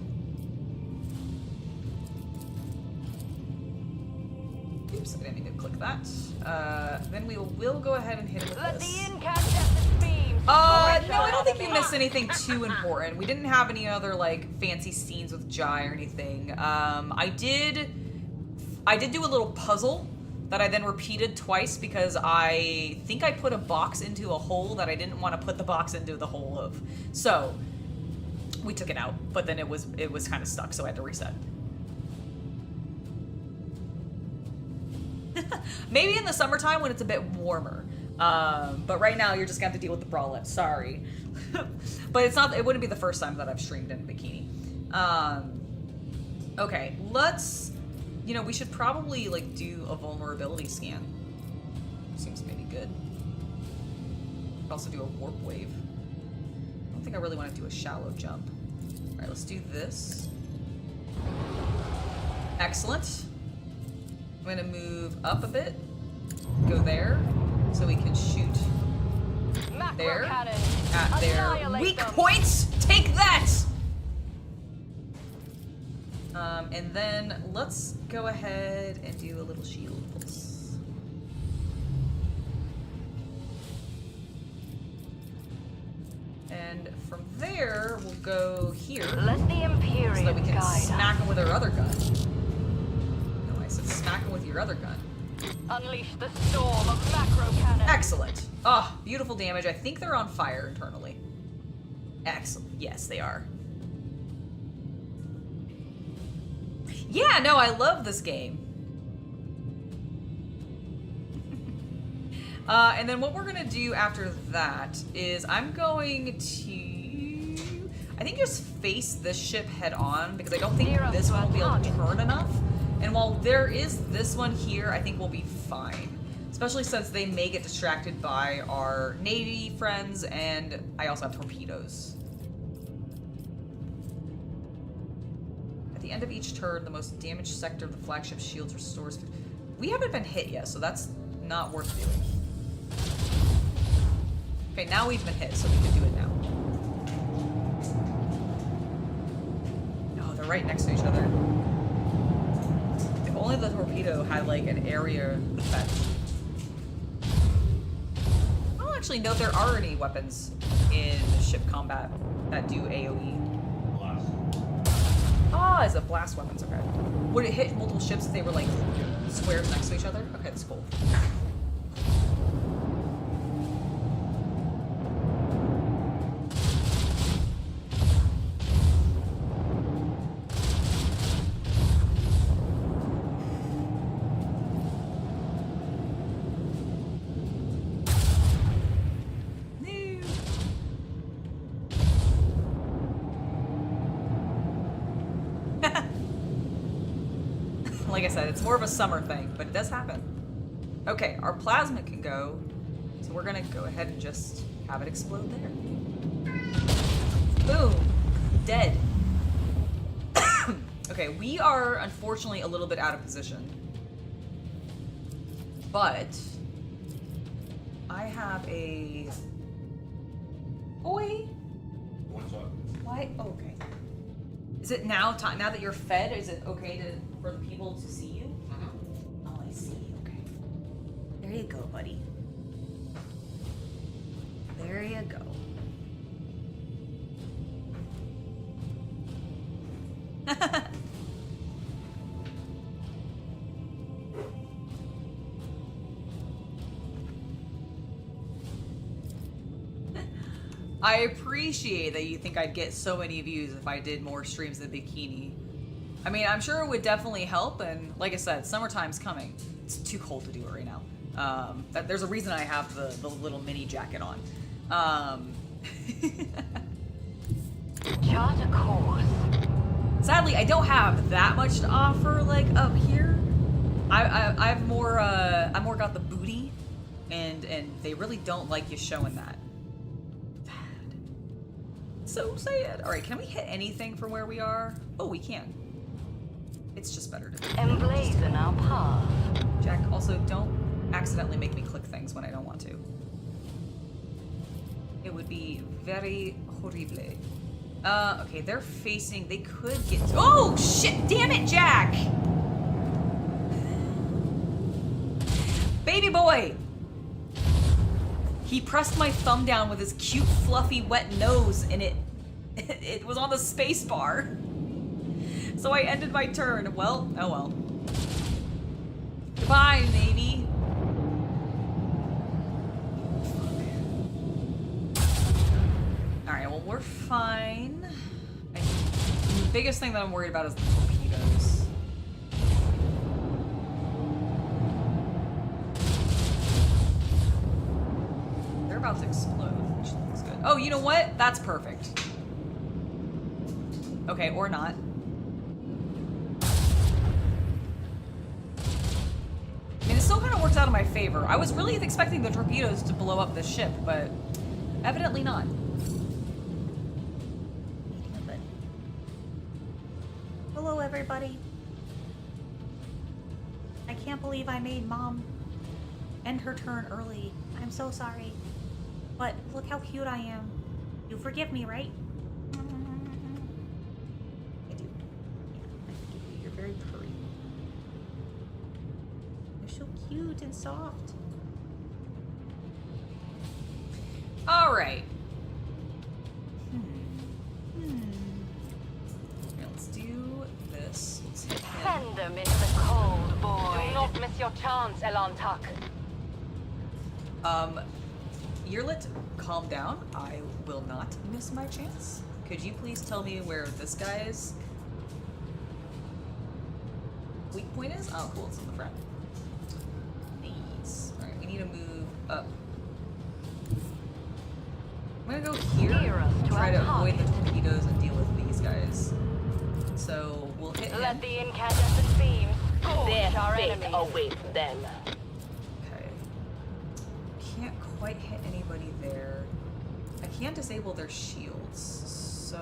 oops, I didn't mean to click that. Then we'll go ahead and hit it with Let this. the incandescent beams No, I don't think you missed anything too important. We didn't have any other like fancy scenes with Jai or anything. I did do a little puzzle that I then repeated twice because I think I put a box into a hole that I didn't want to put the box into the hole of. So we took it out, but then it was kind of stuck, so I had to reset. Maybe in the summertime when it's a bit warmer. But right now you're just gonna have to deal with the bralette. Sorry. But it wouldn't be the first time that I've streamed in a bikini. Okay, let's, we should probably like do a vulnerability scan. Seems maybe good. Could also do a warp wave. I don't think I really want to do a shallow jump. All right, let's do this. Excellent. I'm gonna move up a bit. Go there, so we can shoot there at their weak points. Take that. And then let's go ahead and do a little shield pulse. And from there, we'll go here. Let the Imperium so that we can guide smack him with our other gun. No, I said smack him with your other gun. Unleash the storm of macro cannon. Excellent. Oh, beautiful damage. I think they're on fire internally. Excellent. Yes, they are. Yeah, no, I love this game. And then what we're gonna do after that is I'm going to, I think, just face this ship head on because I don't think this one will be able to turn enough. And while there is this one here, I think we'll be fine. Especially since they may get distracted by our Navy friends, and I also have torpedoes. At the end of each turn, the most damaged sector of the flagship shields restores. We haven't been hit yet, so that's not worth doing. Okay, now we've been hit, so we can do it now. Oh, they're right next to each other. If only the torpedo had like an area effect. I don't actually know if there are any weapons in ship combat that do AoE. Ah, is it blast weapons? Okay. Would it hit multiple ships if they were like squares next to each other? Okay, that's cool. Like I said, it's more of a summer thing, but it does happen. Okay, our plasma can go, so we're gonna go ahead and just have it explode there. Boom. Dead. Okay, we are unfortunately a little bit out of position. But I have a... Oi! What's up? Why? Oh, okay. Is it now time? Now that you're fed, is it okay for the people to see you? Oh, I see. Okay. There you go, buddy. There you go. I appreciate that you think I'd get so many views if I did more streams in bikini. I mean, I'm sure it would definitely help, and like I said, summertime's coming. It's too cold to do it right now. There's a reason I have the little mini jacket on. Chart a course. Sadly, I don't have that much to offer, like, up here. I've more got the booty, and they really don't like you showing that. So sad. All right, can we hit anything from where we are? Oh, we can. It's just better to Emblazon our path. Jack, also don't accidentally make me click things when I don't want to. It would be very horrible. Okay, they're facing, they could get, oh shit, damn it, Jack! Baby boy! He pressed my thumb down with his cute, fluffy, wet nose, and it was on the space bar. So I ended my turn. Well, oh well. Goodbye, Navy. Alright, well, we're fine. The biggest thing that I'm worried about is the torpedoes. about to explode, which looks good. Oh, you know what? That's perfect. Okay, or not. I mean, it still kind of works out in my favor. I was really expecting the torpedoes to blow up the ship, but evidently not. Hello, everybody. I can't believe I made Mom end her turn early. I'm so sorry. But look how cute I am. You forgive me, right? I do. Yeah, I forgive you. You're very purry. You're so cute and soft. All right. Let's do this. Let's hit him. Send them into the cold void. Do not miss your chance, Elantuck. Yearlit, calm down. I will not miss my chance. Could you please tell me where this guy's weak point is? Oh, cool. It's in the front. Nice. All right, we need to move up. I'm gonna go here. Try to avoid the torpedoes and deal with these guys. So we'll hit him. Let the incandescent beams scorch our enemies. Await them. Okay. Can't quite hit anybody there. I can't disable their shields, so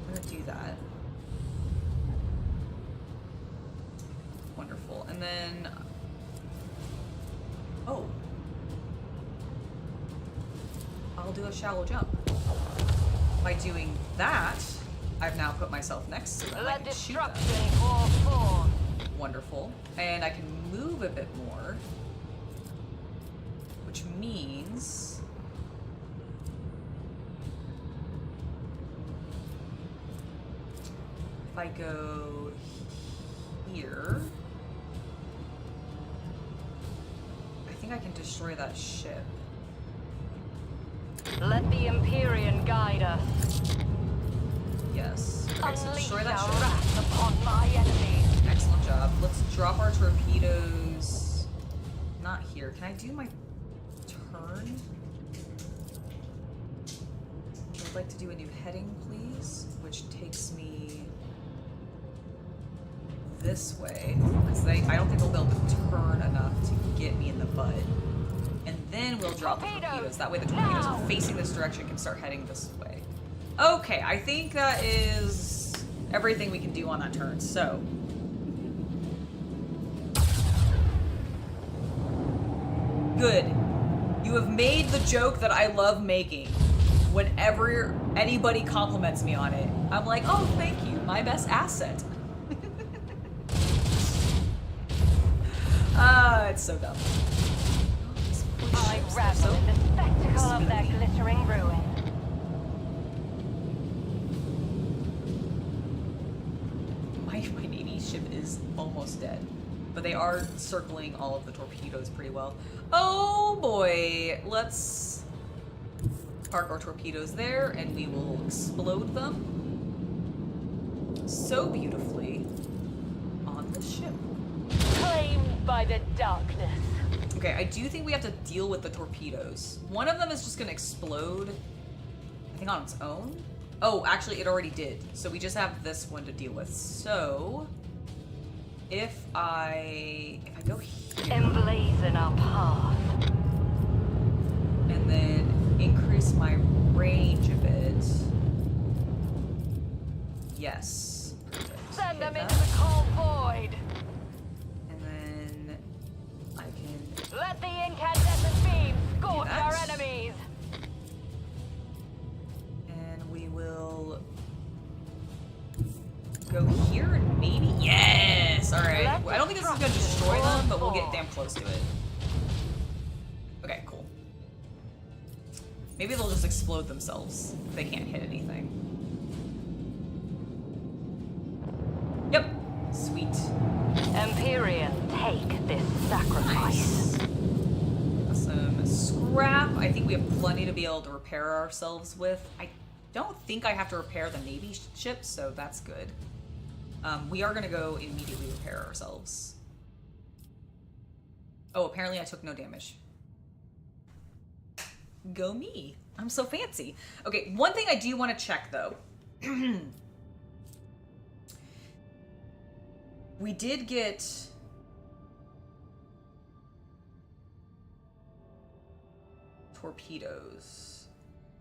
I'm gonna do that. Wonderful. And then I'll do a shallow jump. By doing that, I've now put myself next to them. I can shoot them. Wonderful. And I can move a bit more, which means if I go here, I think I can destroy that ship. Let the Empyrean guide us. Yes. Okay, so destroy that ship. Wrath upon my enemies. Excellent job. Let's drop our torpedoes. Not here. Can I do my turn? I would like to do a new heading, please, which takes me this way. Because I don't think they'll be able to turn enough to get me in the butt. And then we'll drop the torpedoes. That way the torpedoes are facing this direction can start heading this way. Okay, I think that is everything we can do on that turn. So good. You have made the joke that I love making. Whenever anybody compliments me on it, I'm like, oh, thank you. My best asset. It's so dumb. I revel in the spectacle of their glittering ruin. My Navy ship is almost dead, but they are circling all of the torpedoes pretty well. Oh boy, let's park our torpedoes there and we will explode them so beautifully on the ship. Claimed by the darkness. Okay, I do think we have to deal with the torpedoes. One of them is just gonna explode, I think on its own. Oh, actually it already did. So we just have this one to deal with. So if I go here. Emblazon our path. And then increase my range a bit. Yes. Perfect. Send them Hit into the cold void. And then I can let the incandescent beams scorch our enemies. And we will go here and maybe. Yes! Alright. I don't think this is gonna destroy them, but we'll get damn close to it. Okay, cool. Maybe they'll just explode themselves if they can't hit anything. Yep. Sweet. Empyrean, take this sacrifice. Nice. Awesome. Scrap. I think we have plenty to be able to repair ourselves with. I don't think I have to repair the Navy ship, so that's good. We are going to go immediately repair ourselves. Oh, apparently I took no damage. Go me. I'm so fancy. Okay, one thing I do want to check, though. We did get... torpedoes.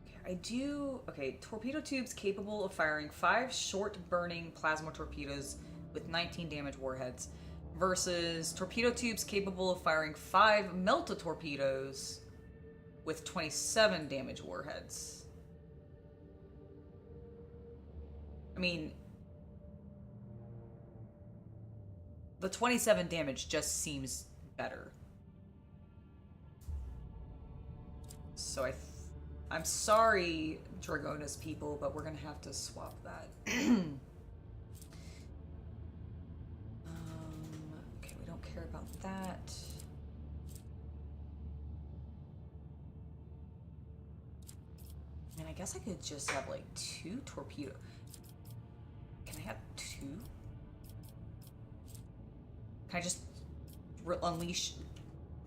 Okay, I do... Okay, torpedo tubes capable of firing 5 short-burning plasma torpedoes with 19 damage warheads versus torpedo tubes capable of firing 5 melta-torpedoes with 27 damage warheads. I mean... the 27 damage just seems better. So I'm sorry, Dragonis people, but we're gonna have to swap that. Okay, we don't care about that. I mean, I guess I could just have like 2 torpedo. Can I have 2? Can I just unleash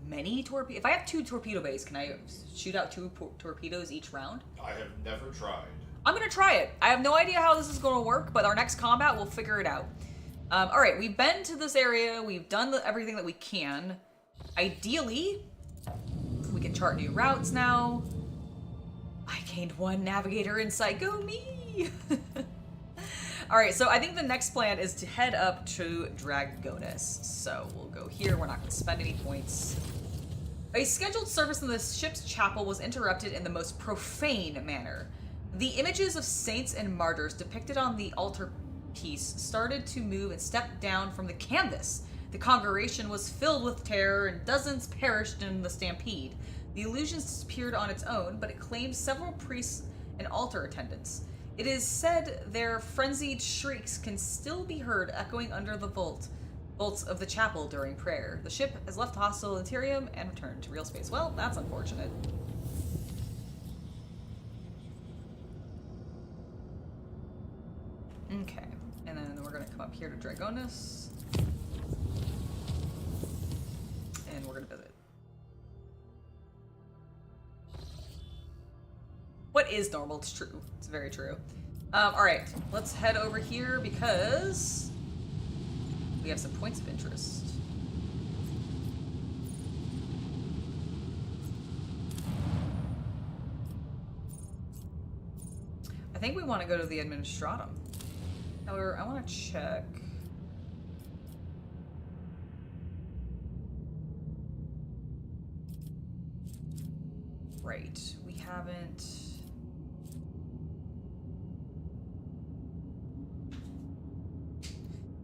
many torpedoes? If I have 2 torpedo bays, can I shoot out 2 torpedoes each round? I have never tried. I'm gonna try it. I have no idea how this is gonna work, but our next combat, we'll figure it out. Alright, we've been to this area. We've done everything that we can. Ideally, we can chart new routes now. I gained 1 navigator insight. Go me! Alright, so I think the next plan is to head up to Dragonis. So we'll go here. We're not going to spend any points. A scheduled service in the ship's chapel was interrupted in the most profane manner. The images of saints and martyrs depicted on the altarpiece started to move and step down from the canvas. The congregation was filled with terror and dozens perished in the stampede. The illusion disappeared on its own, but it claimed several priests and altar attendants. It is said their frenzied shrieks can still be heard echoing under the vaults of the chapel during prayer. The ship has left hostile Interium and returned to real space. Well, that's unfortunate. Okay, and then we're going to come up here to Dragonis. And we're going to visit. What is normal? It's true. It's very true. Alright, let's head over here because we have some points of interest. I think we want to go to the Administratum. However, I want to check. Right, we haven't...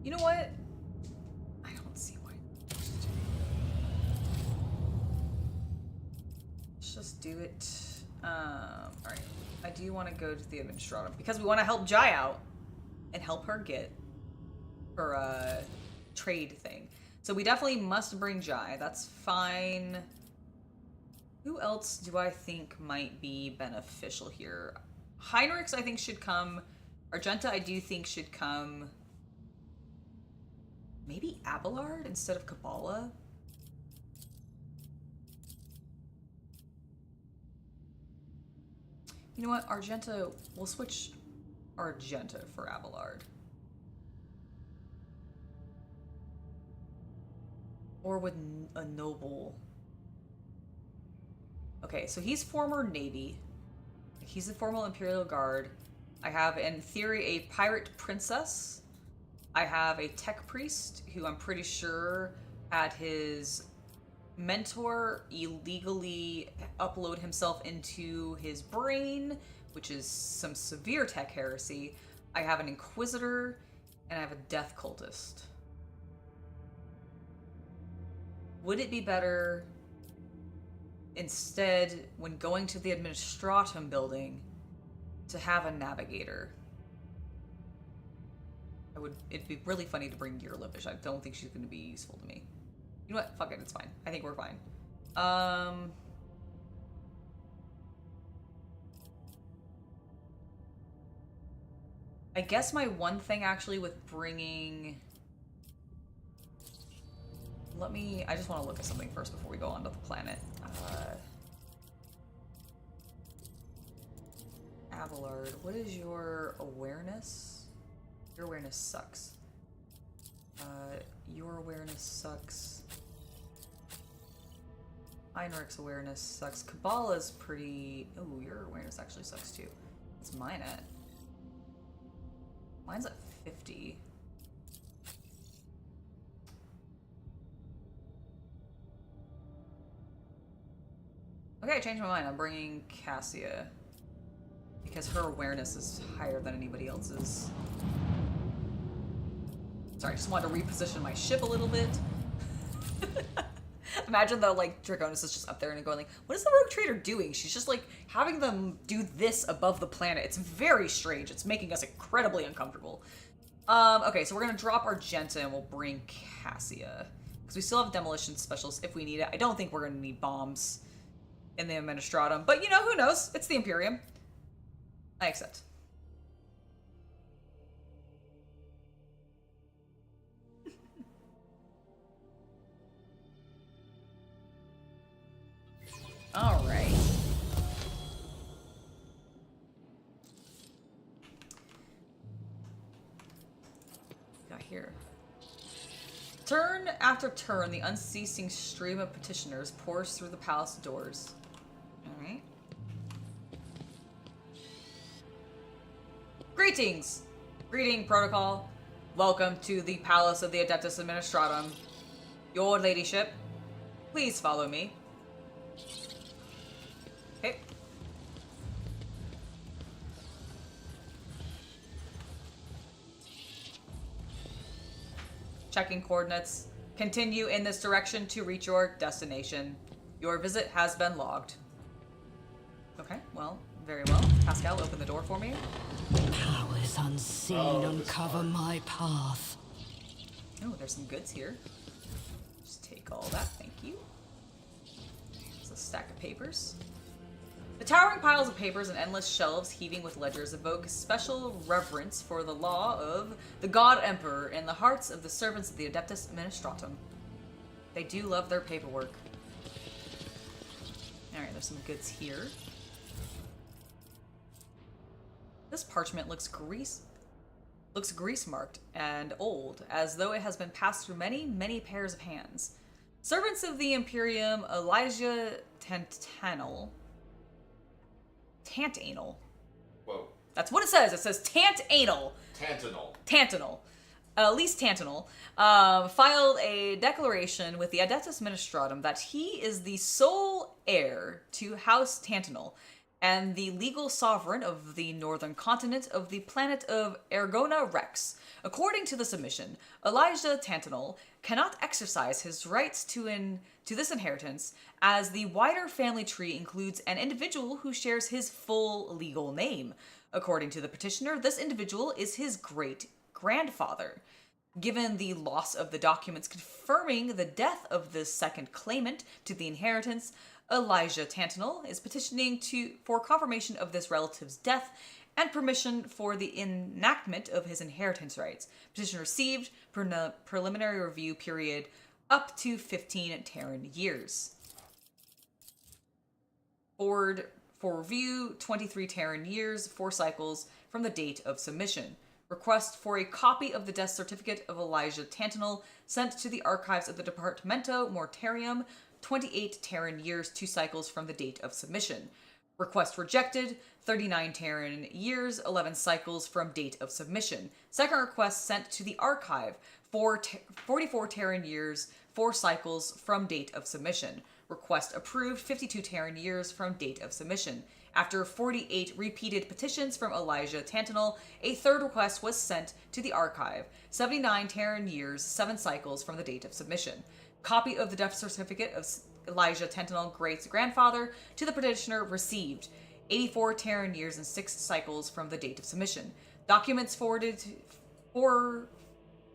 You know what? I don't see why. Let's just do it. Alright. I do want to go to the Administratum because we want to help Jai out and help her get her trade thing. So we definitely must bring Jai. That's fine. Who else do I think might be beneficial here? Heinrichs, I think, should come. Argenta, I do think, should come. Maybe Abelard instead of Kabbalah? You know what? Argenta, we'll switch Argenta for Abelard. Or with a noble. Okay, so he's former Navy. He's a former Imperial Guard. I have, in theory, a pirate princess. I have a tech priest who I'm pretty sure had his mentor illegally upload himself into his brain, which is some severe tech heresy. I have an inquisitor, and I have a death cultist. Would it be better instead, when going to the Administratum building, to have a navigator? It'd be really funny to bring Gearlipish. I don't think she's going to be useful to me. You know what? Fuck it. It's fine. I think we're fine. I guess my one thing actually with bringing I just want to look at something first before we go onto the planet. Abelard, what is your awareness? Your awareness sucks. Your awareness sucks. Heinrich's awareness sucks. Kabbalah's pretty... Oh, your awareness actually sucks too. What's mine at? Mine's at 50. Okay, I changed my mind. I'm bringing Cassia. Because her awareness is higher than anybody else's. Sorry, I just wanted to reposition my ship a little bit. Imagine though, like, Draconis is just up there and going like, what is the rogue trader doing? She's just like having them do this above the planet. It's very strange. It's making us incredibly uncomfortable. Okay, so we're gonna drop Argenta and we'll bring Cassia. Because we still have demolition specialists if we need it. I don't think we're gonna need bombs in the Administratum. But you know, who knows? It's the Imperium. I accept. All right. Got here. Turn after turn, the unceasing stream of petitioners pours through the palace doors. All right. Greetings! Greeting protocol. Welcome to the Palace of the Adeptus Administratum. Your ladyship, please follow me. Okay. Checking coordinates. Continue in this direction to reach your destination. Your visit has been logged. Okay, well, very well. Pascal, open the door for me. Powers unseen uncover my path. Oh, there's some goods here. Just take all that, thank you. There's a stack of papers. The towering piles of papers and endless shelves heaving with ledgers evoke special reverence for the law of the God Emperor in the hearts of the servants of the Adeptus Administratum. They do love their paperwork. Alright, there's some goods here. This parchment looks grease-marked and old, as though it has been passed through many, many pairs of hands. Servants of the Imperium, Elijah Tantanal. Whoa. That's what it says. It says Tantanal. Tantanal. Least Tantanal, filed a declaration with the Adeptus Administratum that he is the sole heir to House Tantanal and the legal sovereign of the northern continent of the planet of Ergona Rex. According to the submission, Elijah Tantanal cannot exercise his rights to this inheritance, as the wider family tree includes an individual who shares his full legal name. According to the petitioner, this individual is his great-grandfather. Given the loss of the documents confirming the death of the second claimant to the inheritance, Elijah Tantanal is petitioning for confirmation of this relative's death and permission for the enactment of his inheritance rights. Petition received preliminary review period up to 15 Terran years. For review, 23 Terran years, 4 cycles from the date of submission. Request for a copy of the death certificate of Elijah Tantanal sent to the archives of the Departamento Mortarium, 28 Terran years, 2 cycles from the date of submission. Request rejected, 39 Terran years, 11 cycles from date of submission. Second request sent to the archive, 44 Terran years, 4 cycles from date of submission. Request approved, 52 Terran years from date of submission. After 48 repeated petitions from Elijah Tantanal, a third request was sent to the archive, 79 Terran years, 7 cycles from the date of submission. Copy of the death certificate of Elijah Tantanal, great-grandfather, to the petitioner received, 84 Terran years and 6 cycles from the date of submission. Documents forwarded for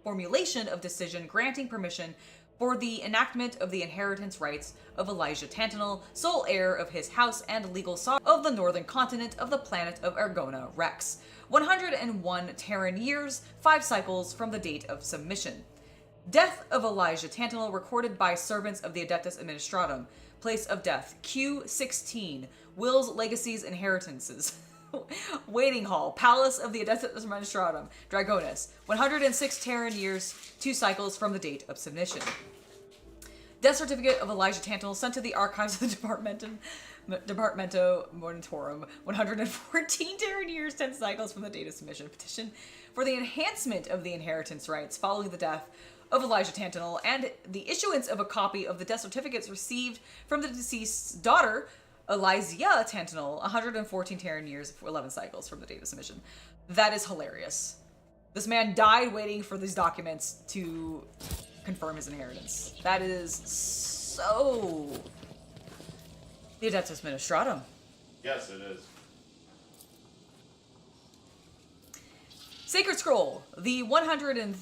formulation of decision granting permission for the enactment of the inheritance rights of Elijah Tantanal, sole heir of his house and legal sovereign of the northern continent of the planet of Ergona Rex. 101 Terran years, 5 cycles from the date of submission. Death of Elijah Tantanel recorded by servants of the Adeptus Administratum. Place of death, Q16. Wills, legacies, inheritances. Waiting hall, Palace of the Adeptus Administratum. Dragonis. 106 Terran years, 2 cycles from the date of submission. Death certificate of Elijah Tantanel sent to the archives of the Departamento Monitorum. 114 Terran years, 10 cycles from the date of submission. Petition for the enhancement of the inheritance rights following the death of Elijah Tantanel and the issuance of a copy of the death certificates received from the deceased's daughter, Elijah Tantanel, 114 Terran years, 11 cycles from the date of submission. That is hilarious. This man died waiting for these documents to confirm his inheritance. That is so... The Adeptus Administratum. Yes, it is. Sacred Scroll, the 1005th...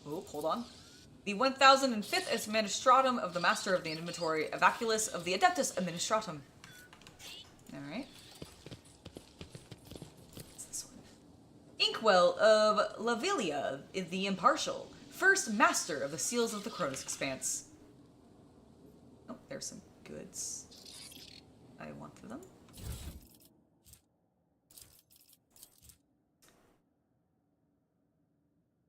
Oh, hold on. The 1005th Administratum of the Master of the Inventory, Evaculus of the Adeptus Administratum. Alright. What's this one? Inkwell of Lavilia, the Impartial, First Master of the Seals of the Cronus Expanse. Oh, there's some goods. I want for them.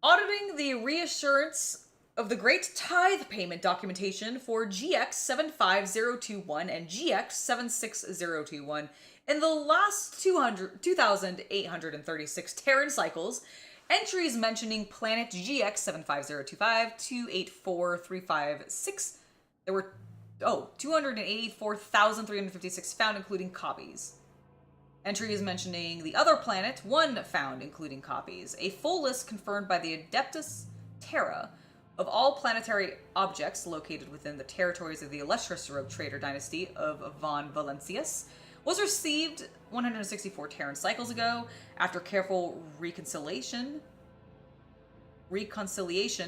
Auditing the reassurance of the Great Tithe Payment documentation for GX75021 and GX76021 in the last 2,836 Terran cycles, entries mentioning planet GX75025, 284356. There were 284,356 found, including copies. Entries mentioning the other planet, 1 found, including copies. A full list confirmed by the Adeptus Terra of all planetary objects located within the territories of the illustrious rogue trader dynasty of Von Valencius was received 164 Terran cycles ago. After careful reconciliation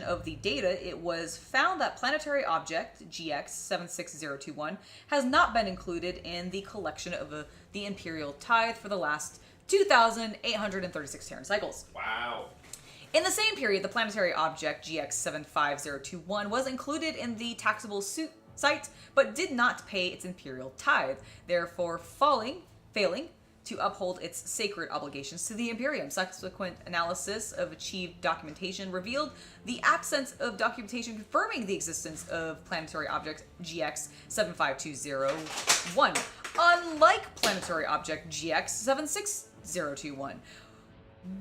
of the data, it was found that planetary object GX76021 has not been included in the collection of the Imperial Tithe for the last 2,836 Terran cycles. Wow. In the same period, the planetary object GX75021 was included in the taxable site, but did not pay its Imperial Tithe, therefore failing to uphold its sacred obligations to the Imperium. Subsequent analysis of achieved documentation revealed the absence of documentation confirming the existence of planetary object GX75201, unlike planetary object GX76021,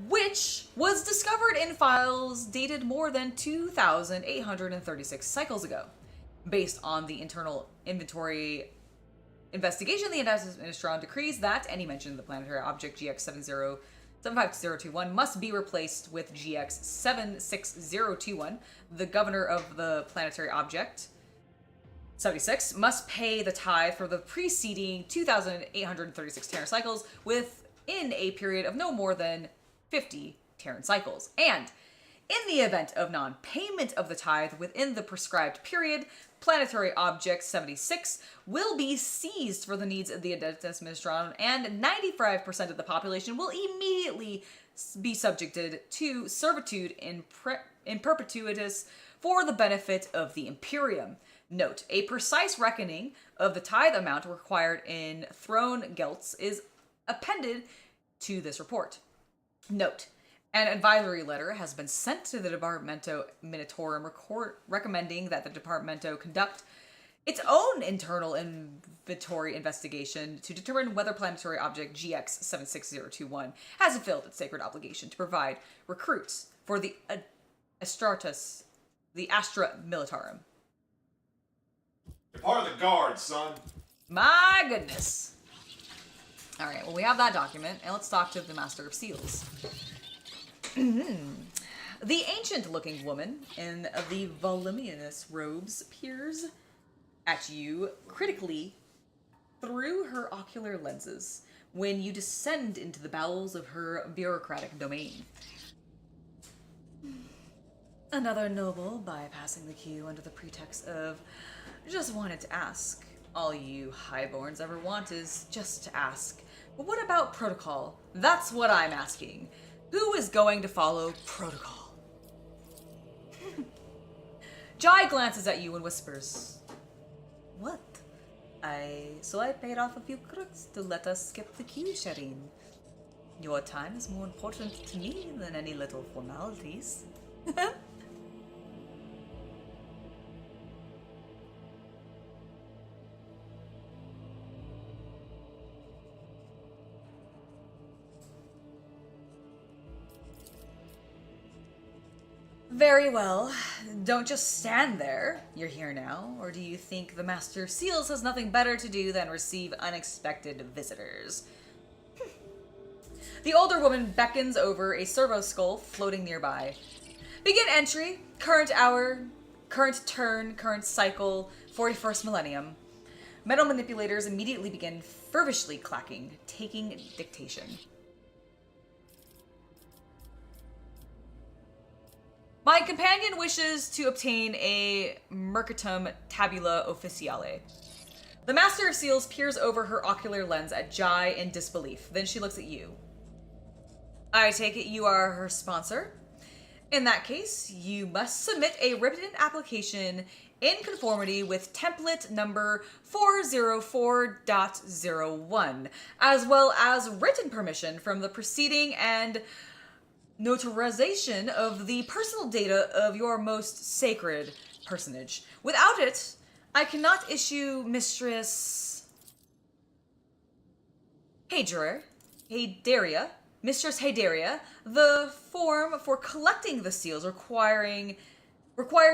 which was discovered in files dated more than 2,836 cycles ago. Based on the internal inventory investigation, the Adeptus Administratum decrees that any mention of the planetary object GX75021 must be replaced with GX76021. The governor of the planetary object 76 must pay the tithe for the preceding 2,836 Terran cycles within a period of no more than 50 Terran cycles. And in the event of non-payment of the tithe within the prescribed period, planetary object 76 will be seized for the needs of the Adeptus Administratum, and 95% of the population will immediately be subjected to servitude in perpetuitas for the benefit of the Imperium. Note, a precise reckoning of the tithe amount required in throne gelts is appended to this report. Note, an advisory letter has been sent to the Departamento Minitorum recommending that the Departamento conduct its own internal inventory investigation to determine whether planetary object GX76021 has fulfilled its sacred obligation to provide recruits for the Astra Militarum. You're part of the guard, son. My goodness. All right, well, we have that document, and let's talk to the Master of Seals. The ancient-looking woman in the voluminous robes peers at you critically through her ocular lenses when you descend into the bowels of her bureaucratic domain. Another noble bypassing the queue under the pretext of just wanted to ask. All you highborns ever want is just to ask. But what about protocol? That's what I'm asking. Who is going to follow protocol? Jai glances at you and whispers, "What? So I paid off a few crooks to let us skip the queue, Shireen. Your time is more important to me than any little formalities." Very well. Don't just stand there. You're here now. Or do you think the Master of Seals has nothing better to do than receive unexpected visitors? The older woman beckons over a servo skull floating nearby. Begin entry. Current hour, current turn, current cycle, 41st millennium. Metal manipulators immediately begin fervishly clacking, taking dictation. My companion wishes to obtain a Mercatum Tabula Officiale. The Master of Seals peers over her ocular lens at Jai in disbelief. Then she looks at you. I take it you are her sponsor. In that case, you must submit a written application in conformity with template number 404.01, as well as written permission from the preceding and notarization of the personal data of your most sacred personage. Without it, I cannot issue Mistress Mistress Haydaria, the form for collecting the seals required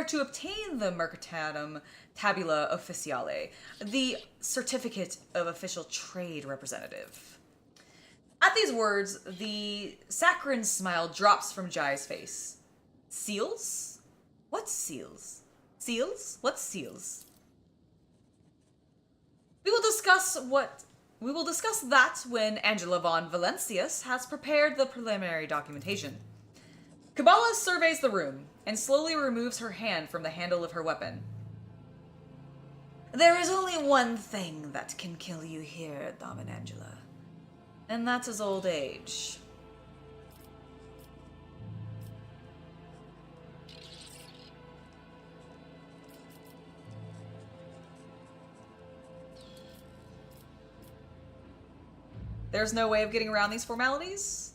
to obtain the Mercatum Tabula Officiale, the certificate of official trade representative. At these words, the saccharine smile drops from Jai's face. Seals? What seals? Seals? What seals? We will discuss that when Angela von Valencius has prepared the preliminary documentation. Kabbalah surveys the room and slowly removes her hand from the handle of her weapon. There is only one thing that can kill you here, Damen Angela. And that is old age. There's no way of getting around these formalities?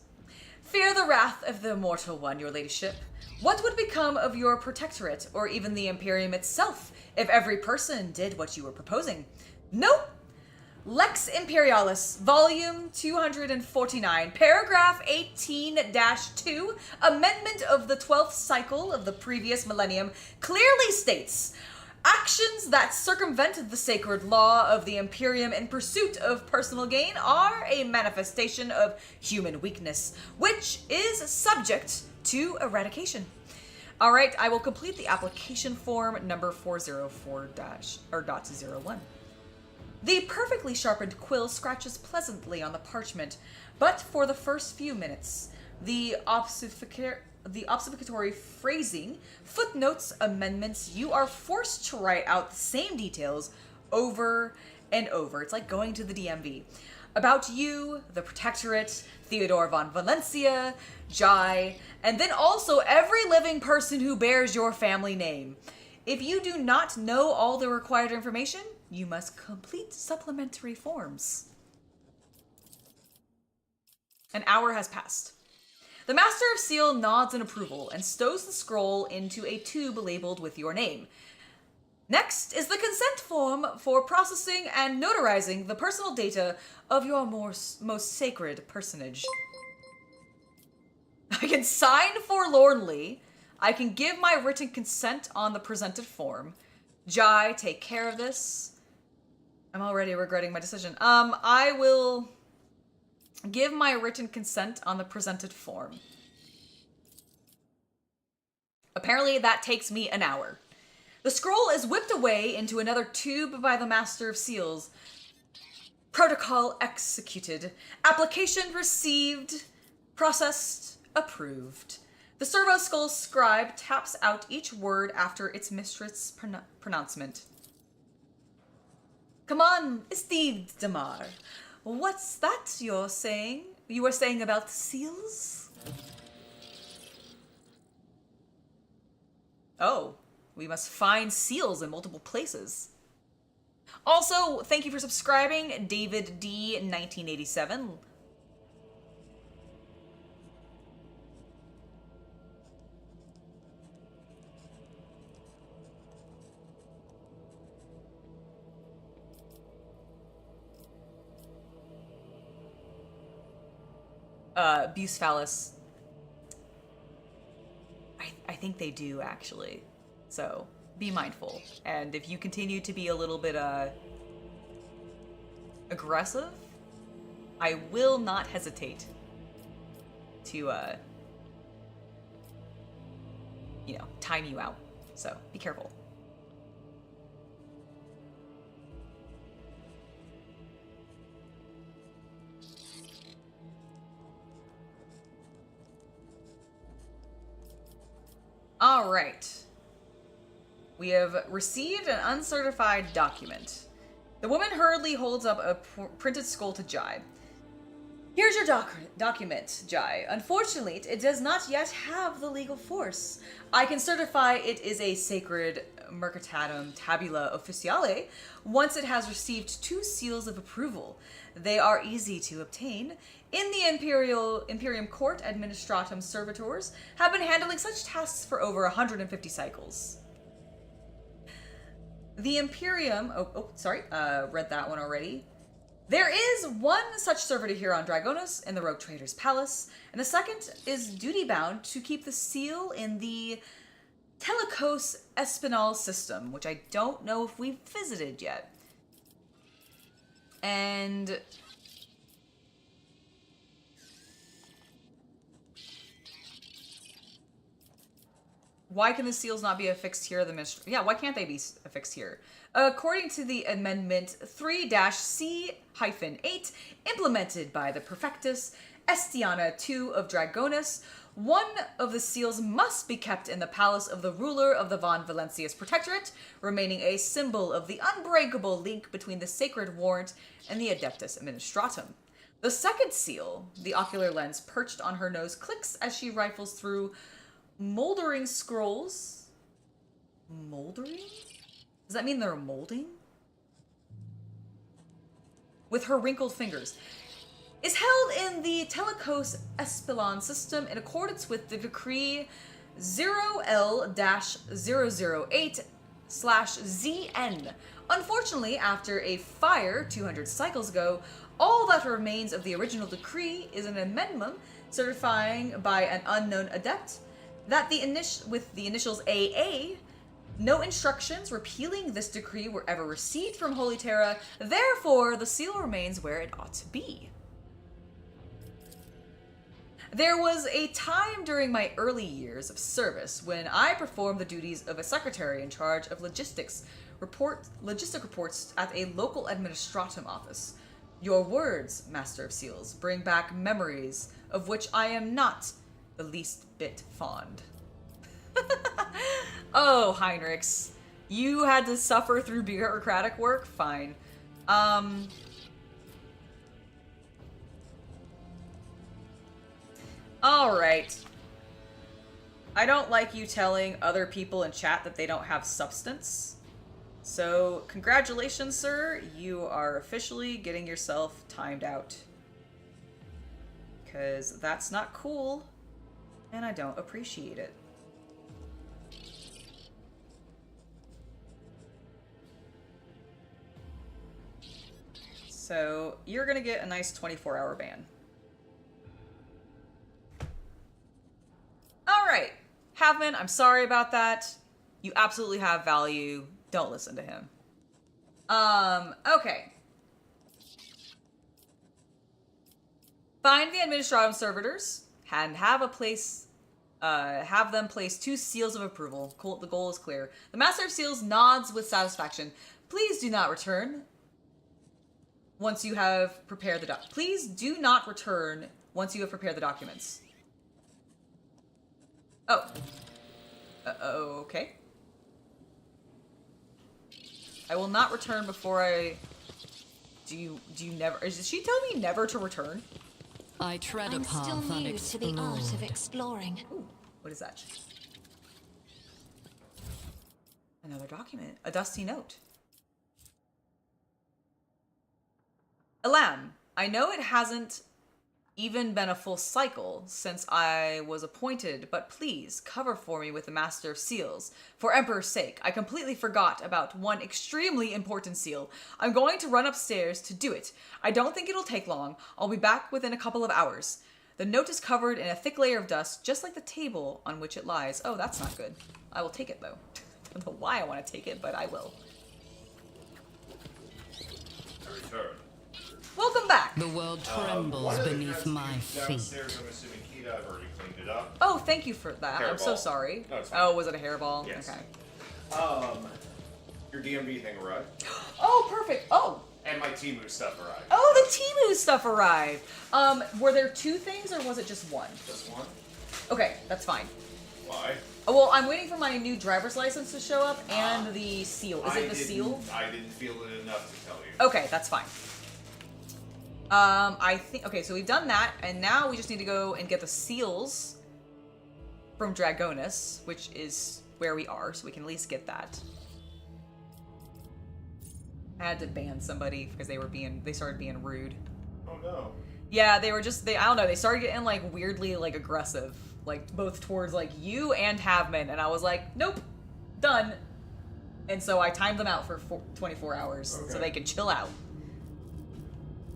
Fear the wrath of the immortal one, your ladyship. What would become of your protectorate, or even the Imperium itself, if every person did what you were proposing? Nope! Lex Imperialis, Volume 249, Paragraph 18-2, Amendment of the 12th Cycle of the previous millennium, clearly states, actions that circumvent the sacred law of the Imperium in pursuit of personal gain are a manifestation of human weakness, which is subject to eradication. All right, I will complete the application form number 404-01. The perfectly sharpened quill scratches pleasantly on the parchment, but for the first few minutes, the obfuscatory phrasing, footnotes, amendments, you are forced to write out the same details over and over. It's like going to the DMV. About you, the Protectorate, Theodore von Valencia, Jai, and then also every living person who bears your family name. If you do not know all the required information, you must complete supplementary forms. An hour has passed. The Master of Seal nods in approval and stows the scroll into a tube labeled with your name. Next is the consent form for processing and notarizing the personal data of your most sacred personage. I can sign forlornly. I can give my written consent on the presented form. Jai, take care of this. I'm already regretting my decision. I will give my written consent on the presented form. Apparently that takes me an hour. The scroll is whipped away into another tube by the Master of Seals. Protocol executed. Application received. Processed. Approved. The servo skull scribe taps out each word after its mistress' pronouncement. Come on, Steve Damar. What's that you're saying? You were saying about seals? Oh, We must find seals in multiple places. Also, thank you for subscribing, David D. 1987. Bucephalus. I think they do, actually. So, be mindful. And if you continue to be a little bit, aggressive, I will not hesitate to, you know, time you out. So, be careful. All right. We have received an uncertified document. The woman hurriedly holds up a printed scroll to Jai. Here's your document, Jai. Unfortunately, it does not yet have the legal force. I can certify it is a sacred Mercatatum Tabula Officiale once it has received 2 seals of approval. They are easy to obtain. In the Imperium Court, Administratum Servitors have been handling such tasks for over 150 cycles. The Imperium... read that one already. There is one such servitor here on Dragonus in the Rogue Trader's Palace, and the second is duty-bound to keep the seal in the Telecos Espinal system, which I don't know if we've visited yet. And... why can the seals not be affixed here? Why can't they be affixed here? According to the Amendment 3-C-8, implemented by the Prefectus Estiana II of Dragonus, one of the seals must be kept in the palace of the ruler of the Von Valencius Protectorate, remaining a symbol of the unbreakable link between the Sacred Warrant and the Adeptus Administratum. The second seal, the ocular lens perched on her nose, clicks as she rifles through moldering scrolls. Moldering? Does that mean they're molding? With her wrinkled fingers. Is held in the Telecos Espilon system in accordance with the decree 0L-008/ZN. Unfortunately, after a fire 200 cycles ago, all that remains of the original decree is an amendment certifying by an unknown adept that with the initials AA, no instructions repealing this decree were ever received from Holy Terra, therefore the seal remains where it ought to be. There was a time during my early years of service when I performed the duties of a secretary in charge of logistic reports at a local administratum office. Your words, Master of Seals, bring back memories of which I am not the least bit fond. Oh, Heinrichs. You had to suffer through bureaucratic work? Fine. Alright. I don't like you telling other people in chat that they don't have substance. So, congratulations, sir. You are officially getting yourself timed out. Because that's not cool. And I don't appreciate it. So, you're gonna get a nice 24-hour ban. Alright. Halfman, I'm sorry about that. You absolutely have value. Don't listen to him. Okay. Find the Administratum Servitors and have them place 2 seals of approval. Cool. The goal is clear. The Master of Seals nods with satisfaction. Please do not return once you have prepared the Please do not return once you have prepared the documents. Oh. Okay. I will not return before I... Do you never... Is she telling me never to return? I tread a I'm path still new unexplored. to the art of exploring. Ooh, what is that? Another document. A dusty note. Elam, I know it hasn't even been a full cycle since I was appointed, but please cover for me with the Master of Seals. For Emperor's sake, I completely forgot about one extremely important seal. I'm going to run upstairs to do it. I don't think it'll take long. I'll be back within a couple of hours. The note is covered in a thick layer of dust, just like the table on which it lies. Oh, that's not good. I will take it, though. I don't know why I want to take it, but I will. I return. Welcome back. The world trembles beneath my feet. Downstairs, I'm assuming Kita, I've already cleaned it up. Oh, thank you for that. I'm so Hairball. sorry. No, it's fine. Oh, was it a hairball? Yes. Okay. Your DMV thing arrived. Oh, perfect. Oh. And my Temu stuff arrived. Oh, the Temu stuff arrived. Were there 2 things or was it just one? Just one? Okay, that's fine. Why? Oh, well, I'm waiting for my new driver's license to show up and the seal. Is it the seal? I didn't feel it enough to tell you. Okay, that's fine. I think, okay, so we've done that, and now we just need to go and get the seals from Dragonus, which is where we are, so we can at least get that. I had to ban somebody because they started being rude. Oh no. Yeah, I don't know, they started getting, like, weirdly, like, aggressive. Like, both towards, like, you and Havman, and I was like, nope, done. And so I timed them out for 24 hours so they could chill out.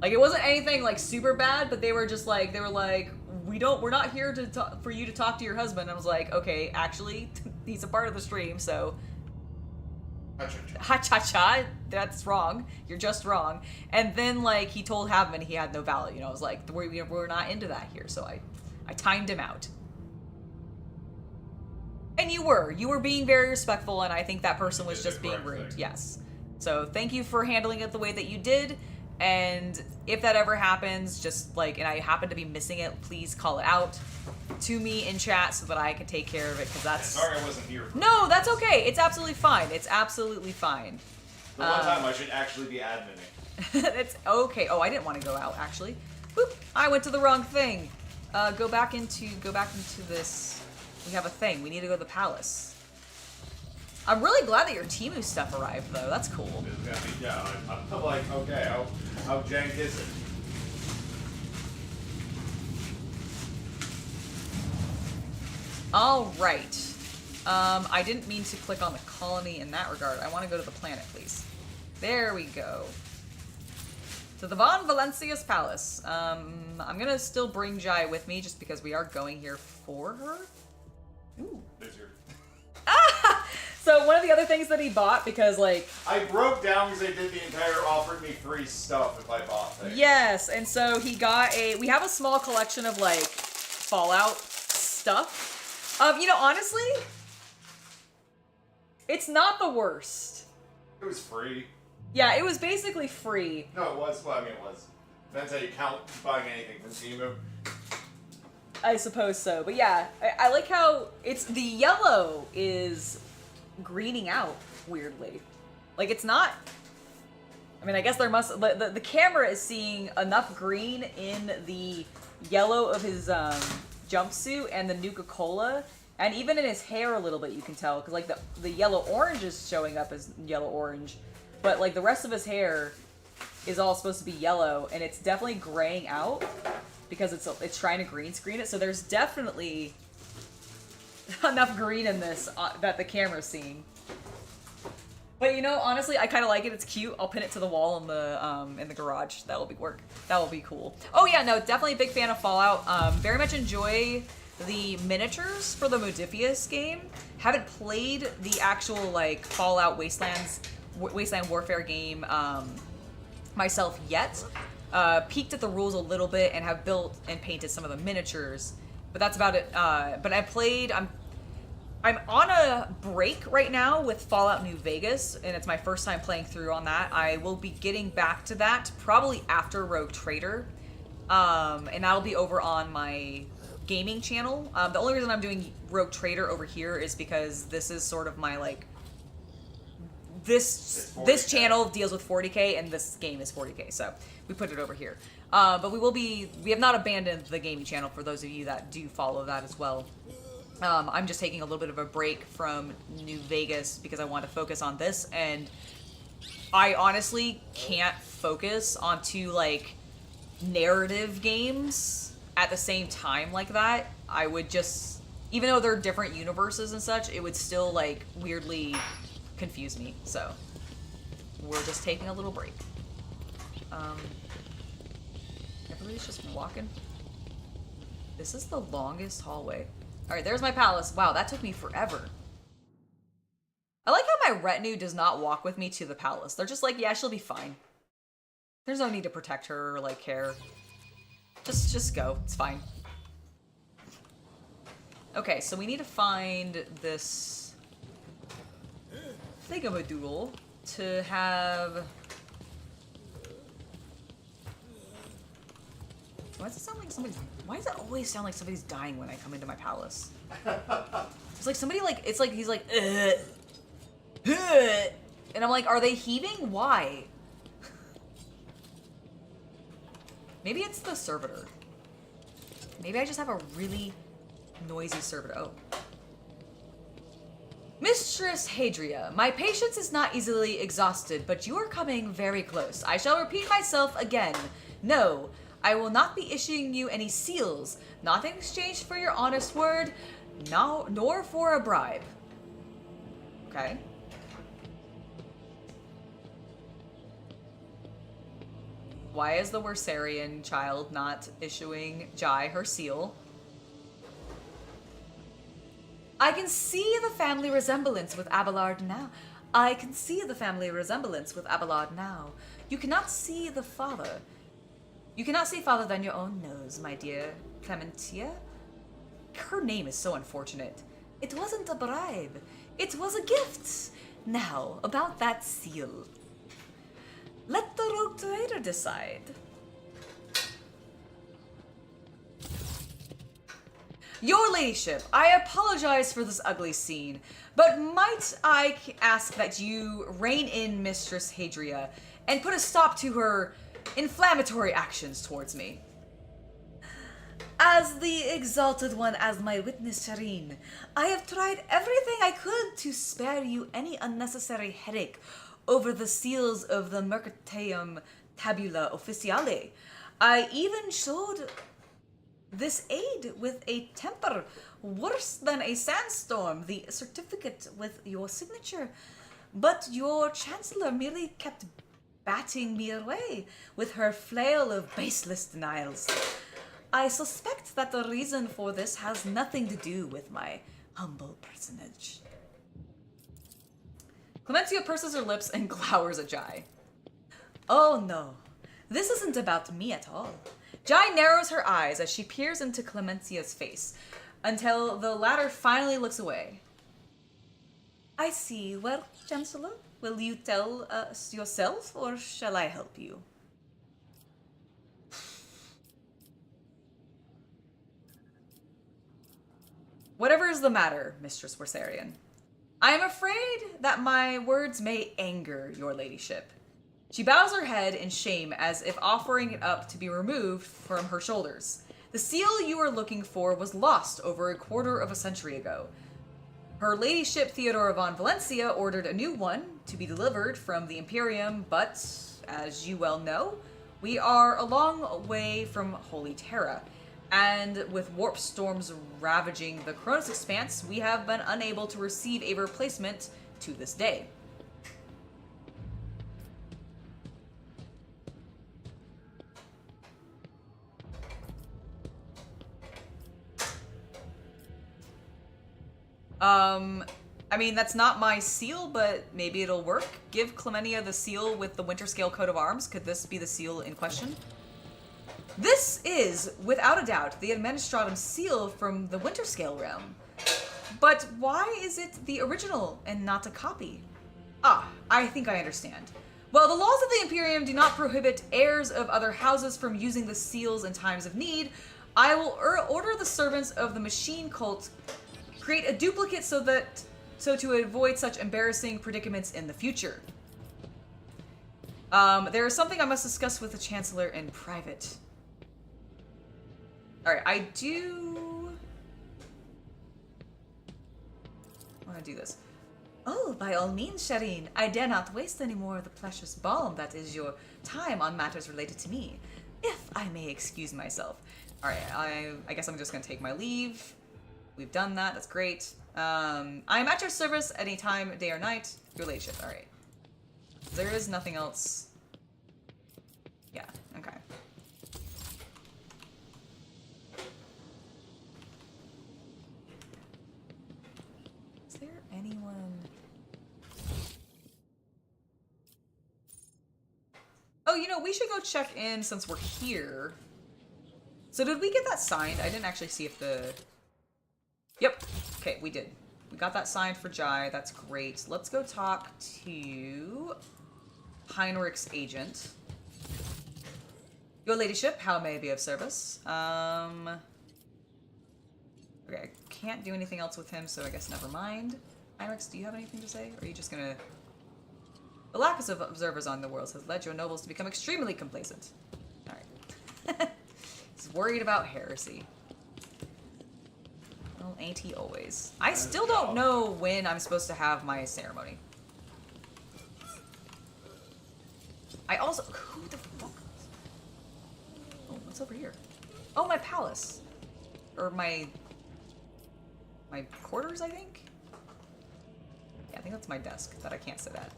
Like, it wasn't anything, like, super bad, but they were just like, we're not here for you to talk to your husband. And I was like, okay, actually, he's a part of the stream, so... Ha-cha-cha, that's wrong. You're just wrong. And then, like, he told Havman he had no value. You know, I was like, we're not into that here, so I timed him out. And you were being very respectful, and I think that person was just being rude. Yes. So thank you for handling it the way that you did. And if that ever happens, just like, and I happen to be missing it, please call it out to me in chat so that I can take care of it, because that's... Sorry I wasn't here. No, that's okay. It's absolutely fine. It's absolutely fine. The one time I should actually be adminning. It's okay. Oh, I didn't want to go out, actually. Whoop, I went to the wrong thing. Go back into this. We have a thing. We need to go to the palace. I'm really glad that your Temu stuff arrived, though. That's cool. Yeah, I'm like, okay, how jank is it? All right. I didn't mean to click on the colony in that regard. I want to go to the planet, please. There we go. To the Von Valencia's palace. I'm gonna still bring Jai with me just because we are going here for her. Ooh. There's your... So one of the other things that he bought, because like... I broke down because they did the entire offered me free stuff if I bought things. Yes, and so he got we have a small collection of like Fallout stuff. You know, honestly, it's not the worst. It was free. Yeah, it was basically free. No, it was. Well, I mean, it was. Depends how you count buying anything from Temu. I suppose so, but yeah, I like how the yellow is greening out weirdly. Like, it's not... I mean, I guess there must... The camera is seeing enough green in the yellow of his jumpsuit and the Nuka-Cola, and even in his hair a little bit you can tell, because, like, the yellow-orange is showing up as yellow-orange, but, like, the rest of his hair is all supposed to be yellow, and it's definitely graying out because it's trying to green screen it, so there's definitely enough green in this that the camera's seeing. But you know, honestly, I kind of like it. It's cute. I'll pin it to the wall in the garage. That will be work. That will be cool. Oh yeah, no, definitely a big fan of Fallout. Very much enjoy the miniatures for the Modifius game. Haven't played the actual like Fallout Wasteland Warfare game myself yet. Peeked at the rules a little bit and have built and painted some of the miniatures, but that's about it. But I played. I'm on a break right now with Fallout New Vegas, and it's my first time playing through on that. I will be getting back to that probably after Rogue Trader, and that'll be over on my gaming channel. The only reason I'm doing Rogue Trader over here is because this is sort of my like this channel deals with 40k and this game is 40k, so we put it over here. But we have not abandoned the gaming channel for those of you that do follow that as well. I'm just taking a little bit of a break from New Vegas because I want to focus on this, and I honestly can't focus on two, like, narrative games at the same time like that. I would just, even though they're different universes and such, it would still, like, weirdly confuse me. So, we're just taking a little break. Everybody's just walking. This is the longest hallway. Alright, there's my palace. Wow, that took me forever. I like how my retinue does not walk with me to the palace. They're just like, yeah, she'll be fine. There's no need to protect her or, like, care. Just go. It's fine. Okay, so we need to find this thingamadoodle to have... Why does it sound like somebody's... Why does it always sound like somebody's dying when I come into my palace? It's like somebody, like... It's like he's like... And I'm like, are they heaving? Why? Maybe it's the servitor. Maybe I just have a really noisy servitor. Oh. Mistress Hadria, my patience is not easily exhausted, but you are coming very close. I shall repeat myself again. No, I will not be issuing you any seals, not in exchange for your honest word, nor for a bribe. Okay. Why is the Wersarian child not issuing Jai her seal? I can see the family resemblance with Abelard now. I can see the family resemblance with Abelard now. You cannot see the father. You cannot see farther than your own nose, my dear Clementia. Her name is so unfortunate. It wasn't a bribe. It was a gift. Now, about that seal. Let the rogue trader decide. Your ladyship, I apologize for this ugly scene, but might I ask that you rein in Mistress Hadria and put a stop to her inflammatory actions towards me? As the exalted one, as my witness, Shireen, I have tried everything I could to spare you any unnecessary headache over the seals of the Mercateum Tabula Officiale. I even showed this aid with a temper worse than a sandstorm, the certificate with your signature. But your chancellor merely kept batting me away with her flail of baseless denials. I suspect that the reason for this has nothing to do with my humble personage. Clementia purses her lips and glowers at Jai. Oh no, this isn't about me at all. Jai narrows her eyes as she peers into Clementia's face, until the latter finally looks away. I see. Well, Chancellor, will you tell us yourself, or shall I help you? Whatever is the matter, Mistress Wersarian. I am afraid that my words may anger your ladyship. She bows her head in shame as if offering it up to be removed from her shoulders. The seal you are looking for was lost over a quarter of a century ago. Her ladyship Theodora von Valencia ordered a new one to be delivered from the Imperium, but, as you well know, we are a long way from Holy Terra, and with warp storms ravaging the Chronos Expanse, we have been unable to receive a replacement to this day. I mean, that's not my seal, but maybe it'll work. Give Clementia the seal with the Winterscale coat of arms. Could this be the seal in question? This is, without a doubt, the Administratum seal from the Winterscale realm. But why is it the original and not a copy? Ah, I think I understand. Well, the laws of the Imperium do not prohibit heirs of other houses from using the seals in times of need. I will order the servants of the machine cult create a duplicate so to avoid such embarrassing predicaments in the future. There is something I must discuss with the Chancellor in private. Alright, I do I want to do this. Oh, by all means, Shireen. I dare not waste any more of the precious balm that is your time on matters related to me. If I may excuse myself. Alright, I guess I'm just gonna take my leave. We've done that, that's great. I am at your service any time, day or night. Your ladyship, alright. There is nothing else. Yeah, okay. Is there anyone... Oh, you know, we should go check in since we're here. So did we get that signed? I didn't actually see if the... Yep. Okay, we did. We got that signed for Jai. That's great. Let's go talk to Heinrich's agent. Your ladyship, how may I be of service? Okay, I can't do anything else with him, so I guess never mind. Heinrichs, do you have anything to say? Or are you just gonna... The lack of observers on the world has led your nobles to become extremely complacent. Alright. He's worried about heresy. Well, ain't he always? I still don't know when I'm supposed to have my ceremony. I also... Who the fuck? Oh, what's over here? Oh, my palace. Or my quarters, I think? Yeah, I think that's my desk that I can't sit at.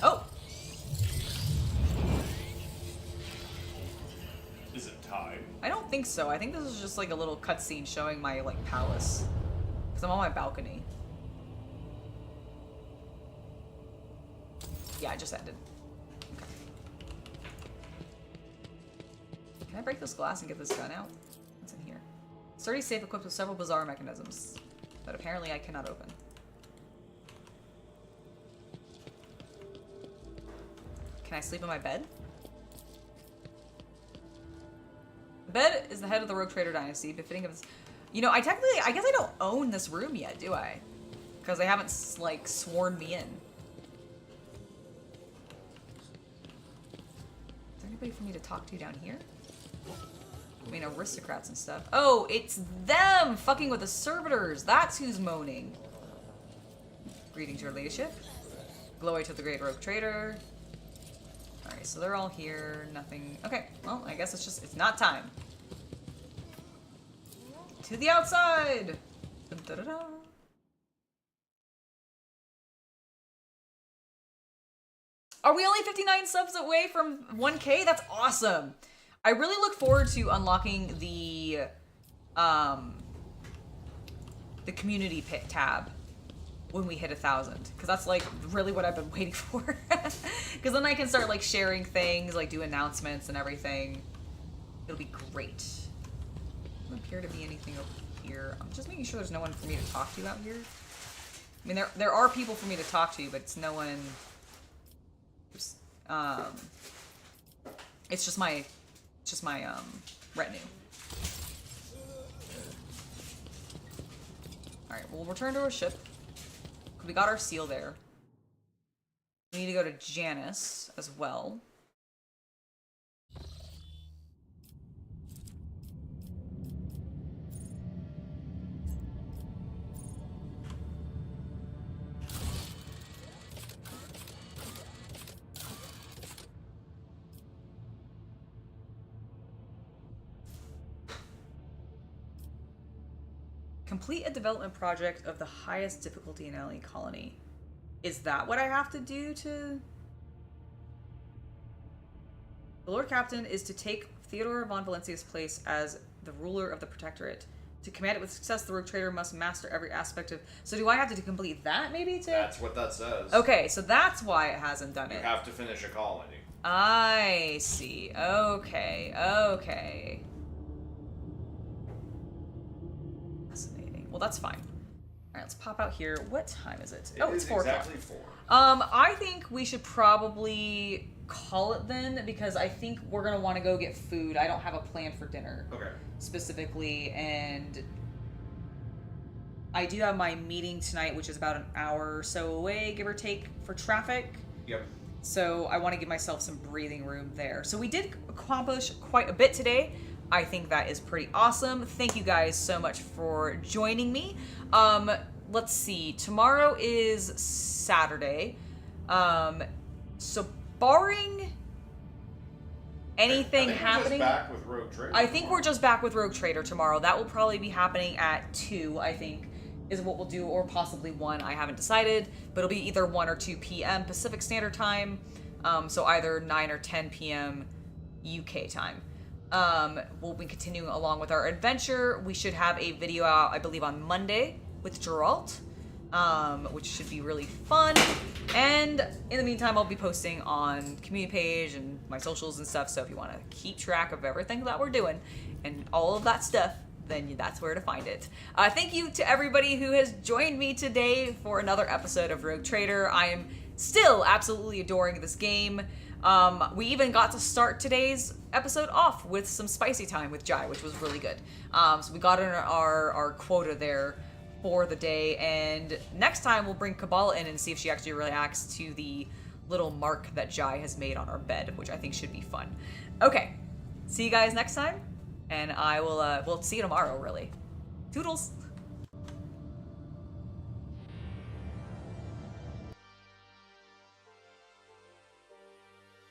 Oh! Is it time? I don't think so. I think this is just like a little cutscene showing my like palace. Because I'm on my balcony. Yeah, it just ended. Okay. Can I break this glass and get this gun out? What's in here? Sturdy safe equipped with several bizarre mechanisms that apparently I cannot open. Can I sleep in my bed? The bed is the head of the Rogue Trader dynasty, befitting of this. You know, I guess I don't own this room yet, do I? Because they haven't, like, sworn me in. Is there anybody for me to talk to down here? I mean, aristocrats and stuff. Oh, it's them fucking with the servitors. That's who's moaning. Greetings, your ladyship. Glory to the great Rogue Trader. Alright, so they're all here. Nothing. Okay, well, I guess it's not time. To the outside! Dun, dun, dun, dun. Are we only 59 subs away from 1K? That's awesome! I really look forward to unlocking the community pit tab when we hit 1,000, because that's like really what I've been waiting for. Because then I can start like sharing things, like do announcements and everything. It'll be great. Doesn't appear to be anything over here. I'm just making sure there's no one for me to talk to out here. I mean, there are people for me to talk to, but it's no one. It's just my retinue. All right, we'll return to our ship. We got our seal there. We need to go to Janice as well. Complete a development project of the highest difficulty in LE colony. Is that what I have to do to... The Lord Captain is to take Theodore von Valencia's place as the ruler of the Protectorate. To command it with success, the Rogue Trader must master every aspect of... So do I have to complete that, maybe? That's what that says. Okay, so that's why it hasn't done it. You have to finish a colony. I see. Okay, okay. Fascinating. Well, that's fine. All right, let's pop out here. What time is it? Oh, it's 4 o'clock. Exactly 4. I think we should probably call it then, because I think we're gonna want to go get food. I don't have a plan for dinner. Okay. Specifically, and I do have my meeting tonight, which is about an hour or so away, give or take, for traffic. Yep. So I want to give myself some breathing room there. So we did accomplish quite a bit today. I think that is pretty awesome. Thank you guys so much for joining me. Let's see. Tomorrow is Saturday. So barring anything happening, just back with Rogue Trader I think we're just back with Rogue Trader tomorrow. That will probably be happening at 2, I think, is what we'll do, or possibly 1. I haven't decided, but it'll be either 1 or 2 p.m. Pacific Standard Time. So either 9 or 10 p.m. UK time. We'll be continuing along with our adventure. We should have a video out, I believe, on Monday with Geralt, which should be really fun. And in the meantime, I'll be posting on community page and my socials and stuff. So if you want to keep track of everything that we're doing and all of that stuff, then that's where to find it. Thank you to everybody who has joined me today for another episode of Rogue Trader. I am still absolutely adoring this game. We even got to start today's episode off with some spicy time with Jai, which was really good. So we got in our quota there for the day, and next time we'll bring Kabbalah in and see if she actually reacts to the little mark that Jai has made on our bed, which I think should be fun. Okay, see you guys next time, and I will we'll see you tomorrow, really. Toodles!